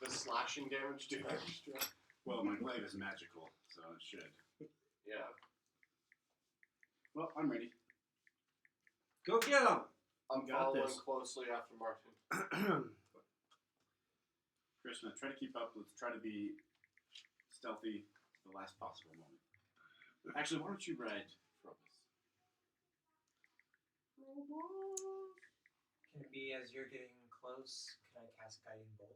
F: Does slashing damage do extra?
C: Well, my blade is magical, so it should.
F: Yeah.
C: Well, I'm ready.
B: Go get him!
F: I'm
I: Got
F: following
I: this.
F: closely after Martin.
C: Krishna, try to keep up. Let's try to be stealthy to the last possible moment. Actually, why don't you ride Frobus?
G: Can it be as you're getting close? Can I cast Guiding Bolt?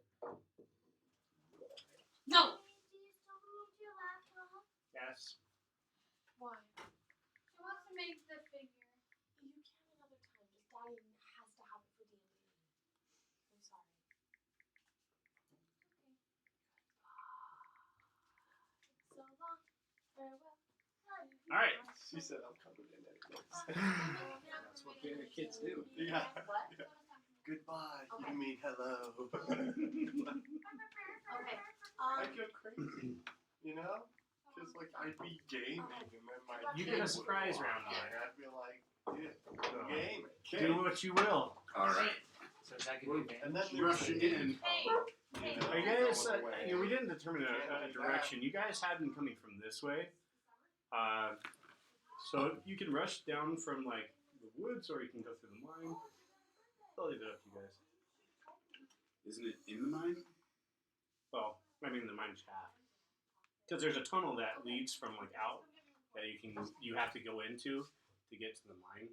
H: No!
J: Do you still need your laptop?
I: Yes.
H: Why?
J: She wants to make the figure.
H: You can another time. Just Daddy has to have it for D&D. I'm sorry. So long. Farewell.
I: Alright.
F: She said I'm coming in anyways.
C: That's what the kids do.
F: Yeah.
H: What?
F: Goodbye.
H: Okay.
F: You mean hello.
H: Okay.
F: I go crazy. You know? Because like I'd be gaming and then my
I: You
F: kid
I: get a
F: would
I: surprise
F: walk
I: round
F: by,
I: on it.
F: I'd be like, yeah, gaming.
I: Do what you will.
C: Alright.
G: So does that give you advantage?
F: And then
C: Rush
F: there's
C: in.
I: Are you guys, we didn't determine a direction. You guys had been coming from this way. So you can rush down from like the woods, or you can go through the mine. I'll leave it up to you guys.
C: Isn't it in the mine?
I: Well, I mean the mine shaft, because there's a tunnel that leads from like out that you have to go into to get to the mine.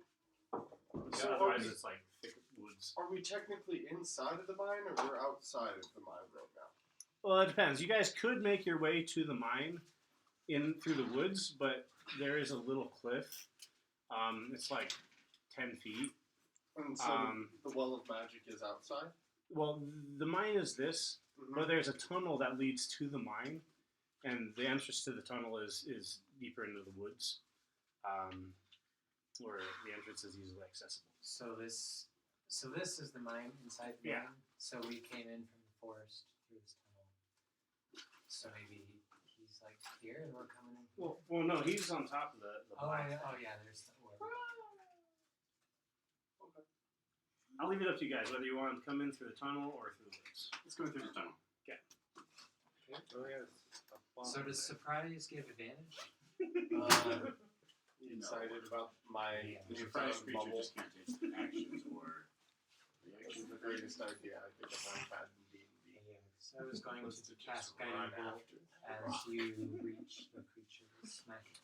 F: So
I: Otherwise, it's like thick woods.
F: Are we technically inside of the mine or we're outside of the mine right now?
I: Well, it depends. You guys could make your way to the mine in through the woods, but there is a little cliff. It's like 10 feet.
F: And so the well of magic is outside?
I: Well, the mine is this, but there's a tunnel that leads to the mine, and the entrance to the tunnel is deeper into the woods, where the entrance is easily accessible.
G: So this is the mine inside the
I: Yeah.
G: mine. So we came in from the forest through this tunnel. So maybe he's like here and we're coming in.
I: Well, no, he's on top of the mine.
G: Yeah, there's the
I: I'll leave it up to you guys whether you want to come in through the tunnel or through the woods.
C: Let's go through the tunnel.
G: So does surprise give advantage?
F: You excited about my
C: The
F: newfound
C: surprise creature
F: bubble?
C: just can't take actions or
F: This
C: reactions.
F: is the greatest idea I think I've had in D&D.
G: Yeah, so I was going
F: Was
G: to
F: to
G: cast
F: just run
G: Guiding Bolt
F: after.
G: as you reach the creature smack it.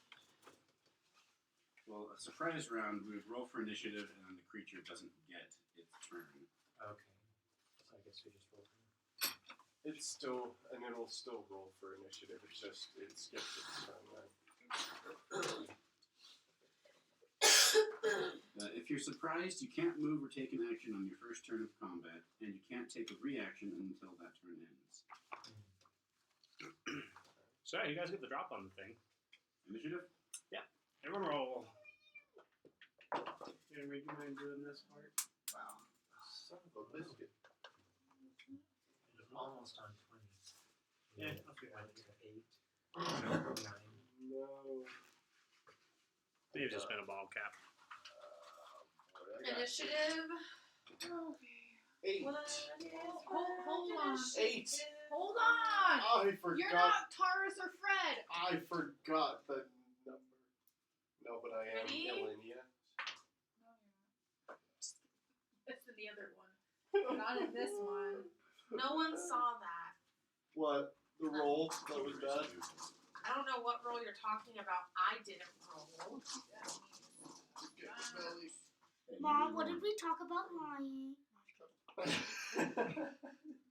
C: Well, a surprise round, we would roll for initiative, and then the creature doesn't get its turn.
G: Okay. So I guess we just roll.
F: It's still, and it'll still roll for initiative. It's just, it skips its turn, right?
C: If you're surprised, you can't move or take an action on your first turn of combat, and you can't take a reaction until that turn ends.
I: So yeah, you guys get the drop on the thing.
C: Initiative?
I: Everyone roll. Would you mind doing this part?
F: Son of a biscuit.
G: Almost on 20.
I: Yeah,
G: Yeah,
I: I'll figure it out.
G: 8. No, 9.
F: No.
I: They've just been a ball cap.
E: Initiative.
F: Eight.
E: Hold on.
F: 8.
E: Hold on.
F: I forgot.
E: You're not Taurus or Fred.
F: I forgot the number. No, but I am
E: Ready?
F: Illinia.
E: It's in the other one. Not in this one. No one saw that.
F: What? The roll that was bad?
H: I don't know what roll you're talking about. I didn't roll.
J: Mom, what did we talk about lying?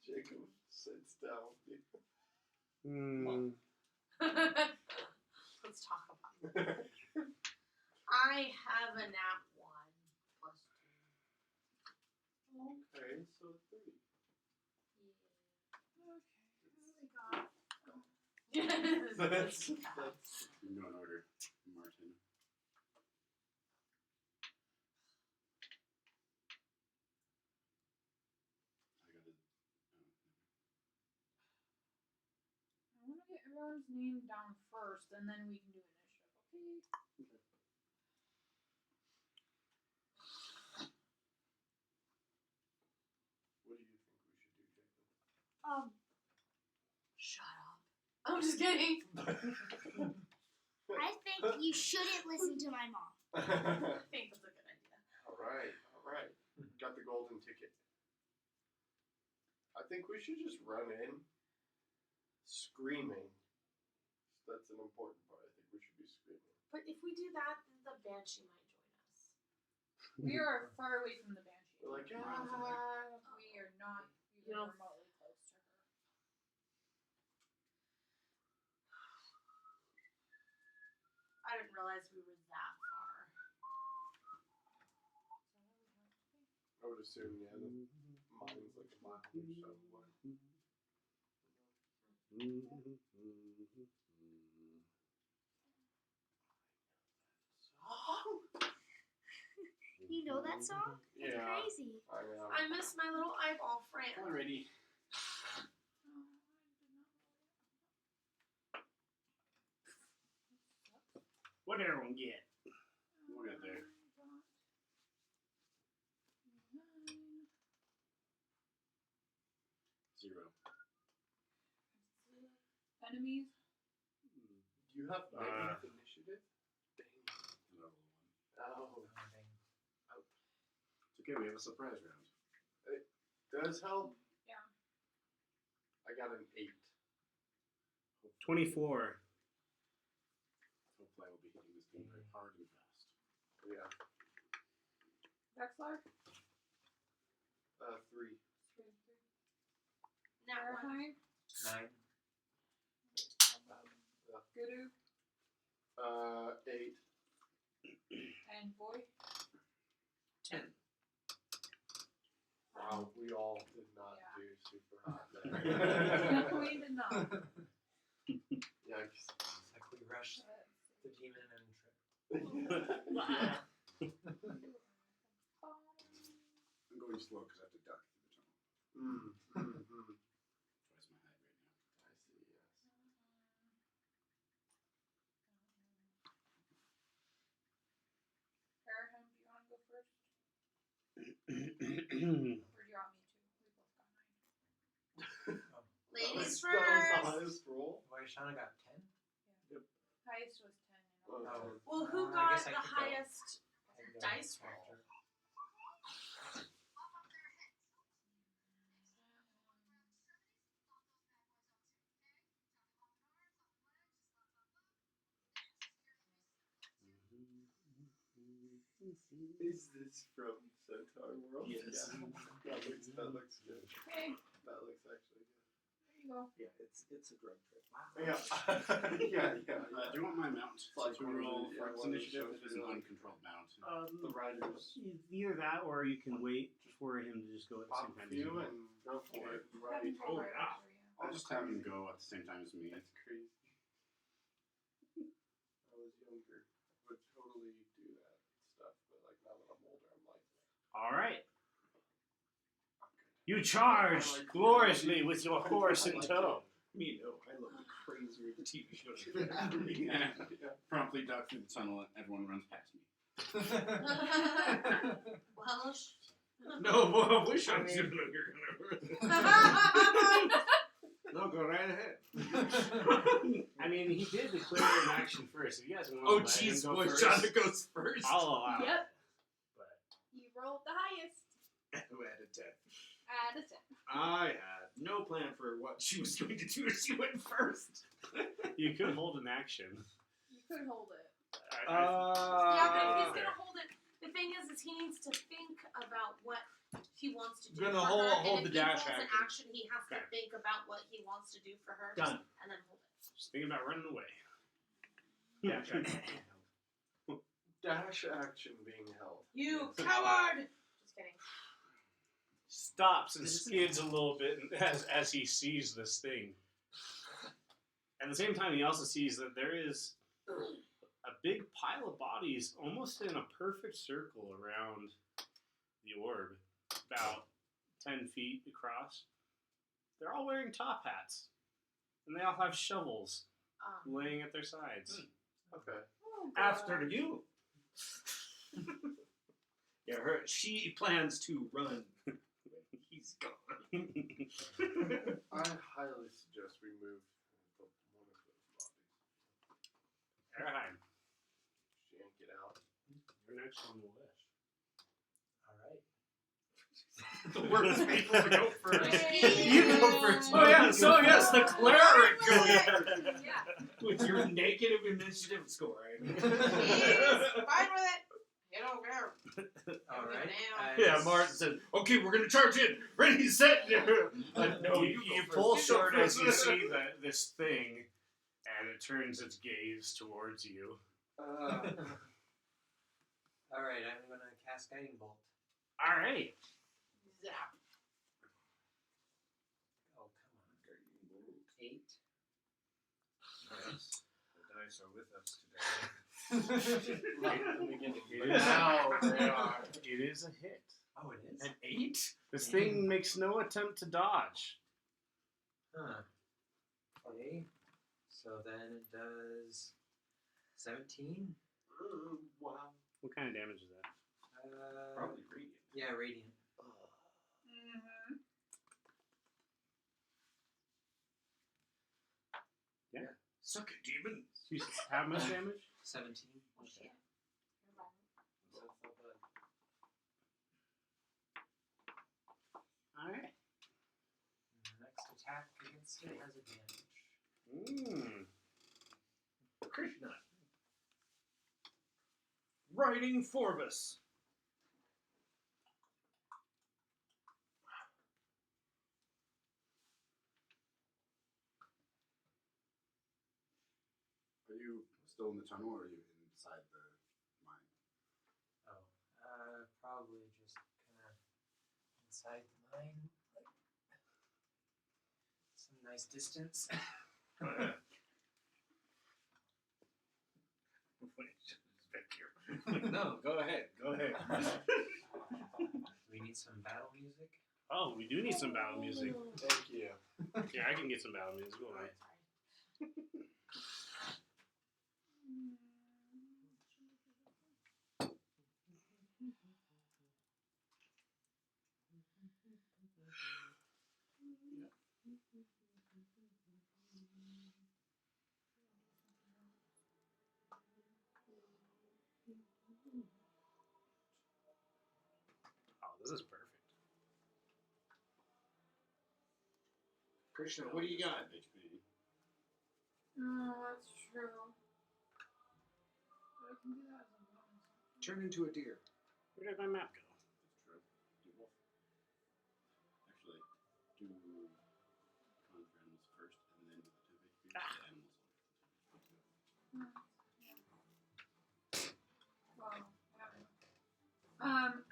F: Jacob sits down.
H: Let's talk about it. I have a nat 1 plus 2.
F: Okay, so 3. That's
C: You can go in order, Martin.
E: I want to get everyone's name down first, and then we can do initiative. Okay.
F: What do you think we should do, Jacob?
H: Shut up. I'm just kidding.
J: I think you shouldn't listen to my mom.
H: I think that's a good idea.
F: Alright. Got the golden ticket. I think we should just run in screaming. That's an important part. I think we should be screaming.
H: But if we do that, then the Banshee might join us.
E: We are far away from the Banshee.
F: We're like,
E: We are not even
H: You know-
E: remotely close to her.
H: I didn't realize we were that far.
F: I would assume, yeah, the mine's like a mile or so away.
J: You know that song? It's
F: Yeah,
J: crazy.
F: I know.
H: I miss my little eyeball friend.
C: Alrighty.
I: What did everyone get?
C: We'll get there. Zero.
E: Enemies.
F: Do you have negative initiative? Dang.
C: Another one.
F: Oh.
C: It's okay, we have a surprise round.
F: Does help?
E: Yeah.
F: I got an 8.
I: 24.
C: Hopefully I will be hitting this thing very hard and fast.
F: Yeah.
E: Vexlar.
F: 3.
H: Nat 1.
E: Fahrenheit.
G: 9.
E: Guru.
F: 8.
E: And Boy.
B: 10.
F: Wow, we all did not
E: Yeah.
F: do super hot there.
E: No, we did not.
F: Yikes.
G: It's like we rushed the demon and trip.
C: I'm going slow because I have to duck through the tunnel. Twice my height right now.
F: I see, yes.
E: Faraham, do you want to go first? Or do you want me to? We both got 9.
H: Ladies
F: That was the
H: first.
F: highest roll?
G: Shauna got 10?
E: Highest was 10.
F: Oh.
H: Well, who
G: I
H: got
G: guess I
H: the
G: could go.
H: highest
G: I can go
H: dice
G: after.
H: roll?
F: Is this from Centaur World?
B: Yes.
F: Yeah. That looks good.
E: Okay,
F: That looks actually good.
E: there you go.
B: Yeah, it's a drug trip.
F: Yeah. yeah.
C: Do you want my mount
F: Like
C: to
F: one of the-
C: roll
F: yeah,
C: for its
F: one of the
C: initiative?
F: shows
C: It is an
F: really-
C: uncontrolled mount.
F: The riders
I: Either that, or you can wait for him to just go at the
F: pop
I: same time
F: a
I: as
F: few
I: you.
F: and go for it.
E: Right.
I: Oh, yeah.
C: I'll just have him go at the same time as me.
F: That's crazy. I was younger. I would totally do that stuff, but like now that I'm older, I'm like,
I: All right.
F: I'm good.
I: You charge gloriously with your horse in tow.
B: Me, no. I love the crazier the TV shows.
C: Promptly duck through the tunnel and everyone runs past me.
H: Well,
B: No, boy, I wish I was doing what you're gonna. No, go right ahead.
I: I mean, he did declare an action first. If you guys want to
B: Oh,
I: let him
B: jeez,
I: go
B: boy,
I: first,
B: Shonda goes first.
I: I'll allow it.
E: Yep.
I: But
E: You rolled the highest.
B: Who had a 10?
E: Out of 10.
B: I had no plan for what she was going to do if she went first.
I: you could hold an action.
E: You could hold it.
H: yeah, but if he's gonna hold it, the thing is he needs to think about what he wants to do
B: Gonna
H: for
B: hold-
H: her.
B: hold
H: and
B: the
H: if he
B: dash
H: holds an
B: action.
H: action, he has to
I: Okay.
H: think about what he wants to do for her.
B: Done.
H: And then hold it.
I: Just thinking about running away.
B: Yeah,
F: Dash action being held.
H: You coward! Just kidding.
I: Stops and skids a little bit as he sees this thing. At the same time, he also sees that there is a big pile of bodies almost in a perfect circle around the orb, about 10 feet across. They're all wearing top hats, and they all have shovels laying at their sides.
F: Okay.
E: Oh,
B: After you. Yeah, she plans to run. He's gone.
F: I highly suggest we move one of those bodies.
I: Alright,
F: Yank it out.
I: you're next on the list.
G: Alright.
B: The worst people to go first.
I: You go first.
B: Oh yeah, so yes, the cleric goes
E: Yeah.
B: with your negative initiative score.
H: He's fine with it. He don't care.
G: Alright.
B: Yeah, Martin said, "Okay, we're gonna charge in. Ready, set."
I: You pull
B: You go
I: short as you
B: first.
I: see this thing, and it turns its gaze towards you.
G: Alright, I'm gonna cast Guiding Bolt.
I: Alright.
H: Zap.
G: Oh, come on. 8.
K: Nice. The dice are with us
I: It is a hit.
G: Oh, it is?
B: An 8?
I: This thing makes no attempt to dodge.
G: Huh. Okay. So then it does 17?
F: Wow.
I: What kind of damage is that?
B: Probably radiant.
G: Yeah, radiant.
E: Mm-hmm.
B: Suck it, demon.
I: Jesus, how much damage?
G: 17.
H: Oh, shit. You're right.
G: That's not bad.
I: Alright.
G: And the next attack against it has advantage.
B: Krishna. Riding Forbus.
C: Are you still in the tunnel or are you inside the mine?
G: Oh. Probably just kind of inside the mine. Like, some nice distance.
B: No, go ahead. Go ahead.
G: We need some battle music.
I: Oh, we do need some battle music.
F: Thank you.
I: Yeah, I can get some battle music. All right. Oh, this is perfect.
B: Krishna, what do you got?
C: HP.
E: Oh, that's true. But I can do that as a bonus.
B: Turn into a deer.
I: Where did my map go?
C: That's true. Do both. Actually, do conjure animals first and then with the 10 HP. The animals
E: Well, whatever.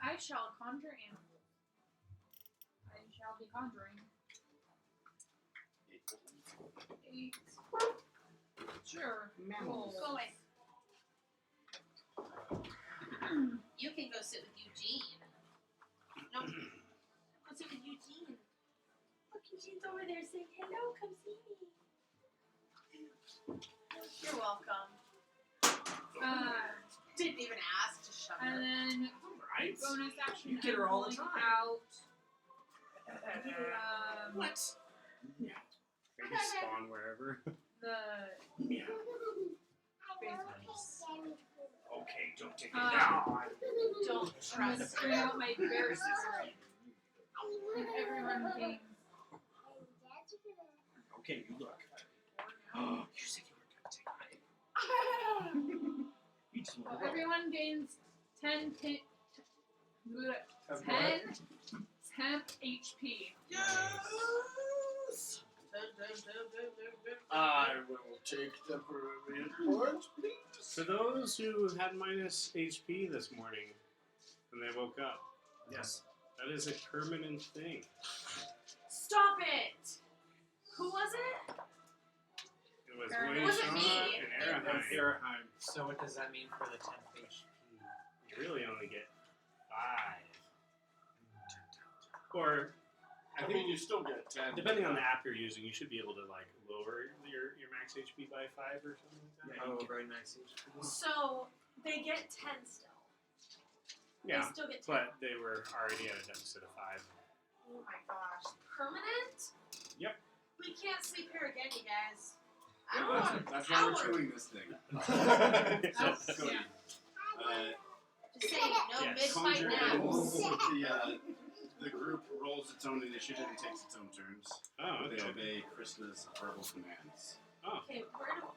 E: I shall conjure animals. I shall be conjuring 8. Sure.
B: Mammals.
E: Cool.
H: Go away. You can go sit with Eugene. No. Go sit with Eugene. Look, Eugene. He's over there saying, hello, come see me.
E: You're welcome.
H: Didn't even ask to shove
E: And
H: her.
E: then
K: Right?
E: bonus action.
K: You get her all the
E: I'm
K: time.
E: pulling Out.
K: What?
I: Maybe spawn wherever.
E: The
K: Yeah.
E: basement.
K: Okay, don't take it
E: Um,
K: down.
H: Don't
E: I'm gonna
H: trust
E: bring
H: her.
E: out my bear spirit. And everyone gains.
K: Okay, you look. Oh, you said you were gonna take mine. You just
E: So
K: want to roll.
E: everyone gains 10 temp HP.
H: Yes!
F: I will take temporary points, please.
I: For those who had minus HP this morning when they woke up,
K: Yes.
I: that is a permanent thing.
H: Stop it! Who was it?
I: It was
E: It
I: William
H: wasn't
I: Shaw
H: me.
I: and Araheim.
G: So what does that mean for the 10 HP?
I: You really only get 5. Or,
F: I mean, you still get 10.
I: depending on the app you're using, you should be able to like lower your max HP by 5 or something like that.
G: Oh, very nice HP.
H: So, they get 10 still.
I: Yeah,
H: They still get 10.
I: but they were already at a deficit of 5.
H: Oh my gosh. Permanent?
I: Yep.
H: We can't sleep here again, you guys. I
C: Yeah,
H: don't want
C: that's why we're
H: hours.
C: chewing this thing.
I: So,
C: Cody,
E: Yeah.
H: Just saying, no
I: Yes.
H: mid-fight
C: conjure
H: now.
C: animals. The group rolls its own initiative and takes its own turns.
I: oh,
C: They
I: okay.
C: obey Krista's verbal commands.
I: Oh,
H: Okay, we're gonna...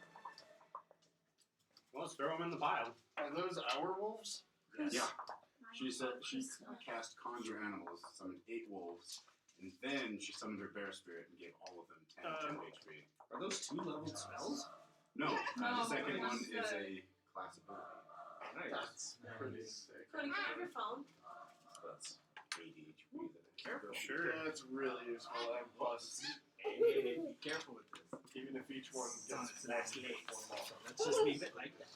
I: well, let's throw them in the pile.
F: Are those our wolves?
C: Yeah. She said she cast conjure animals, summoned 8 wolves, and then she summoned her bear spirit and gave all of them 10 HP.
K: Are those 2-leveled spells?
C: No,
E: No,
C: the second one
E: that's
C: is
E: the-
C: a class ability.
F: That's pretty sick.
H: Cody, can I have your phone?
C: So that's 80 HP.
K: Careful.
I: Sure.
F: That's really useful. And plus,
K: Hey, be careful with this.
F: even if each one
K: It's on
F: gets
K: its last
F: one
K: legs.
F: more.
K: So let's just leave it like that.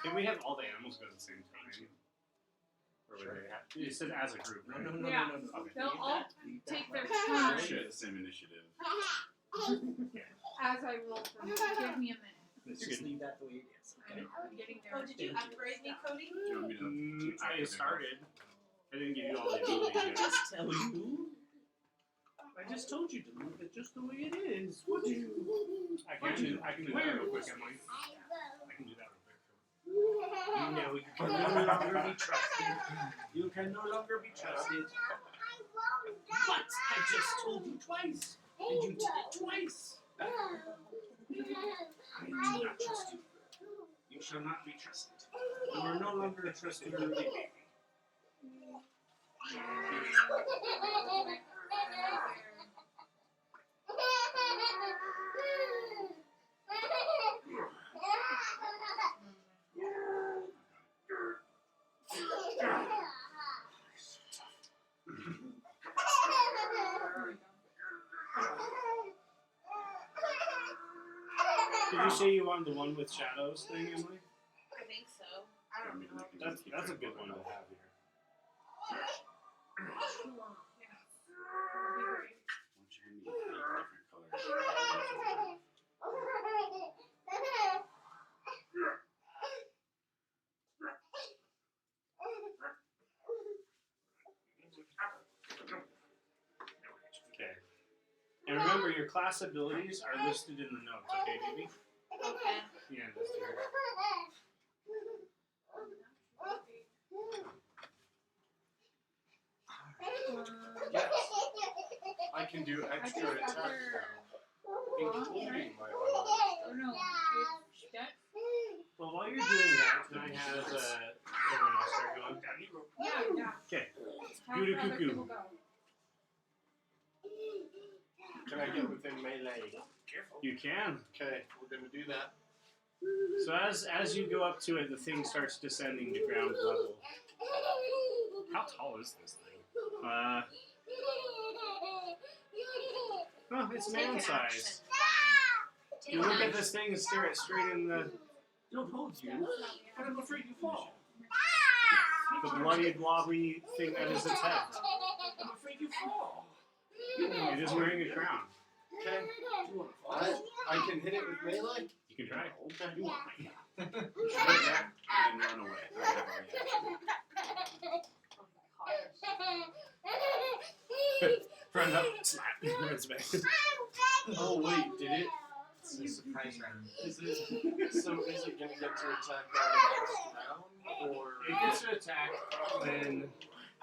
I: Can we have all the animals go at the same time? Or would they have? You said as a group, right?
K: No.
E: Yeah.
I: Okay.
E: They'll
K: Leave
E: all
K: that- leave that
E: take their
K: like
C: They
E: turn
C: should have the same initiative.
E: as I roll for them. Give me a minute.
K: Let's just leave that the way it is. Okay?
E: I'm getting there.
H: Oh, did you upgrade me, Cody?
C: Do you want me to keep track
I: I
C: of it?
I: started. I didn't give you all the abilities
K: Did I
I: yet.
K: just tell you? I just told you to leave it just the way it is. Would you?
I: I can do that real quick, Emily. I can do that real quick.
K: No, you can no longer be trusted. You can no longer be trusted. What? I just told you twice. And you did it twice. I do not trust you. You shall not be trusted. You are no longer a trustworthy baby.
I: Did you say you wanted the one with shadows thing, Emily?
H: I think so. I don't know.
I: That's a good one to have here.
C: Once you need 8 different colors.
I: Okay. And remember, your class abilities are listed in the notes, okay, baby?
H: Okay.
I: Yeah, this year.
F: Yes, I can do
E: I
F: extra
E: just
F: attacks
E: got their.
F: now, including my own.
E: Oh no. It's deck.
I: Well, while you're doing that, can I have everyone else start going?
E: Yeah.
I: Okay.
E: Have
I: Goo-doo
E: other
I: cuckoo.
E: people go.
F: Can I get within melee?
I: You can.
F: Okay, we're gonna do that.
I: So as you go up to it, the thing starts descending to ground level. How tall is this thing? Oh, it's man size. You look at this thing and stare it straight in the
K: Don't hold you, but I'm afraid you fall.
I: bloody, blobby thing that is its head.
K: I'm afraid you fall.
I: It is wearing a crown.
F: Okay. I can hit it with melee.
I: You can try.
F: Okay.
C: You want me? Shoot that and then run away. I have a reaction.
I: Run up, slap. Runs back.
F: Oh wait, did it?
G: It's a surprise round.
F: Is it? So is it gonna get to attack that next round, or?
I: It gets to attack when.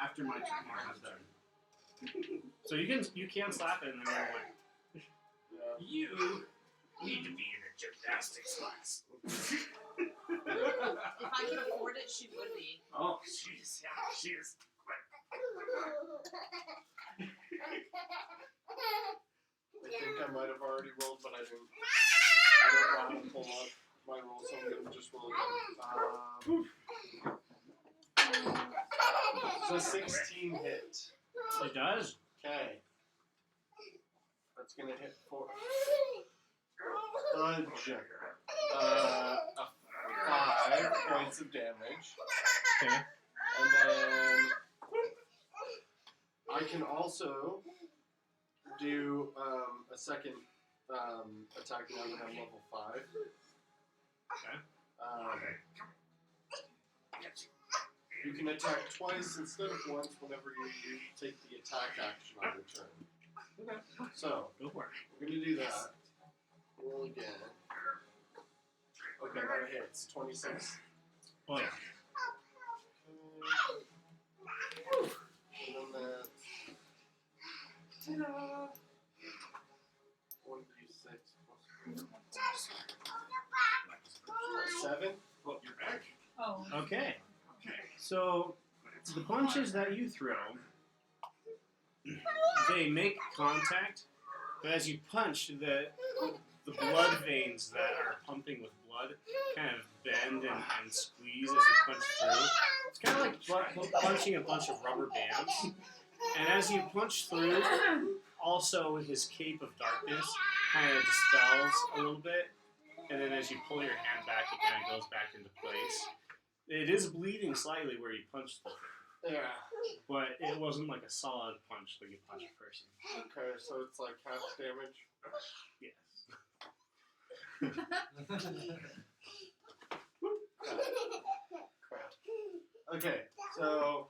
C: After my turn.
I: So you can slap it and then run away.
F: Yeah.
I: You need to be in a gymnastics class.
L: If I could afford it, she would be.
I: Oh, she is.
F: I think I might have already rolled, but I don't know how to pull up my roll, so I'm gonna just roll again. So 16 hit.
I: It does.
F: Okay. That's gonna hit for dodge. A 5 points of damage.
I: Okay.
F: And then I can also do a second attack now that I'm level 5.
I: Okay.
F: You can attack twice instead of once whenever you take the attack action on your turn.
I: Okay.
F: So,
I: Go for it.
F: we're going to do that. Roll again. Okay, that hits. 26.
I: Oh yeah.
F: And then that's 1d6 plus 7.
C: Well, you're back.
E: Oh.
I: Okay. So the punches that you throw, they make contact, but as you punch, the blood veins that are pumping with blood kind of bend and squeeze as you punch through. It's kind of like punching a bunch of rubber bands. And as you punch through, also his cape of darkness kind of dispels a little bit. And then as you pull your hand back, it kind of goes back into place. It is bleeding slightly where you punched the thing,
F: Yeah.
I: but it wasn't like a solid punch like you punch a person.
F: Okay, so it's like half damage.
I: Yes.
F: Crap. Okay, so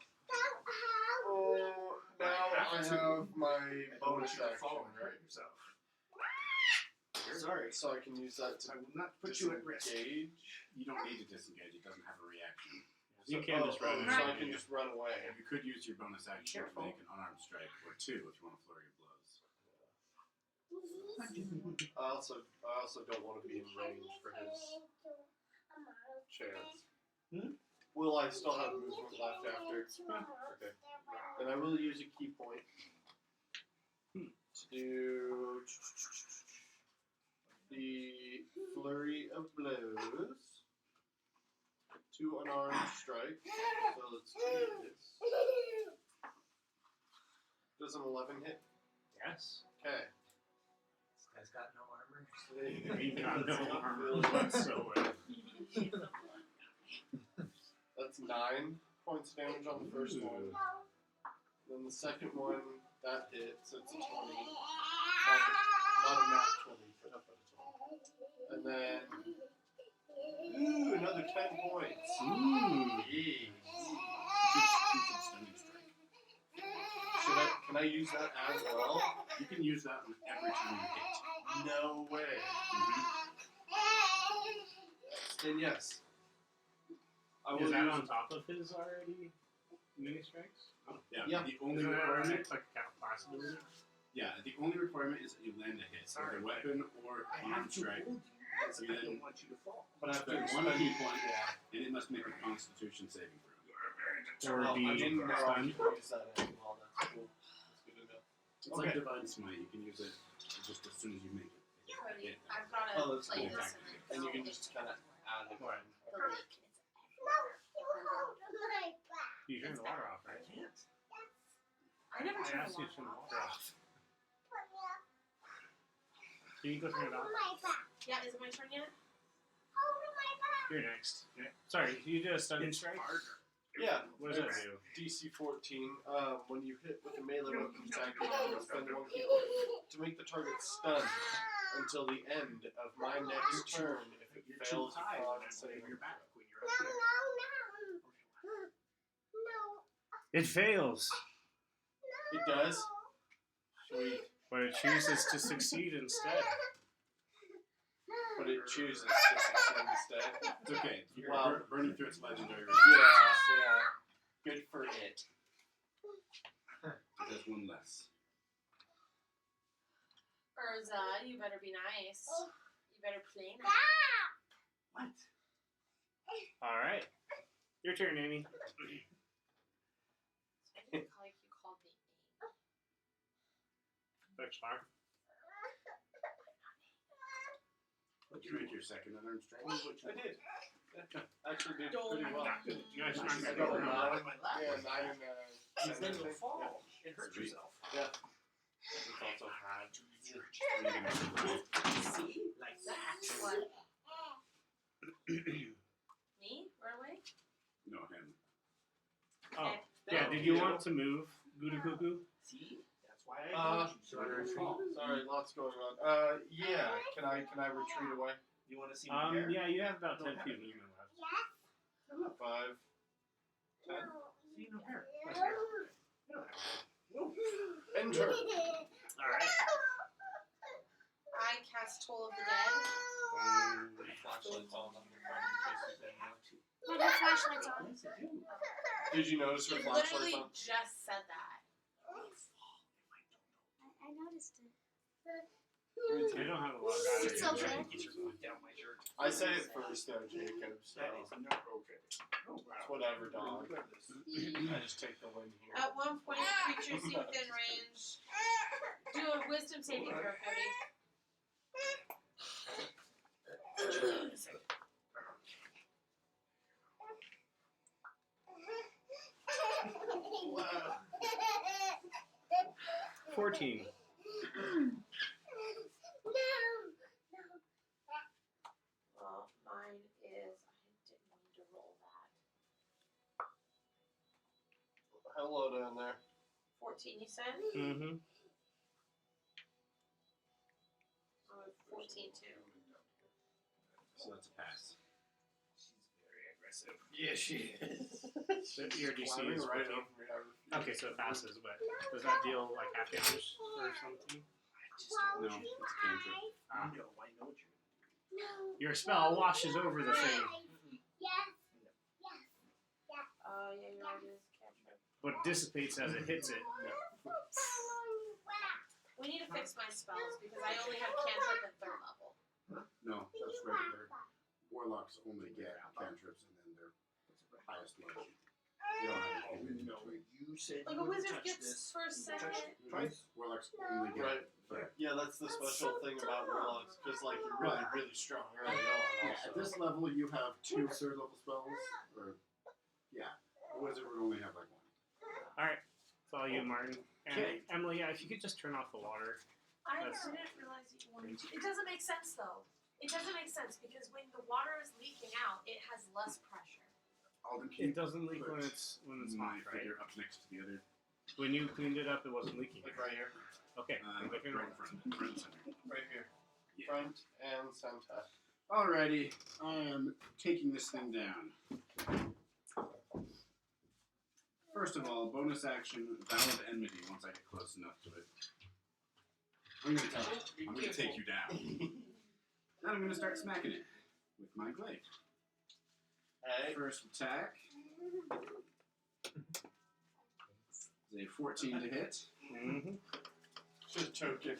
F: now I have my bonus action, right?
C: Sorry.
F: So I can use that to
C: I will not put you at risk.
F: disengage.
C: You don't need to disengage. It doesn't have a reaction.
I: You can just run.
F: So I can just run away.
C: You could use your bonus action to make an unarmed strike, or 2 if you want to flurry of blows.
F: I also don't want to be in range for his chance. Will I still have movement left after? Okay. Then I will use a key point to do the flurry of blows. 2 unarmed strikes. So let's do this. Does an 11 hit?
I: Yes.
F: Okay.
G: This guy's got no armor.
I: He got no armor whatsoever.
F: That's 9 points of damage on the first one. Then the second one, that hits. It's a 20. Not a nat 20, but a 20. And then, another 10 points. Jeez. Can I use that as well?
C: You can use that on every time you hit.
F: No way. Then yes. I will
I: Is that
F: use
I: on top of his already mini strikes?
C: Oh, yeah.
F: Yeah.
C: The only
I: Isn't that
C: requirement.
I: it's like a possibility?
C: Yeah. The only requirement is that you land a hit, either weapon or unarmed strike.
K: So I don't want you to fall.
F: But I have to
C: Spend 1
F: expend
C: key point, and it must make a Constitution saving throw.
I: Or
F: I
I: be
F: didn't know I
I: stunned?
F: could use that as well. That's cool. That's good to know.
C: It's like Divine Smite. You can use it just as soon as you make it.
L: Ready? I've got
F: Oh,
L: to
F: that's
L: play
F: cool.
L: this.
F: And you can just kind of add it.
I: What?
L: The leak.
I: You turn the water off, right?
L: I never
I: I
L: turned
I: asked
L: the
I: you to turn the
L: water
I: water
L: off.
I: off. Can you go turn it off?
L: Yeah, is it my turn yet?
I: You're next. Yeah. Sorry, you did a stunning strike?
F: Yeah.
I: What does that
F: it's
I: do?
F: DC 14. When you hit with a melee weapon attack, you spend 1 key point to make the target stunned until the end of my next turn. If it
K: You're
F: fails,
K: too high
F: you
K: when
F: can
K: I'm
F: save
K: waving your back
F: it.
K: when you're up there.
I: It fails,
F: It does. Sweet.
I: but it chooses to succeed instead.
F: But it chooses to succeed instead.
C: It's okay. You're
F: Wow.
C: burning through its legendary
F: Yeah. Good for it.
C: It has one less.
H: Urza, you better be nice. You better play nice.
K: What?
I: All right, your turn, Amy.
H: I didn't call you called me name.
I: Thanks, Mark.
C: Did you make your second unarmed strike?
F: I did. Yeah. Actually did
H: Don't.
F: pretty well.
I: You guys
F: I
I: not
F: got
I: gonna
F: a
I: go.
F: 9.
K: My lap.
F: Yeah, 9 and
K: Because then you'll fall and hurt
C: Sweet.
K: yourself.
F: Yeah. It's also hard.
K: See? Like that.
H: What? Me? Run away?
C: No, him.
I: Oh, yeah. Did you want to move, Goo Cuckoo?
K: See? That's why I told you. So I fall.
F: Sorry, lots going on. Yeah. Can I retreat away?
K: You want to see my hair?
I: Yeah, you have about 10 feet of movement left.
F: 5, 10.
K: See, no hair. Less hair. You don't have
F: Enter.
I: All right.
H: I cast Toll of the Dead.
F: Flashlight's on in case you didn't know.
J: But her flashlight's on.
K: Yes, I do.
F: Did you notice her
H: You
F: flashlight's
H: literally
F: on?
H: just said that.
J: I noticed it.
I: I don't have a lot of battery.
J: It's
I: in
J: okay.
I: there.
K: Get your foot down my shirt.
F: I said it first though, Jacob, so
K: That is not okay. Oh,
F: it's whatever, dog.
K: Look at this.
F: I just take the win here.
H: At one point, creatures see within range. Do a wisdom saving throw, Cody.
K: Wow.
I: 14.
H: Well, mine is. I didn't mean to roll that.
F: Hello down there.
H: 14, you said?
I: Mm-hmm.
H: 14 too.
C: So that's a pass.
K: She's very aggressive. Yeah, she is.
I: Your DC
F: Climbing
I: is
F: right
I: 14.
F: over me. I refuse.
I: Okay, so it passes, but does that deal like half damage or something?
C: No, it's a cantrip.
I: Ah.
K: No, I know what you're.
I: Your spell washes over the thing,
H: Oh, yeah, you're right. It is cantrip.
I: but dissipates as it hits it.
H: We need to fix my spells because I only have cantrip at 3rd level.
C: No, that's regular. Warlocks only get cantrips and then their highest level. They don't have anything in
K: No,
C: between.
K: you said
H: Like
K: you
H: a
K: wouldn't
H: wizard
K: touch
H: gets
K: this.
H: first,
K: You touched
H: second.
K: it twice.
C: Warlocks only get
F: Right.
C: third.
F: Yeah, that's the special thing about warlocks, because like you're really, really strong early on.
C: Yeah, at this level, you have 2 third level spells. Or, yeah, a wizard would only have like 1.
I: All right, it's all you, Martin. And
K: Okay.
I: Emily, yeah, if you could just turn off the water.
H: I
I: That's-
H: didn't realize you wanted to. It doesn't make sense though. It doesn't make sense because when the water is leaking out, it has less pressure.
C: Alden
I: It
C: keep
I: doesn't leak when it's
C: my
I: hot, right?
C: figure up next to the other.
I: When you cleaned it up, it wasn't leaking.
F: Like right here.
I: Okay.
C: Right
I: okay.
C: in front and center.
F: Right here.
C: Yeah.
F: Front and center.
C: Alrighty, I am taking this thing down. First of all, bonus action, Valid Enmity once I get close enough to it. I'm gonna tell it. I'm gonna take you down. Then I'm gonna start smacking it with my glaive.
F: Hey.
C: First attack is a 14 to hit.
I: Mm-hmm.
F: Just choking.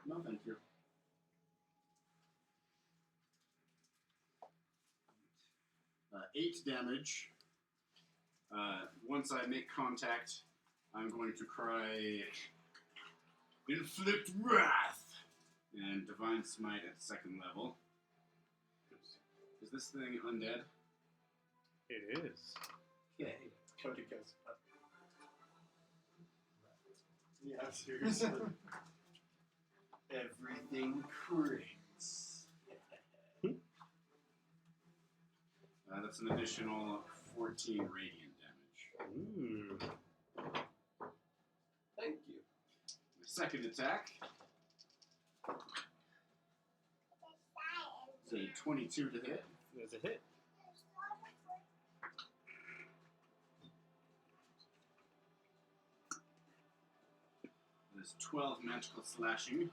C: No, thank you. Uh, 8 damage. Once I make contact, I'm going to cry, Inflict Wrath! And Divine Smite at 2nd level. Is this thing undead?
I: It is.
C: Okay.
F: Cody goes up. Yeah, seriously. Everything crits.
C: That's an additional 14 radiant damage.
I: Ooh.
F: Thank you.
C: My second attack is a 22 to hit.
I: There's a hit.
C: There's 12 magical slashing.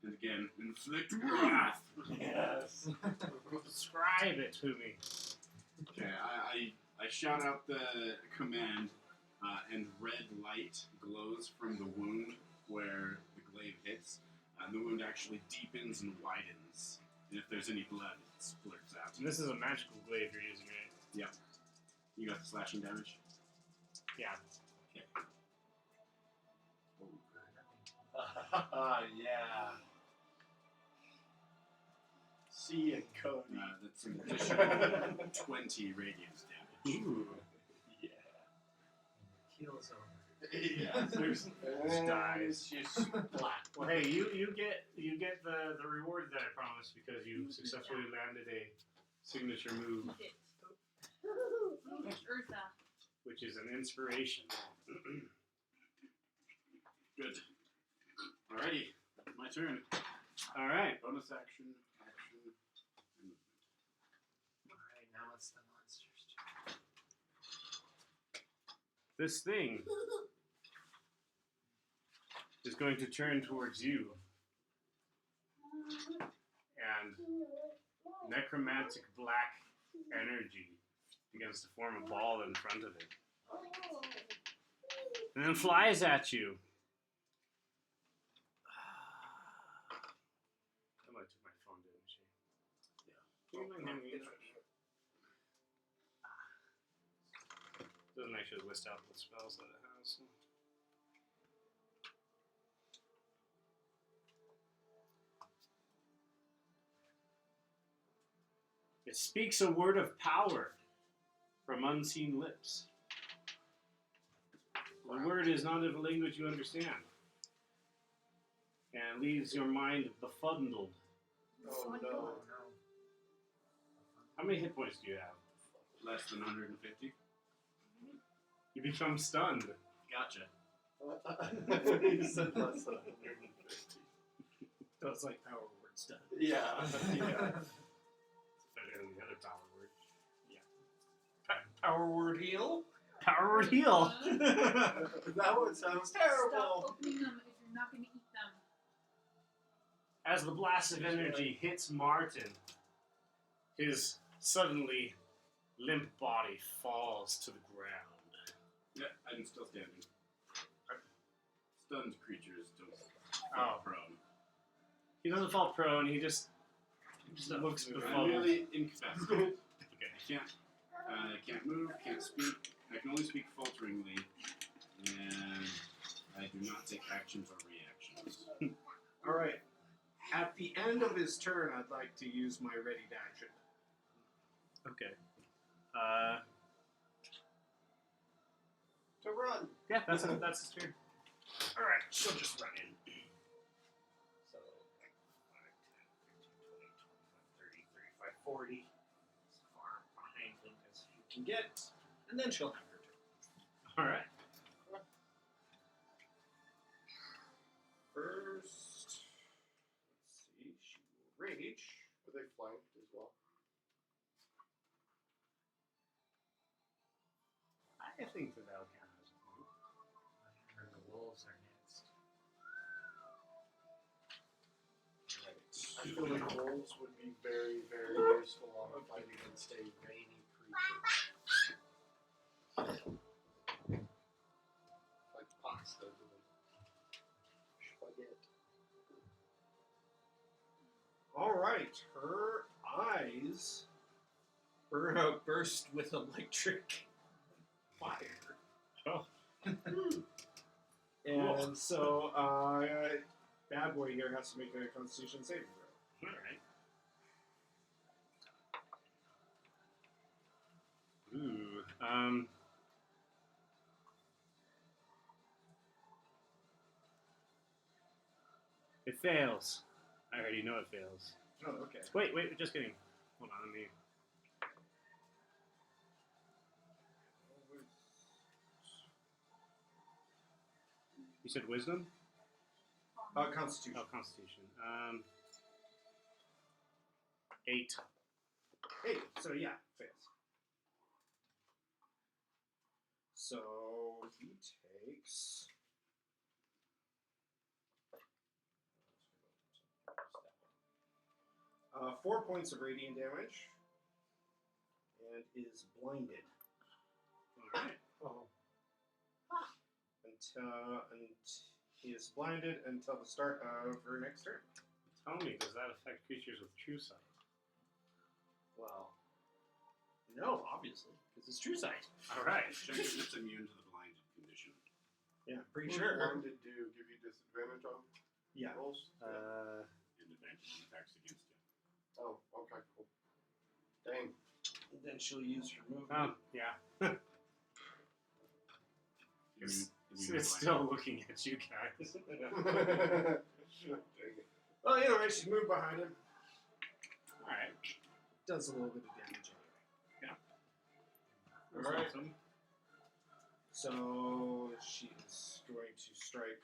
C: And again, inflict wrath.
F: Yes.
I: Describe it to me.
C: Okay, I shout out the command, and red light glows from the wound where the glaive hits. And the wound actually deepens and widens. And if there's any blood, it splurts out.
I: And this is a magical glaive you're using, right?
C: Yep. You got the slashing damage?
I: Yeah.
C: Okay.
F: Yeah. See ya, Cody.
C: That's an additional 20 radiant damage.
I: Ooh.
F: Yeah.
G: Keel's over.
F: Yeah. There's
I: Just dies.
F: She's flat.
I: Well, hey, you get the reward that I promised because you successfully landed a signature move,
E: Ursa.
I: which is an inspiration.
C: Good. Alrighty, my turn.
I: All right.
C: Bonus action, action, and
G: Alright, now it's the monster's turn.
I: This thing is going to turn towards you, and necromantic black energy begins to form a ball in front of it, and then flies at you. Emma took my phone, didn't she? Yeah. Doesn't actually list out the spells that it has. So. It speaks a word of power from unseen lips. The word is not of a language you understand, and leaves your mind befuddled.
F: Oh no.
I: How many hit points do you have?
C: less than 150.
I: You become stunned.
C: Gotcha.
F: You said less than 150.
K: That's like power word stuff.
F: Yeah.
I: Yeah. It's better than the other power word.
K: Power word heal?
I: Power word heal.
F: That one sounds terrible.
E: Stop opening them if you're not going to eat them.
I: As the blast of energy hits Martin, his suddenly limp body falls to the ground.
C: Yeah, I'm still standing. Stunned creatures don't
I: Oh.
C: fall prone.
I: He doesn't fall prone, he just looks
C: I'm
I: befuddled.
C: really incapacitated. Okay, I can't move, can't speak. I can only speak falteringly, and I do not take actions or reactions.
B: Alright. At the end of his turn, I'd like to use my ready action.
I: Okay.
F: To run.
I: Yeah, that's his turn.
K: Alright, she'll just run in. So, 5, 10, 15, 20, 25, 30, 35, 40. As far behind him as you can get. And then she'll have her turn.
I: Alright.
F: First, let's see, she will rage. Are they flanked as well?
I: I think that that'll count as a point.
G: And the wolves are next.
F: I feel like wolves would be very, very useful on a fight against a rainy creature. Like pasta doing spaghetti.
B: Alright, her eyes burst with electric fire.
I: Oh.
B: And so, bad boy here has to make a Constitution saving throw.
I: Alright. Ooh. It fails. I already know it fails.
K: Oh, okay.
I: Wait, just kidding. Hold on, let me. You said wisdom?
K: Constitution.
I: Oh, constitution. 8.
K: Hey, so yeah, fails. So he takes. 4 points of radiant damage, and is blinded
I: Alright.
G: Oh.
K: and he is blinded until the start of her next turn.
I: Tell me, does that affect creatures with true sight?
K: Well, no, obviously, because it's true sight.
I: Alright.
C: Check if it's immune to the blinded condition.
K: Yeah, pretty
F: What
K: sure.
F: blinded do give you disadvantage on
K: Yeah.
F: rolls?
C: And advantage on attacks against you.
F: Oh, okay, cool. Dang.
K: Then she'll use her movement.
I: Yeah.
C: Immune
I: It's
C: to
I: still
C: blinded.
I: looking at you guys.
F: Dang it.
K: Well, anyway, she's moved behind him.
I: Alright.
K: Does a little bit of damage anyway.
I: That's
K: Alright.
I: awesome.
K: So she is going to strike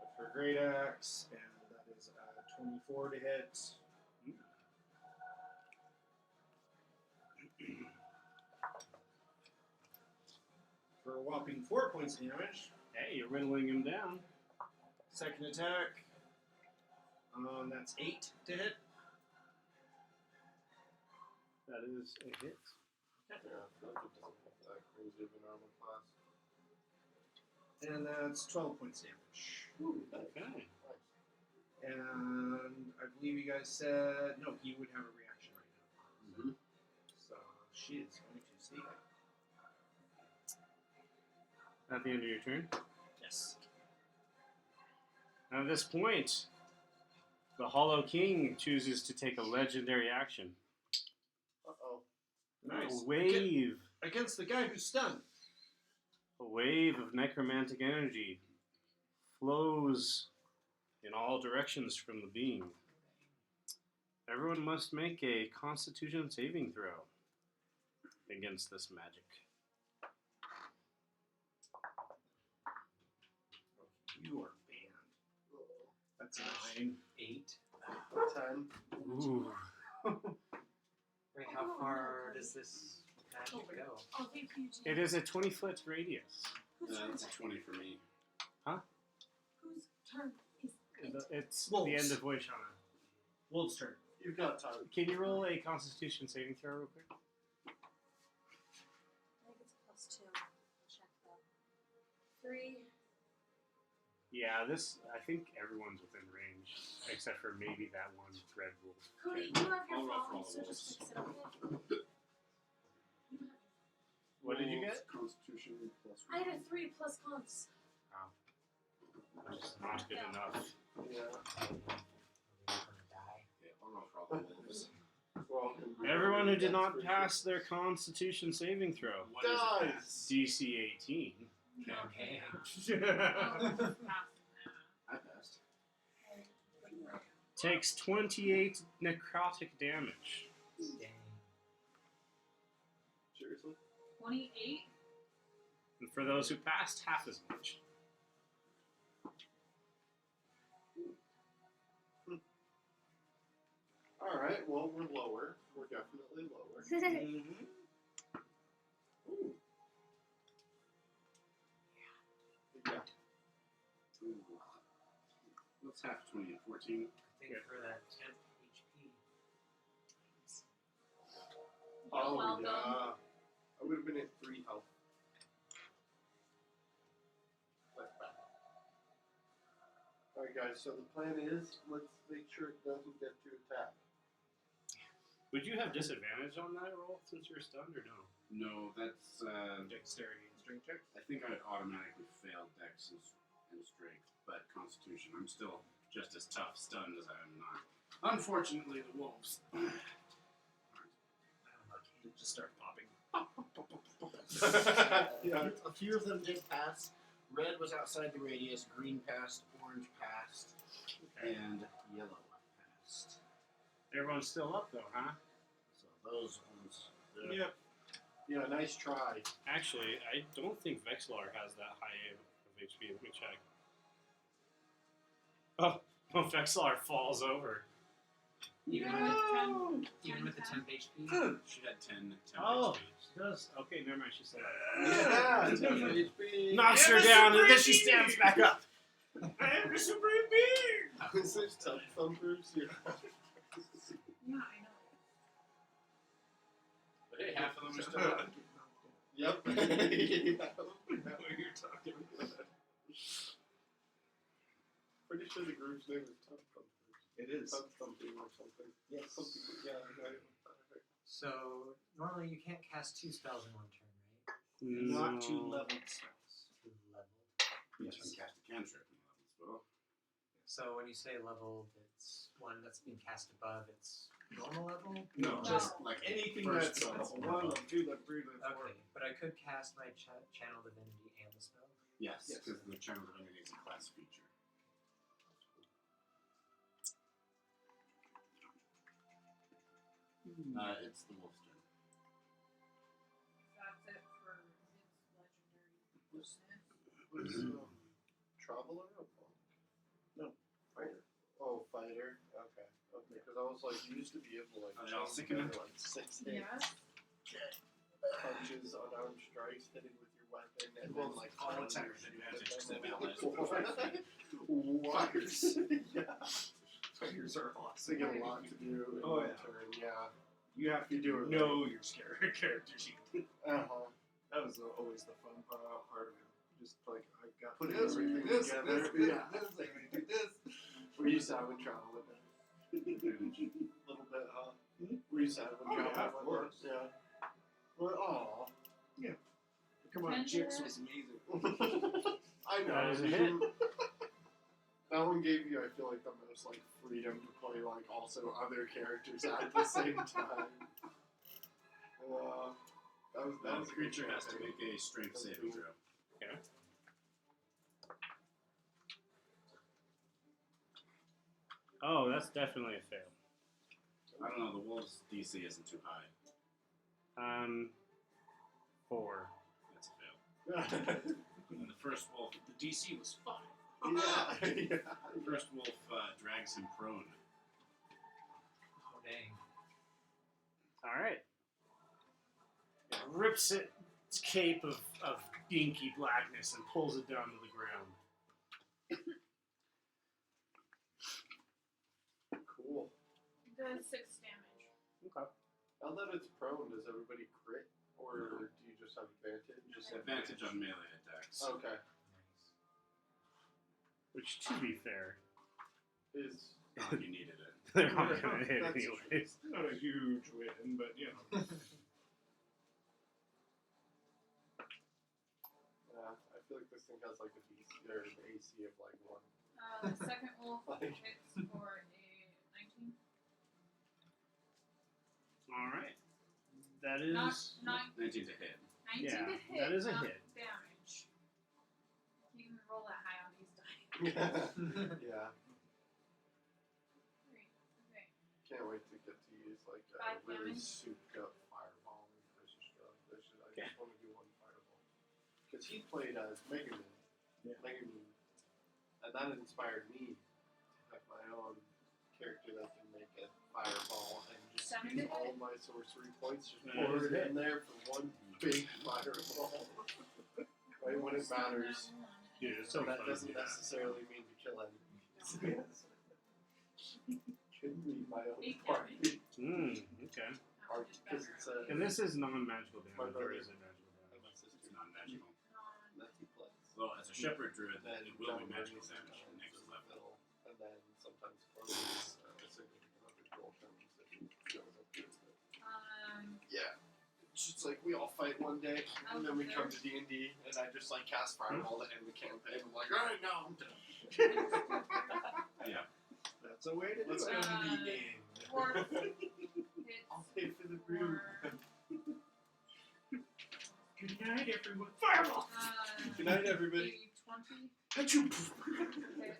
K: with her great axe, and that is 24 to hit. For a whopping 4 points of damage.
I: Hey, you're whittling him down.
K: Second attack. That's 8 to hit.
I: That is a hit.
F: Yeah, I feel like it doesn't have that crazy of an armor class.
K: And that's 12 points damage.
I: Okay.
K: And I believe you guys said no, he would have a reaction right now.
C: Mhm.
K: So she is going to stay there.
I: At the end of your turn.
K: Yes.
I: At this point, the Hollow King chooses to take a legendary action.
F: Uh-oh.
K: Nice.
I: A wave.
K: Against the guy who's stunned.
I: A wave of necromantic energy flows in all directions from the being. Everyone must make a Constitution saving throw against this magic.
K: You are banned. That's a 9.
G: 8.
F: 10.
I: Ooh.
G: Wait, how far does this magic go?
H: Oh, thank you, Jim.
I: It is a 20-foot radius.
H: Whose turn
C: It's
H: is
C: a
H: it?
C: 20 for me.
H: Whose turn is it?
I: It's
K: Wolves.
I: the end of Voishana.
K: Wolf's turn.
F: You've got time.
I: Can you roll a Constitution saving throw real quick?
H: I think it's +2. Check though. 3.
I: Yeah, I think everyone's within range, except for maybe that one red wolf.
H: Cody, you have your
C: I'll roll for
H: phone,
C: all
H: so
C: the
H: just
C: wolves.
H: fix it, okay? You have-
I: What did you
C: Wolves,
I: get?
C: Constitution plus
H: I had a
C: 1.
H: 3 plus cons.
I: Which is not good enough.
F: Yeah.
G: Are we gonna die?
C: Yeah, I'll roll for all the wolves.
F: Well,
I: Everyone who did not pass their Constitution saving throw.
C: What is it?
F: Dies.
I: DC 18.
G: Okay.
C: I passed.
I: Takes 28 necrotic damage.
G: Dang.
F: Seriously?
E: 28.
I: And for those who passed, half as much.
F: Alright, well, we're lower. We're definitely lower.
K: Mm-hmm.
F: Ooh. Yeah.
C: Ooh. What's half 20 and 14?
G: I think for that 10 HP.
F: Oh,
E: welcome.
F: yeah. I would have been at 3 health. Like that. Alright, guys, so the plan is let's make sure it doesn't get to attack.
I: Would you have disadvantage on that roll since you're stunned or no?
C: No, that's.
K: Dexterity and strength check.
C: I think I'd automatically fail Dex and Strength, but Constitution. I'm still just as tough stunned as I am not. Unfortunately, the wolves.
K: They just start popping.
F: Yeah.
B: A few of them did pass. Red was outside the radius. Green passed. Orange passed.
I: Okay.
B: And yellow passed.
I: Everyone's still up though, huh?
K: So those ones.
F: Yep. Yeah, nice try.
I: Actually, I don't think Vexlar has that high of HP. Let me check. Oh, Vexlar falls over.
G: Even with the 10 HP?
C: She had 10
I: Oh,
C: HP.
I: she does. Okay, never mind. She's still up.
F: Yeah, 10 HP.
I: Knocks her down, and then she stands back up.
K: I am the supreme being.
F: Is there tub thumpers? Yeah.
E: Yeah, I know.
C: But hey, half of them are still up.
F: Yep.
K: I know what you're talking about.
F: Pretty sure the group's name is Tub Thumpers.
B: It is.
F: Tub Thumping or something.
B: Yes.
F: Something. Yeah.
G: So, normally you can't cast 2 spells in one turn, right?
B: Not 2 leveled spells.
G: 2 level.
C: You can cast a cantrip in level spell.
G: So, when you say leveled, it's one that's being cast above, it's normal level?
B: No,
C: Just like
B: anything
C: first
B: that's
C: spell
B: level
C: or
B: 1,
C: above.
B: level 2, level 3, level 4.
G: Okay, but I could cast my channel divinity and the spell.
C: Yes,
B: Yes.
C: because the channel divinity is a class feature. It's the wolf's turn.
E: That's it for its legendary business.
F: Was Traveler or Monk?
B: No, fighter.
F: Oh, Fighter. Okay. Because I was like, you used to be able to like
C: Are they all
F: chain
C: sickening?
F: together, like 6 hits,
E: Yes.
F: punches, unarmed strikes, hitting with your weapon, and
C: Well,
F: then like
C: all
F: on
C: attackers
F: your
C: advantage
F: feet,
C: because
F: and
C: they
F: then,
C: balance.
F: Fighters. Yeah.
B: Fighters are
F: So you get a lot to do in
B: Oh,
F: one
B: yeah.
F: turn, yeah.
B: You have to
F: You do it
B: know your character sheet.
F: Uh-huh.
B: That was always the fun part of it. Just like, I got
F: Put
B: everything
F: this,
B: together.
F: this,
B: Yeah.
F: this, I can do this. We used to have a travel with it. A little bit, huh? We used to have a
B: Oh,
F: travel
B: yeah, of
F: with
B: course.
F: it. Yeah. Well, aw.
B: Come on, Jix was amazing.
F: I know.
I: That is a hit.
F: That one gave you, I feel like, the most like freedom to play like also other characters at the same time. That was
C: The
F: a good
C: creature has to
F: campaign.
C: make a strength saving throw.
I: Oh, that's definitely a fail.
C: I don't know, the wolf's DC isn't too high.
I: 4.
C: That's a fail. And the first wolf, the DC was 5.
F: Yeah.
C: The first wolf drags him prone.
G: Oh, dang.
I: All right. It rips its cape of inky blackness and pulls it down to the ground.
F: Cool.
E: Does 6 damage.
I: Okay.
F: Now that it's prone, does everybody crit? Or do you just have advantage?
C: Just advantage on melee attacks.
F: Okay.
G: Nice.
I: Which, to be fair,
F: Is
C: Not if you needed it.
I: they're not going to hit
B: That's
I: anyways.
B: not a huge win, but you know.
F: yeah, I feel like this thing has like a DC or an AC of like 1.
E: The second wolf hits for a 19.
I: All right. That is.
E: Not
C: 19 to hit.
E: 19
I: Yeah,
E: to hit.
I: that is a
E: not
I: hit.
E: Damage. You can roll that high on these dice.
F: Yeah.
E: Great. Okay.
F: Can't wait to get to use like a
E: 5
F: really
E: damage.
F: souped up fireball in Precious Drug. I just
I: Okay.
F: want to do one fireball. Because he played as Mega Man.
B: Yeah.
F: Mega Man. And that inspired me to have my own character that can make a fireball and just
E: Seven
F: use
E: to
F: all
E: hit?
F: my sorcery points, just
I: That
F: pour
I: is
F: it
I: it.
F: in there for one big fireball. Right when it matters.
I: Dude, it's
F: So
I: so
F: that
I: fun to
F: doesn't
I: do that.
F: necessarily mean to kill enemies. Can leave my own
E: 8
F: party.
I: Okay.
F: Because it's a.
I: And this is non-magical
F: My
I: damage, or
F: brother.
I: is it magical damage?
F: My sister.
C: It's non-magical.
F: Natty Blitz.
C: Well, as a shepherd druid,
F: Then
C: it will be
F: John
C: magical
F: Murray's
C: damage
F: sometimes
C: next
F: is
C: level.
F: And then sometimes Chloe's a significant other's girlfriend that shows up here. Yeah. It's just like we all fight one day, and then we come to D&D, and I just like cast Fireball to end the campaign. I'm like, alright, now I'm done.
C: Yeah.
B: That's a way to do
F: Let's
B: it.
F: go to the game.
E: 4
F: I'll
E: hits
F: pay for the brew.
E: for
B: Good night, everyone. Fireball!
F: Good night, everybody.
E: 20
F: Achoo.
E: hit.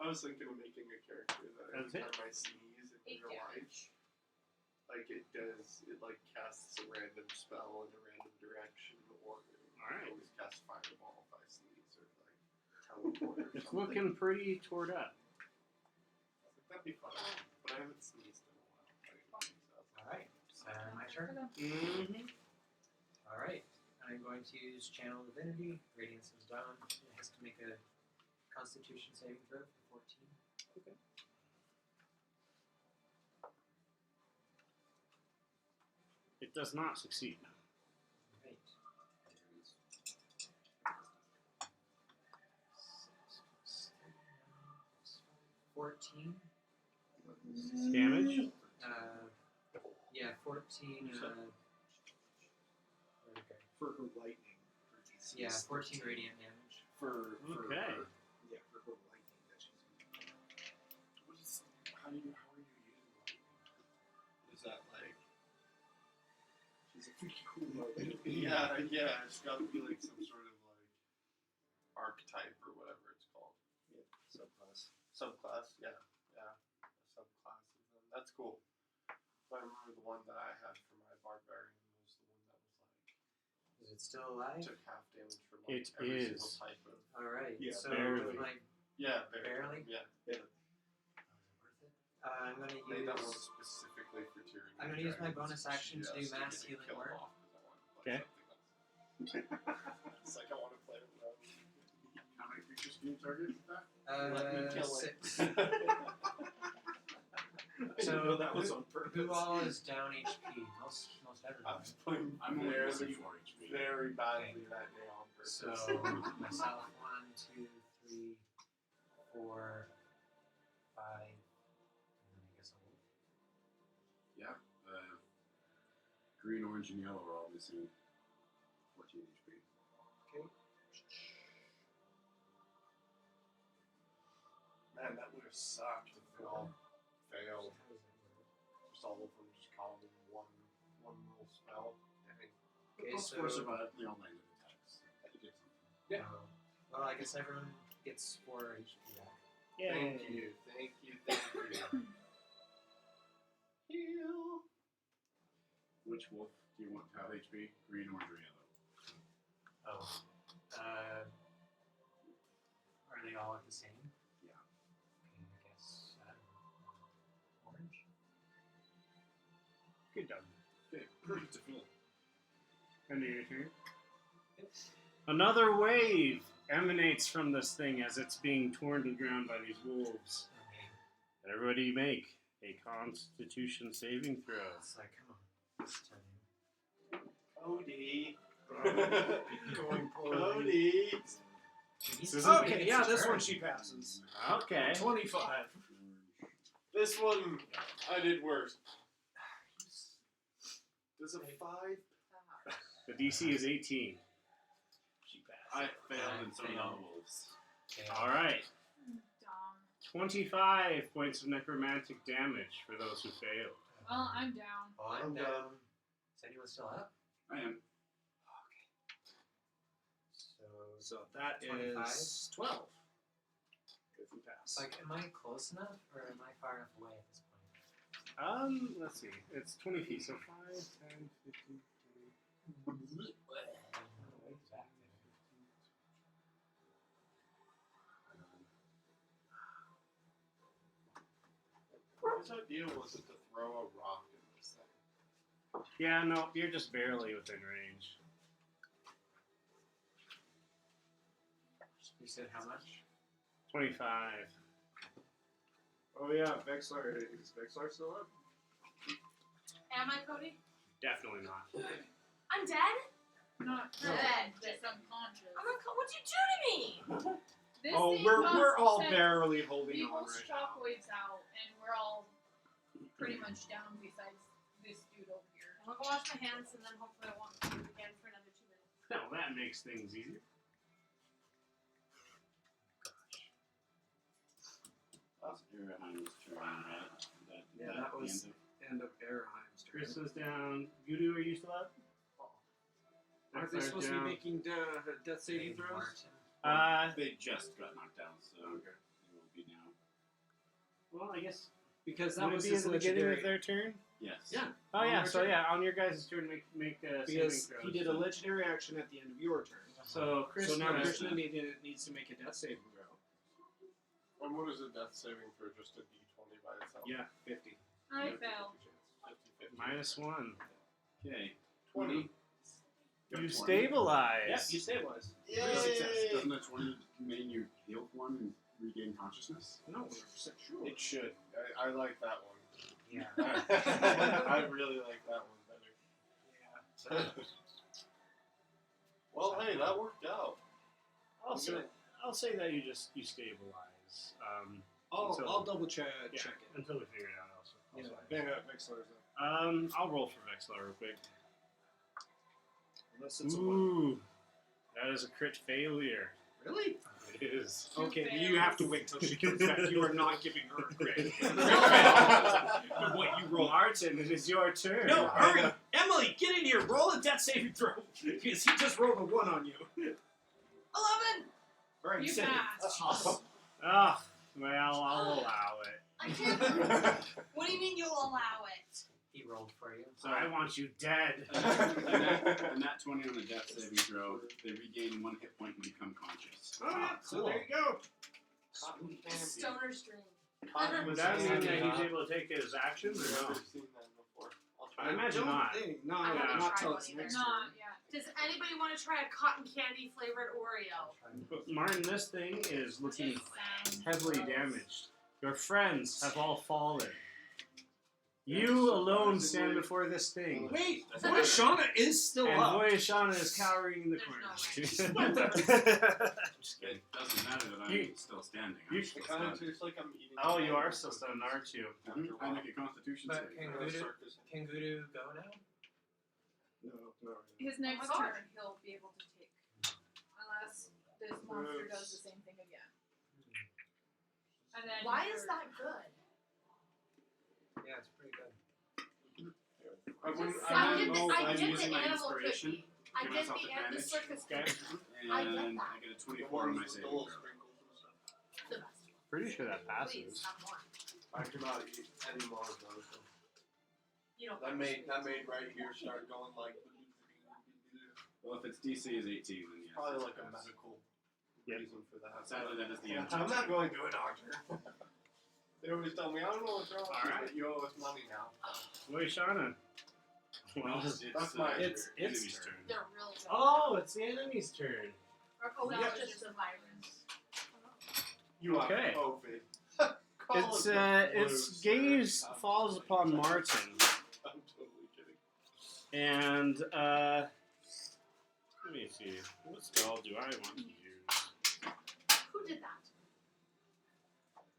F: I was thinking of making a character that every
I: That's it?
F: time I sneeze,
E: 8
F: your
E: damage.
F: life. Like it like casts a random spell in a random direction, or it
I: Alright.
F: always casts fireball if I sneeze, or like teleport. Or
I: It's
F: something.
I: looking pretty tore up.
F: That'd be fun, but I haven't sneezed in a while.
G: Alright, so my turn.
I: Mm-hmm.
G: Alright, I'm going to use Channel Divinity. Radiance is down. It has to make a Constitution saving throw for 14.
I: Okay. It does not succeed.
G: Right. 14.
I: Damage?
G: Yeah, 14.
B: For her lightning.
G: Yeah, 14 radiant damage.
F: For
I: Okay.
F: her.
B: Yeah, for her lightning that she's
F: How are you using lightning? Is that like?
B: She's a freaky cool mode.
F: Yeah. It's got to be like some sort of like archetype or whatever it's called.
B: Yeah, subclass.
F: Subclass. Yeah. A subclass of them. That's cool. I remember the one that I had for my barbarian was the one that was like
G: Is it still alive?
F: took half damage from like
I: It
F: every
I: is.
F: single type of.
G: Alright,
B: Yeah,
G: so
I: barely.
G: with my
F: Barely.
G: Barely?
F: Yeah.
G: was it worth it? I'm gonna
F: Made that one
G: use
F: specifically for tyranny.
G: I'm gonna use my
F: dragons,
G: bonus action to do
F: just
G: mass
F: get it
G: healing
F: killed
G: word.
F: off 'cause I wanted to play
I: Okay.
F: something else. It's like I want to play it without.
C: How many creatures can you target with that?
F: Let me kill it.
G: 6. So
B: that was on purpose.
G: who all is down HP? Most
F: I
G: everyone.
F: was playing
C: I'm only missing 4 HP.
F: very badly that day on purpose.
G: So myself 1, 2, 3, 4, 5, and then I guess a wolf.
C: Yeah. Green, orange, and yellow are all missing 14 HP.
G: Okay.
F: Man, that would have sucked if they all failed.
G: How does that work?
F: Just all of them just called in one little spell.
G: Okay,
C: Plus
G: so
C: 4 survived the all landed attacks. They did something.
F: Yeah.
G: Well, I guess everyone gets 4 HP back.
F: Thank you. Heal.
C: Which wolf do you want to have HP? Green, orange, or yellow?
G: Oh. Are they all at the same?
C: Yeah.
G: Okay, I guess orange.
I: Good dog.
C: Okay. To fill.
I: End of your turn. Another wave emanates from this thing as it's being torn to the ground by these wolves.
G: Okay.
I: Everybody make a Constitution saving throw.
G: It's like, come on, this time.
F: Cody.
B: Going poorly.
F: Cody.
B: Okay, yeah, this one she passes.
I: Okay.
B: 25.
F: This one I did worse. Does a 5 pass?
I: The DC is 18.
B: She passes.
C: I failed and so did all the wolves.
G: Okay.
I: All right.
E: Dumb.
I: 25 points of necromantic damage for those who failed.
E: Well, I'm down.
G: Oh, I'm down. Is anyone still up?
C: I am.
B: So that
G: 25?
B: is 12. If we pass.
G: It's like, am I close enough or am I far enough away at this point?
I: Let's see. It's 20 feet, so 5, 10, 15, 20.
F: His idea wasn't to throw a rock in this thing.
I: Yeah, no, you're just barely within range.
G: You said how much?
I: 25.
B: Oh yeah, Vexlar. Is Vexlar still up?
L: Am I, Cody?
I: Definitely not.
L: I'm dead?
E: Not
L: Dead.
E: dead, just unconscious.
L: What'd you do to me?
E: This
B: Oh,
E: thing
B: we're all
E: sent
B: barely holding on
E: people's
B: right now.
E: shockwaves out, and we're all pretty much down besides this dude over here.
L: I'm gonna go wash my hands and then hopefully I won't do it again for another 2 minutes.
I: Well, that makes things easier.
C: That's Araheim's turn, right?
B: Yeah, that was end of Araheim's turn.
I: Chris is down. Gudu, are you still up?
B: Aren't they
I: Vexlar's
B: supposed
I: down.
B: to be making death saving throws?
I: Uh,
C: They just got knocked down, so they will be now.
I: well, I guess
B: Because that
I: Would it
B: was
I: be at
B: his
I: the beginning
B: legendary.
I: of their turn?
C: Yes.
B: Yeah.
I: Oh
B: On
I: yeah,
B: their
I: so
B: turn.
I: yeah, on your guys' turn, make saving
B: Because
I: throws.
B: he did a legendary action at the end of your turn.
I: So Krishna,
B: So now Krishna needs to make a death saving throw.
F: And what is a death saving for just a D20 by itself?
B: Yeah, 50.
E: I failed.
F: 50.
I: -1.
C: Okay.
F: 20.
C: Got
I: You
C: 20.
I: stabilize.
B: Yep, you stabilize.
C: Critical success. Doesn't a 20 mean you heal one and regain consciousness?
B: No, 100% sure.
F: It should. I like that one.
G: Yeah.
F: I really like that one better. Well, hey, that worked out.
I: I'll say that you stabilize.
B: I'll double check
I: Yeah,
B: it.
I: until we figure it out. Also.
F: Yeah, Vexler's up.
I: I'll roll for Vexler real quick.
B: Unless it's a 1.
I: Ooh, that is a crit failure.
B: Really?
I: It is.
B: Okay, you have to wait till she comes back. You are not giving her a crit. What you roll.
I: Martin, it is your turn.
B: No, hurry! Emily, get in here. Roll a death saving throw. Because he just rolled a 1 on you.
L: 11!
B: All right,
E: You
B: save it.
E: passed.
I: Ah, well, I'll allow it.
L: I can't. What do you mean you'll allow it?
G: He rolled for you.
I: So I want you dead.
C: And that 20 on the death saving throw, they regain 1 hit point and become conscious.
B: Oh, yeah. So there you go.
L: Stoner's dream.
I: Would that mean that he's able to take his actions or
F: I've
I: no?
F: never seen that before. I'll try
I: I imagine
B: Don't
I: not.
B: think- No,
L: I haven't
B: not
L: tried
B: till
L: one
B: it's
L: either.
B: next
E: Not
B: turn.
E: yet.
L: Does anybody want to try a cotton candy flavored Oreo?
I: Martin, this thing is looking
E: Sounds
I: heavily
E: gross.
I: damaged. Your friends have all fallen. You alone stand before this thing.
B: Wait, boy, Shauna is still
I: And
B: up.
I: Boyashana is cowering in the
E: There's
I: corner.
E: no
I: Just kidding.
C: It doesn't matter that I'm
I: You-
C: still standing.
I: you-
C: I'm still
F: It kind of
C: standing.
F: tastes like I'm eating.
I: Oh, you are still stunned, aren't you?
C: I make a constitution
G: But
C: save.
G: can Gudu go now?
F: No.
E: His next
L: Oh my
E: turn, he'll be able to take. Unless this monster does the same thing again. And then
L: Why
E: you're-
L: is that good?
G: Yeah, it's pretty good.
F: I wouldn't.
L: I
F: I
L: get
F: don't know.
L: the, I
C: I'm
L: get
C: using
L: the
C: my
L: animal
C: inspiration.
L: cookie. I
C: Give
L: get
C: myself
L: the
C: advantage.
L: circus
I: Okay.
L: cookie.
C: And
L: I get that.
C: I get a
F: The
C: 24 on my
F: ones with the
C: saving
F: little
C: throw.
F: sprinkles and stuff.
L: The best one.
I: Pretty sure that
L: Please,
I: passes.
L: have one.
F: I cannot eat any more of those.
L: You don't.
F: That made right here start going like.
C: Well, if its DC is 18, then yes.
F: Probably
C: it's
F: like a
C: pass.
F: medical
I: Yep.
F: reason for that.
C: Sadly, that is the end.
F: I'm not going to a doctor. They always tell me, I don't know what's wrong with you,
I: Alright.
F: but you owe us money now.
I: Boyashana.
C: Well,
F: That's
C: it's
F: my
B: It's
C: enemy's
B: turn.
C: turn.
L: They're really good.
I: Oh, it's the enemy's turn.
L: Oh,
E: No,
L: yeah,
E: it's
L: just
E: just
L: the
E: a
L: virus.
F: You have
I: Okay.
F: COVID. Call
I: Its
F: it the flu,
I: its
F: sir.
I: gaze
F: I'm
I: falls upon Martin,
F: I'm totally kidding.
I: and let me see. What spell do I want to use?
L: Who did that?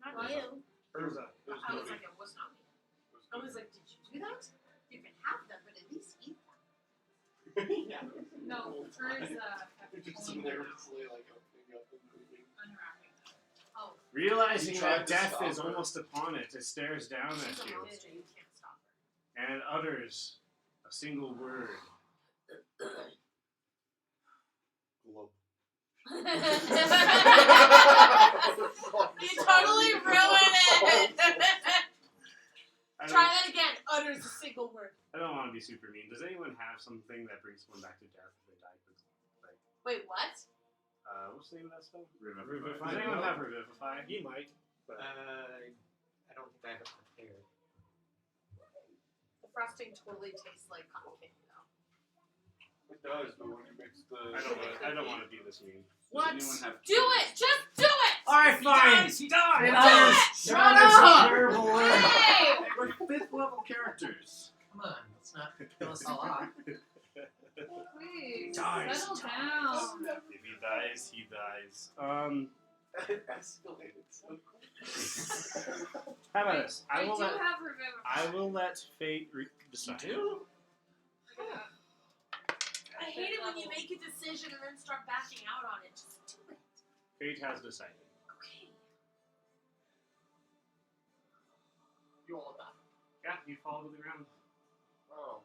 L: Not
E: Not
L: you.
F: Urza.
L: I was like, it was not me. I was like, did you do that? You can have them, but at least eat them.
F: Yeah.
E: No, hers
F: You're just
E: only
F: sitting there just like opening up and moving.
E: unwrapping.
L: Oh,
I: Realizing
F: You
I: that
F: tried to
I: death
F: stop
I: is
F: her.
I: almost upon it, it stares down
L: she's
I: at
L: a
I: you
L: monster. You can't stop her.
I: and utters a single word.
F: Globe.
L: You totally ruined it.
I: I
L: Try
I: don't,
L: that again. Utters a single word.
I: I don't want to be super mean. Does anyone have something that brings someone back to death if they die? Like,
L: Wait, what?
I: what's the name of that spell?
C: Revivify.
I: Does anyone have Revivify?
B: He might. But
G: I don't think I have it prepared.
L: The frosting totally tastes like cotton candy, though.
F: It does, but when you mix the.
I: I don't want to be this mean.
L: What?
C: Does anyone have
L: Do it! Just do it!
I: Alright, fine!
B: He died!
L: Shut up!
I: Terrible word.
L: Hey!
C: We're 5th level characters.
G: Come on, let's not kill us all off.
E: Please,
B: Dies.
E: settle down.
I: If he dies, he dies.
F: It escalated so quick.
I: How about this?
E: I
I: I will
E: do
I: let
E: have Revivify.
I: I will let fate decide.
B: do?
E: Yeah.
L: I hate it when you make a decision and then start backing out on it. Just do it.
I: Fate has decided.
L: Okay.
F: You all die.
I: Yeah, you fall to the ground.
F: Oh,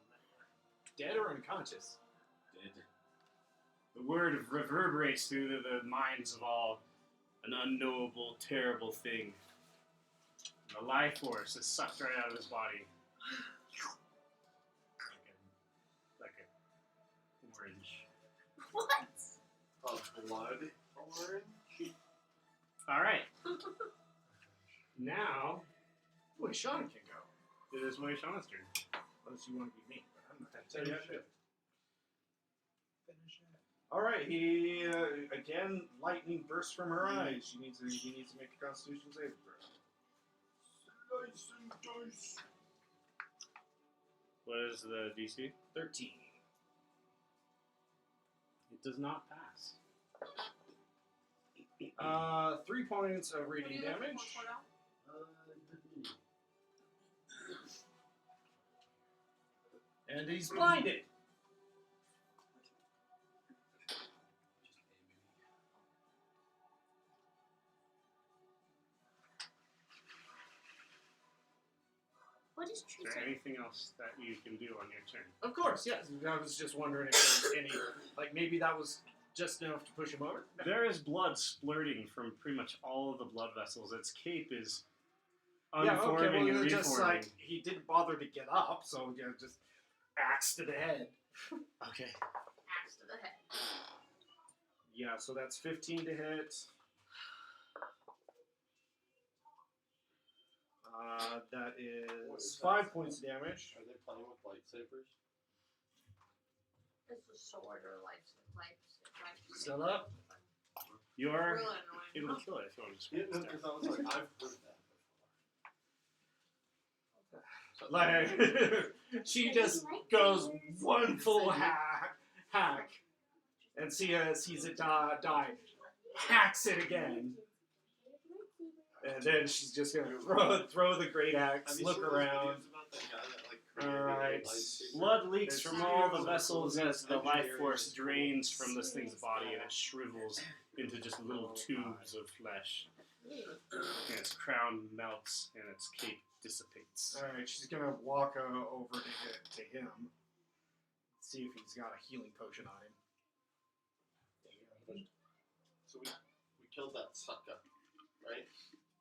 B: Dead or unconscious?
C: Dead.
I: The word reverberates through the minds of all. An unknowable, terrible thing. The life force is sucked right out of his body. Like a orange.
H: What?
F: A blood orange?
I: Alright. Now,
B: Well, Sean can go.
I: it is Moishana's turn.
B: Unless you want to be me, but I'm not.
F: Finish it.
B: All right, he again. Lightning bursts from her eyes. He needs to make a Constitution saving throw.
I: What is the DC?
B: 13.
I: It does not pass.
B: 3 points of
E: What do you
B: radiant
E: look
B: damage.
E: for now?
B: And he's blinded.
J: What is tree
I: Is there
J: type?
I: anything else that you can do on your turn?
B: Of course, yes. I was just wondering if there was any, like maybe that was just enough to push him over.
I: There is blood splurting from pretty much all of the blood vessels. Its cape is
B: Yeah, okay.
I: unforming
B: Well,
I: and
B: just
I: reforming.
B: like he didn't bother to get up, so yeah, just axe to the head.
I: Okay.
L: Axe to the head.
B: Yeah, so that's 15 to hit. That
F: What
B: is
F: is
B: 5
F: that?
B: points of damage.
F: Are they playing with lightsabers?
L: It's a sword or life.
B: Still up?
I: You're.
L: Really
I: It'll
L: annoying.
I: kill it if you want to just
F: Yeah,
I: put it
F: because
I: down.
F: I was like, I've heard that
B: Like, she just goes one full hack and sees it die, hacks it again, and then she's just gonna throw the great axe,
F: Have you
B: look
F: seen those
B: around.
F: videos about that guy that, like, created a
B: Alright.
F: lightsaber?
I: Blood leaks
B: There's
I: from all the
B: two
I: vessels as the life
F: engineering
I: force
F: school.
I: drains from this thing's body and it shrivels into just little tubes of flesh. And its crown melts and its cape dissipates.
B: Alright, she's gonna walk over to him, see if he's got a healing potion on him.
F: So we killed that sucker, right?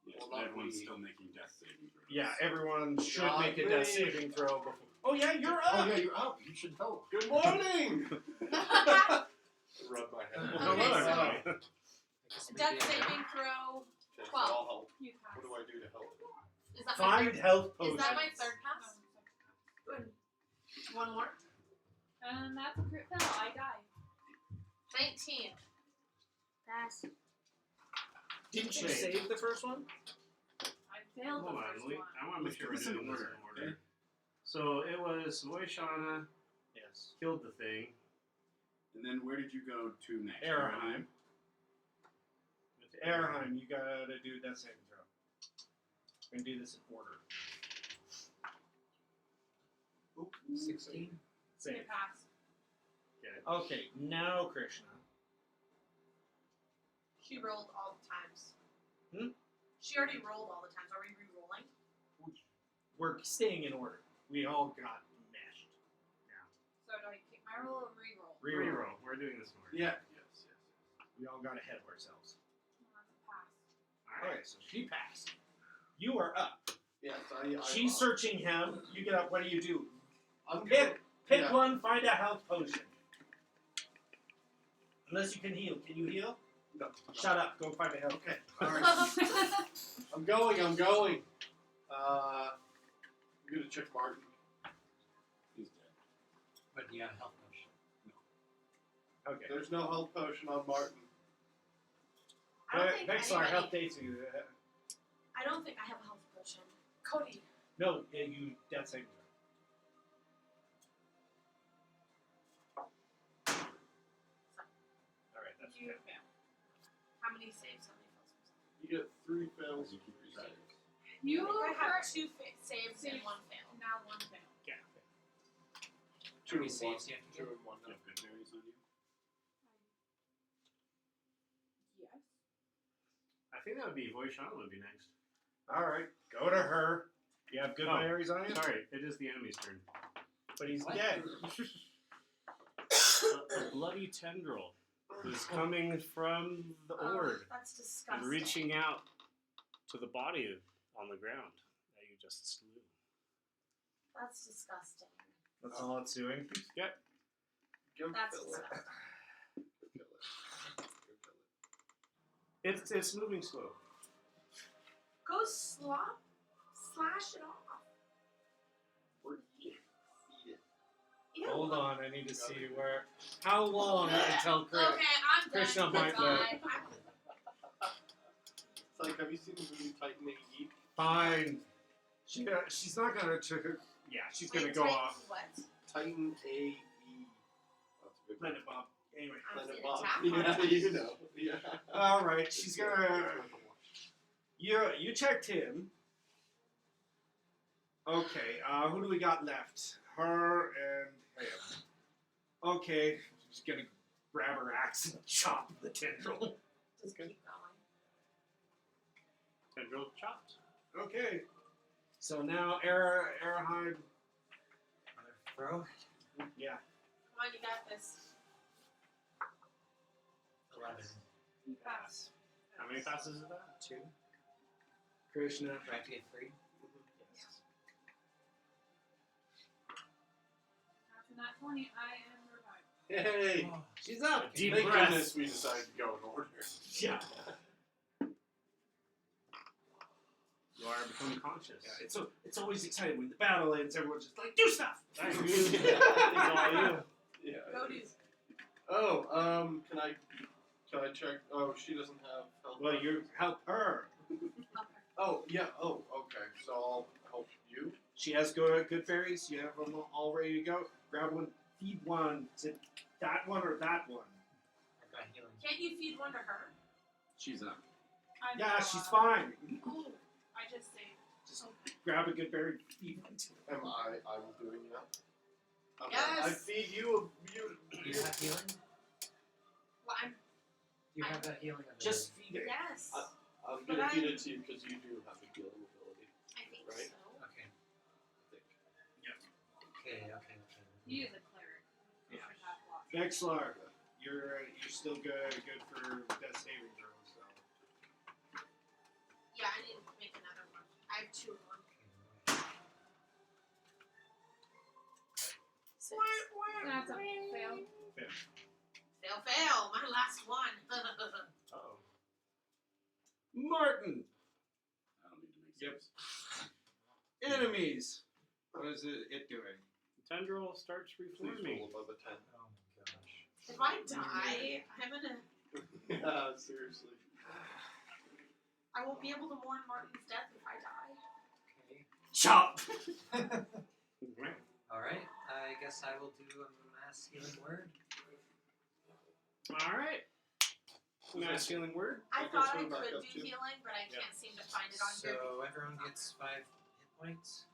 C: Yes,
F: Well,
C: but
F: not
C: everyone's
F: we.
C: still making death saving throws.
B: Yeah, everyone should
F: Not
B: make a death
F: me.
B: saving throw before. Oh yeah, you're
C: Oh
B: up.
C: yeah, you're up. You should help.
F: Good morning! Rub my head.
B: Well,
E: Okay,
B: hello,
E: so-
B: everybody.
E: Death saving throw.
F: Okay, so
E: 12.
F: I'll help.
E: You pass.
F: What do I do to help?
L: Is that my
B: Find
L: third?
B: health
L: Is
B: potions.
L: that my third pass? Good. One more.
E: And that's a crit fail. I die.
L: 19.
J: Pass.
B: Didn't you
I: Wait.
B: save the first one?
E: I failed
I: Hold
E: the
I: on,
E: first
I: Lee.
E: one.
I: I want to make sure we're
C: Let's do
I: doing
C: this
I: this
C: in
I: in
C: order,
I: order. So it was Moishana
B: Yes.
I: killed the thing.
C: And then where did you go to next?
B: Araheim. With Araheim, you gotta do a death saving throw. We're gonna do this in order.
G: 16.
B: Save.
E: You pass.
I: Get it?
B: Okay, now Krishna.
L: She rolled all the times.
B: Hmm?
L: She already rolled all the times. Are we re-rolling?
B: We're staying in order. We all got meshed.
E: So do I keep my roll or re-roll?
I: Reroll. We're doing this in order.
C: Yeah. Yes.
B: We all got ahead of ourselves.
E: That's a pass.
I: Alright.
B: Okay, so she passed. You are up.
F: Yes, I
B: She's searching him. You get up. What do?
F: I'm
B: Pick
F: Yeah.
B: one. Find a health potion. Unless you can heal. Can you heal?
F: No.
B: Shut up. Go find a health.
C: Okay.
F: I'm going. I'm gonna check Martin.
C: He's dead.
G: But you got a health potion.
B: Okay.
F: There's no health potion on Martin.
L: I don't think
B: Next our
L: anybody-
B: health dates you.
L: I don't think I have a health potion. Cody.
B: No, yeah, you death saving throw. All right, that's
E: You
B: okay.
E: fail.
L: How many saves? How many fails?
F: You get 3 fails.
C: You keep your saves.
E: You
L: I have
E: hurt.
L: 2 saves and 1 fail.
E: Now one fail.
B: Yeah.
G: How many saves do you have to
F: 2
G: get?
F: and 1.
C: You have good berries on you.
E: Yes.
I: I think that would be Moishana would be next.
B: All right, go to her. You have good
I: Oh,
B: berries on you,
I: Sorry, it is the enemy's turn.
B: but he's
G: What?
B: dead.
I: A bloody tendril is coming from the orb
L: That's disgusting.
I: and reaching out to the body of
A: on the ground that you just slew.
H: That's disgusting.
B: That's all it's doing.
A: Yep.
F: Go
H: That's
F: kill it.
H: disgusting.
F: Go kill it. Go kill it.
A: It's moving slow.
H: Go slash it off.
F: Or eat it.
H: Ew.
B: Hold on, I need to see where. How long until
H: Okay, I'm done.
B: Krishna might
H: Goodbye.
F: It's like, have you seen the movie Titan AE?
B: Fine. She's not gonna. Yeah, she's gonna go off.
H: What?
F: Titan AE. That's a good
B: Planet Bob. Anyway.
F: Planet
H: An
F: Bob.
H: attack on
F: Yeah, you know. Yeah.
B: All right, she's gonna. You checked him. Okay. Who do we got left? Her and him. Okay. She's gonna grab her axe and chop the tendril.
H: Just keep going.
A: Tendril chopped.
B: Okay. So now Arahide.
G: Another throw.
B: Yeah.
H: Come on, you got this.
G: 11.
E: You pass.
A: How many passes is that?
G: 2.
B: Krishna.
G: Do I have to get 3?
B: Yes.
E: After that 20, I am revived.
F: Hey!
B: She's up.
A: Deep
F: Thank
A: breath.
F: goodness we decided to go in order.
B: Yeah.
A: You are becoming conscious.
B: Yeah, it's always exciting when the battle ends. Everyone's just like, do stuff.
A: Thanks. It's all you.
F: Yeah.
H: Go do.
F: Oh, can I check? Oh, she doesn't have health.
B: Well, you help her.
F: Oh, yeah. Oh, okay. So I'll help you.
B: She has good fairies. You have them all ready to go. Grab one, feed one. Is it that one or that one?
G: I've got healing.
H: Can't you feed one to her?
C: She's up.
E: I'm
B: Yeah,
E: now,
B: she's fine.
H: Oh,
E: I just saved.
B: Just grab a good berry, feed one to her.
F: Am I'm doing that? Okay.
H: Yes.
F: I feed you a
G: Do you have healing?
H: well, I'm.
G: Do you have that healing ability?
B: Just feed her.
H: Yes.
F: I'm
H: But
F: gonna feed
H: I'm-
F: it to you because you do have a healing ability.
H: I think
F: Right.
H: so.
G: Okay.
F: I think.
G: Okay.
E: He is a cleric.
B: Yeah.
E: Should have lots.
B: Vexlar, you're still good for death saving throws. So.
H: Yeah, I need to make another one. I have 2 of them. Six.
E: That's a fail.
H: Fail. My last one.
A: Uh-oh.
B: Martin,
C: I don't need to make
B: Yep.
C: saves.
B: enemies. What is it doing?
A: Tendril starts
F: Please
A: reforming.
F: roll above a 10.
G: Oh my gosh.
H: If I die, I'm gonna.
F: Yeah, seriously.
H: I won't be able to mourn Martin's death if I die.
G: Okay.
B: Chop.
G: Alright. I guess I will do a mass healing word.
A: All right. Mass healing word.
H: I
F: Okay,
H: thought
F: so
H: I
F: back
H: could
F: up
H: do
F: to-
H: healing, but I can't seem to find it on here.
G: So everyone gets 5 hit points.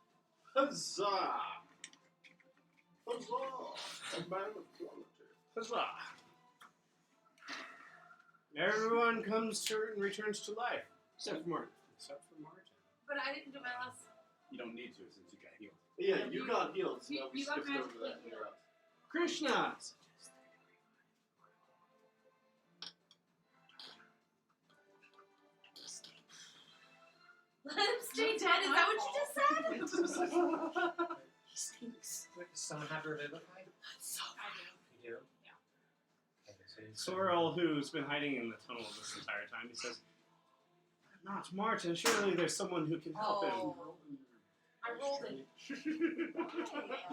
F: Huzzah! Huzzah! A man of quality.
A: Huzzah! Everyone comes to and returns to life, except for Martin. Except for Martin.
H: But I didn't do my last.
C: You don't need to since you got healed.
F: Yeah, you got healed, so
E: You-
F: now we
E: you got
F: skipped over
E: magically
F: that. You're up.
B: Krishna.
H: Let him stay dead. Is that what you just said?
B: He stinks.
G: Does someone have Revivify?
H: So
G: You do?
E: Yeah.
G: Okay, so you-
A: Sorrel, who's been hiding in the tunnel this entire time, he says, "Not Martin. Surely there's someone who can help him."
H: Oh. I rolled it.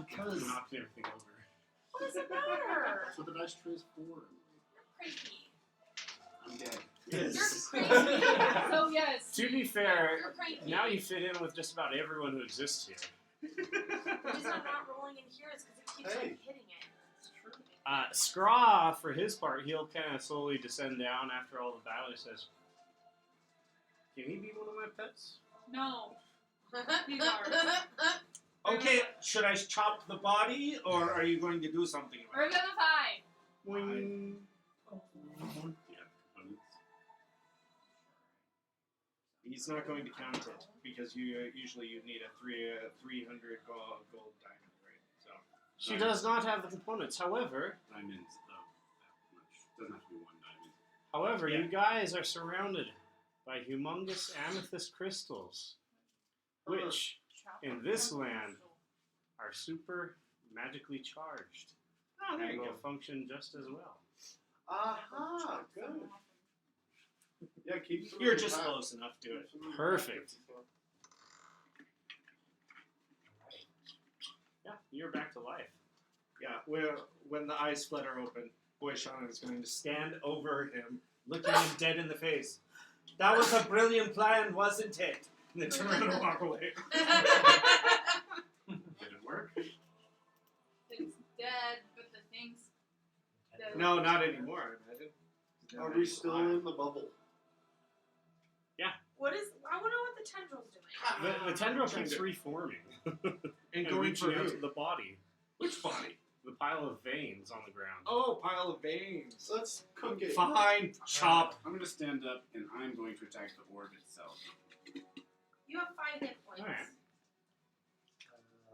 A: Because knocking everything over.
H: What does it matter?
C: That's what the dice tray is for.
H: You're cranky.
C: I'm dead.
B: Yes.
H: You're cranky.
E: So yes.
A: To be fair,
H: You're cranky.
A: now you fit in with just about everyone who exists here.
H: The reason I'm not rolling in here is because it keeps
F: Hey.
H: on hitting it. It's true.
A: Scraw, for his part, he'll kind of slowly descend down after all the battle. He says, "Can he be one of my pets?"
E: No. He's ours.
B: Okay, should I chop the body, or are you going to do something about it?
E: Revivify.
A: Wing.
C: Yeah, components.
B: He's not going to count it because you usually you need a 300 gold diamond, right? So
A: She does not have the components. However,
C: Diamonds of that much. Doesn't have to be one diamond.
A: you
B: Yeah.
A: guys are surrounded by humongous amethyst crystals.
I: which in this land are super magically charged
B: Oh, there
I: and
B: you
I: will
B: go.
I: function just as well.
C: Aha, good. Yeah, keep some
B: You're
C: of the
B: just
C: time.
B: close enough to it.
I: Perfect. Yeah, you're back to life.
B: Yeah, when the eyes flutter open, Boy Shauna is going to stand over him, looking him dead in the face. That was a brilliant plan, wasn't it? And then turn around and walk away.
C: Did it work?
E: Thing's dead, but the thing's dead.
B: No, not anymore, I imagine.
F: Are we still in the bubble?
L: What is? I want to know what the tendril's doing.
I: The tendril
B: Trying
I: keeps
B: to-
I: reforming
B: And going
I: reaching
B: for
I: out
B: who?
I: to the body.
B: Which body?
I: The pile of veins on the ground.
B: Oh, pile of veins.
F: Let's cook it.
B: Fine, chop.
C: I'm going to stand up and I'm going to attack the orb itself.
L: You have 5 hit points.
I: Alright.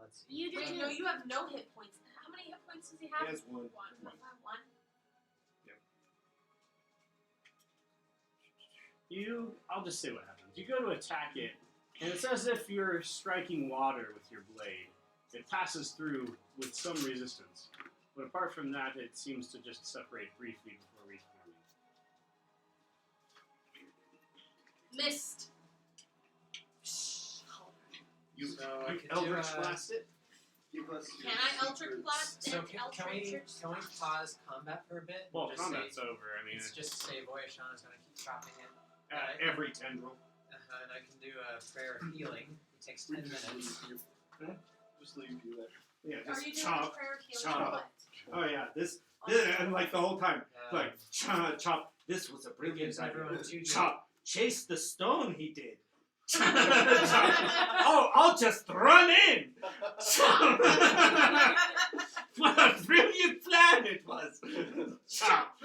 G: Let's see.
J: You do
L: Wait,
J: too.
L: no, you have no hit points. How many hit points does he
B: He
L: have?
B: has one.
L: One.
I: I'll just say what happens. You go to attack it, and it's as if you're striking water with your blade. It passes through with some resistance. But apart from that, it seems to just separate briefly before reforming.
L: Missed.
B: You,
G: So I
B: you
G: could do
B: Eldritch
G: a-
B: Blast it?
F: Give us
L: Can I Eldritch Blast
G: So
L: and
G: can
L: Eldritch
G: we pause combat for a bit? and
I: Well,
G: just
I: combat's
G: say,
I: over. I mean,
G: It's just to say Voyashana's going to keep chopping it.
B: Every tendril.
G: And I can do a prayer of healing. It takes 10 minutes.
F: Just leave you there.
B: Yeah,
L: Are
B: just
L: you doing
B: chop.
L: a prayer of healing
B: chop.
L: or what?
B: Oh yeah, this, and like the whole time, like chop, chop. This was a brilliant
G: gives
B: idea.
G: everyone 2d.
B: Chop, chase the stone. He did. Chop. Oh, I'll just run in. Chop. What a brilliant plan it was. Chop.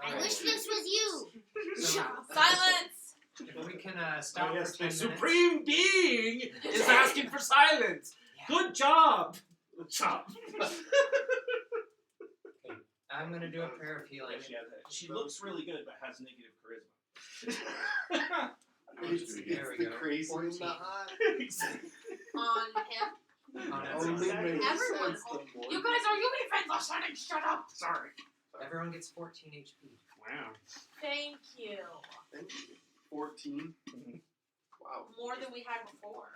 J: I wish this was you.
G: So,
L: Silence!
G: if we can stop
B: Oh, yes,
G: for 10
B: the
G: minutes.
B: supreme being is asking for silence. Good job. Chop.
G: I'm going to do a prayer of healing.
B: She looks really good, but has negative charisma.
C: How much do we get?
G: There we
F: the
G: go.
F: crazy
G: 14.
F: in the eye.
L: On him.
G: On
F: Only
G: everyone.
F: makes
L: Everyone.
F: sense the more
L: You guys are you defenseless, Sonic. Shut up.
B: Sorry.
G: Everyone gets 14 HP.
I: wow.
L: Thank you.
F: Thank you. 14. Wow.
L: More than we had before.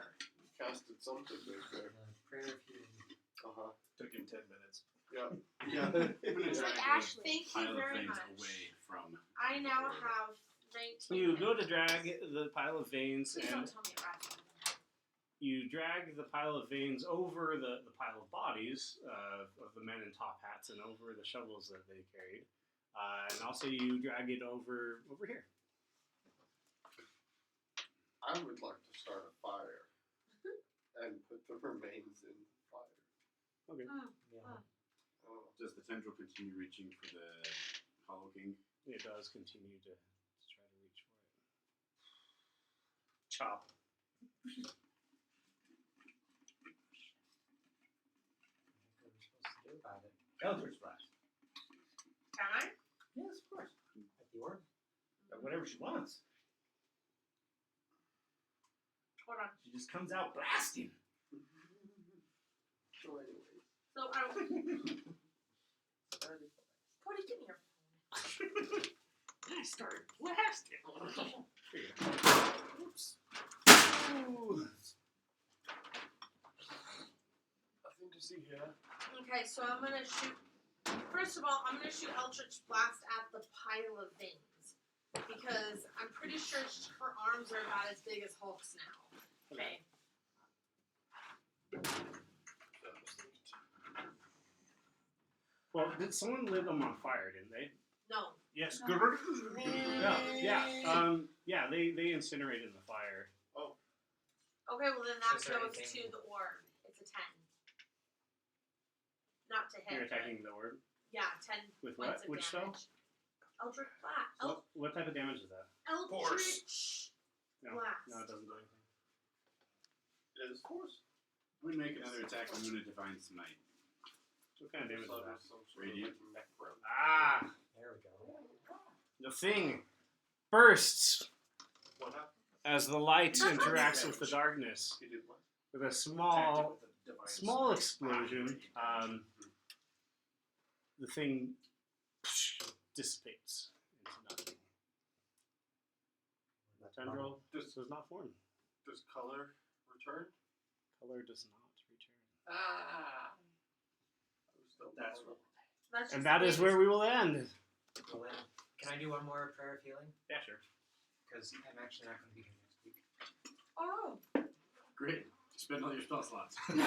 F: Casted something right there.
G: Prayer of healing.
F: Uh-huh.
B: Took him 10 minutes.
F: Yeah.
C: I'm going to
L: It's
C: drag
L: like
C: the
L: Ashley. Thank you
C: pile of
L: very
C: veins
L: much.
C: away from.
L: I now have 19.
I: You go to drag the pile of veins,
L: Please
I: and
L: don't tell me it rats.
I: you drag the pile of veins over the pile of bodies of the men in top hats and over the shovels that they carried. And also you drag it over here.
F: I would like to start a fire and put the remains in the fire.
I: Okay.
G: Yeah.
F: Oh.
C: Does the tendril continue reaching for the Hollow King?
I: It does continue to try to reach for it. Chop.
G: What are we supposed to do about it?
B: Eldritch Blast.
L: Can I?
B: Yes, of course.
G: At the orb?
B: Whatever she wants.
L: Hold on.
B: She just comes out blasting.
F: So anyways.
L: So I don't. Cody, give me your phone.
B: I started blasting. Oops.
F: Nothing to see here.
L: Okay, so I'm gonna shoot. First of all, I'm gonna shoot Eldritch Blast at the pile of veins because I'm pretty sure her arms are about as big as Hulk's now. Okay.
I: Well, did someone lit them on fire, didn't they?
L: No.
B: Yes.
I: Yeah, they incinerated in the fire.
L: Okay, well then that
G: Is there
L: goes
G: anything-
L: to the orb. It's a 10. Not to hit.
I: You're
L: but-
I: attacking the orb?
L: Yeah, 10
I: With
L: points
I: what?
L: of
I: Which spell?
L: damage. Eldritch Blast.
I: What type of damage is that?
L: Eldritch
I: No,
L: Blast.
I: no, it doesn't do anything.
F: It is, of course.
C: I'm going to make another attack. I'm going to Divine Smite.
I: What kind of damage is that?
C: Radiant.
I: Ah!
G: There we go.
I: The thing bursts.
F: What happened?
I: as the light
L: That's not
I: interacts with the darkness
F: You did what?
I: with a small
K: Device.
I: small explosion. The thing dissipates into nothing. The tendril does not form.
F: Does color return?
I: Color does not return.
F: Ah.
K: That's what.
L: That's
I: And
L: just
I: that is
L: amazing.
I: where we will end.
G: Well, then, can I do one more prayer of healing?
I: Yeah, sure.
G: Because I'm actually not going to be here next week.
L: Oh.
C: Great. Spend all your spell slots.
K: Burn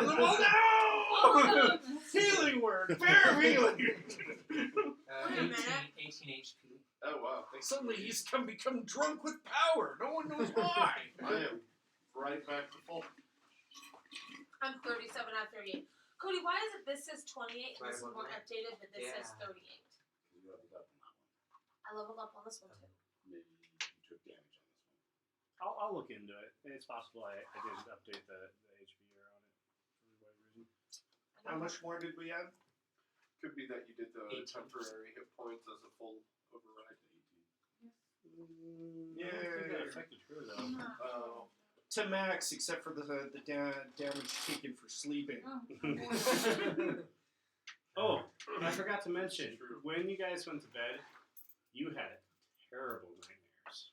K: them all down! Healing word! Fair healing!
G: 18
L: minute.
G: HP.
F: Oh wow.
K: Suddenly he's become drunk with power. No one knows why.
F: I am right back to full.
L: I'm 37 out of 38. Cody, why is it this says 28 and
G: Right
L: this is
G: above
L: more
G: mine.
L: updated, but this says
G: Yeah.
L: 38?
C: You leveled up on that one.
L: I leveled up on this one too.
C: Maybe you took damage on this one.
I: I'll look into it. It's possible I didn't update the HBR on it for whatever reason.
K: How much more did we add?
F: Could be that you did the
G: 18.
F: temporary hit points as a full override.
I: I don't think that affected her though.
F: Oh.
K: To max, except for the damage taken for sleeping.
I: Oh, I forgot to mention,
F: True.
I: when you guys went to bed, you had terrible nightmares.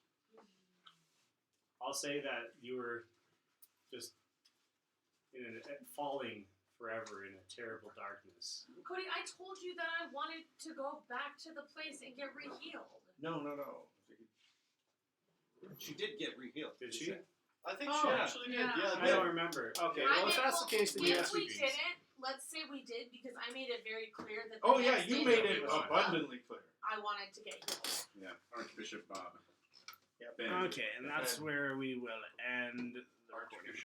I: I'll say that you were just falling forever in a terrible darkness.
L: Cody, I told you that I wanted to go back to the place and get re-healed.
K: No. She did get re-healed.
I: Did she?
F: I think
L: Oh,
F: she actually did.
E: yeah.
I: I don't remember. Okay, well, if that's the case, then you have
L: if we
I: sleeping.
L: didn't, let's say we did because I made it very clear that.
K: Oh
L: the
K: yeah,
L: next
K: you
L: day
K: made
L: that we
K: it
L: woke up,
K: abundantly clear.
L: I wanted to get healed.
C: Yeah, Archbishop Bob.
K: Yep.
C: Banned.
I: Okay, and that's where we will end the recording.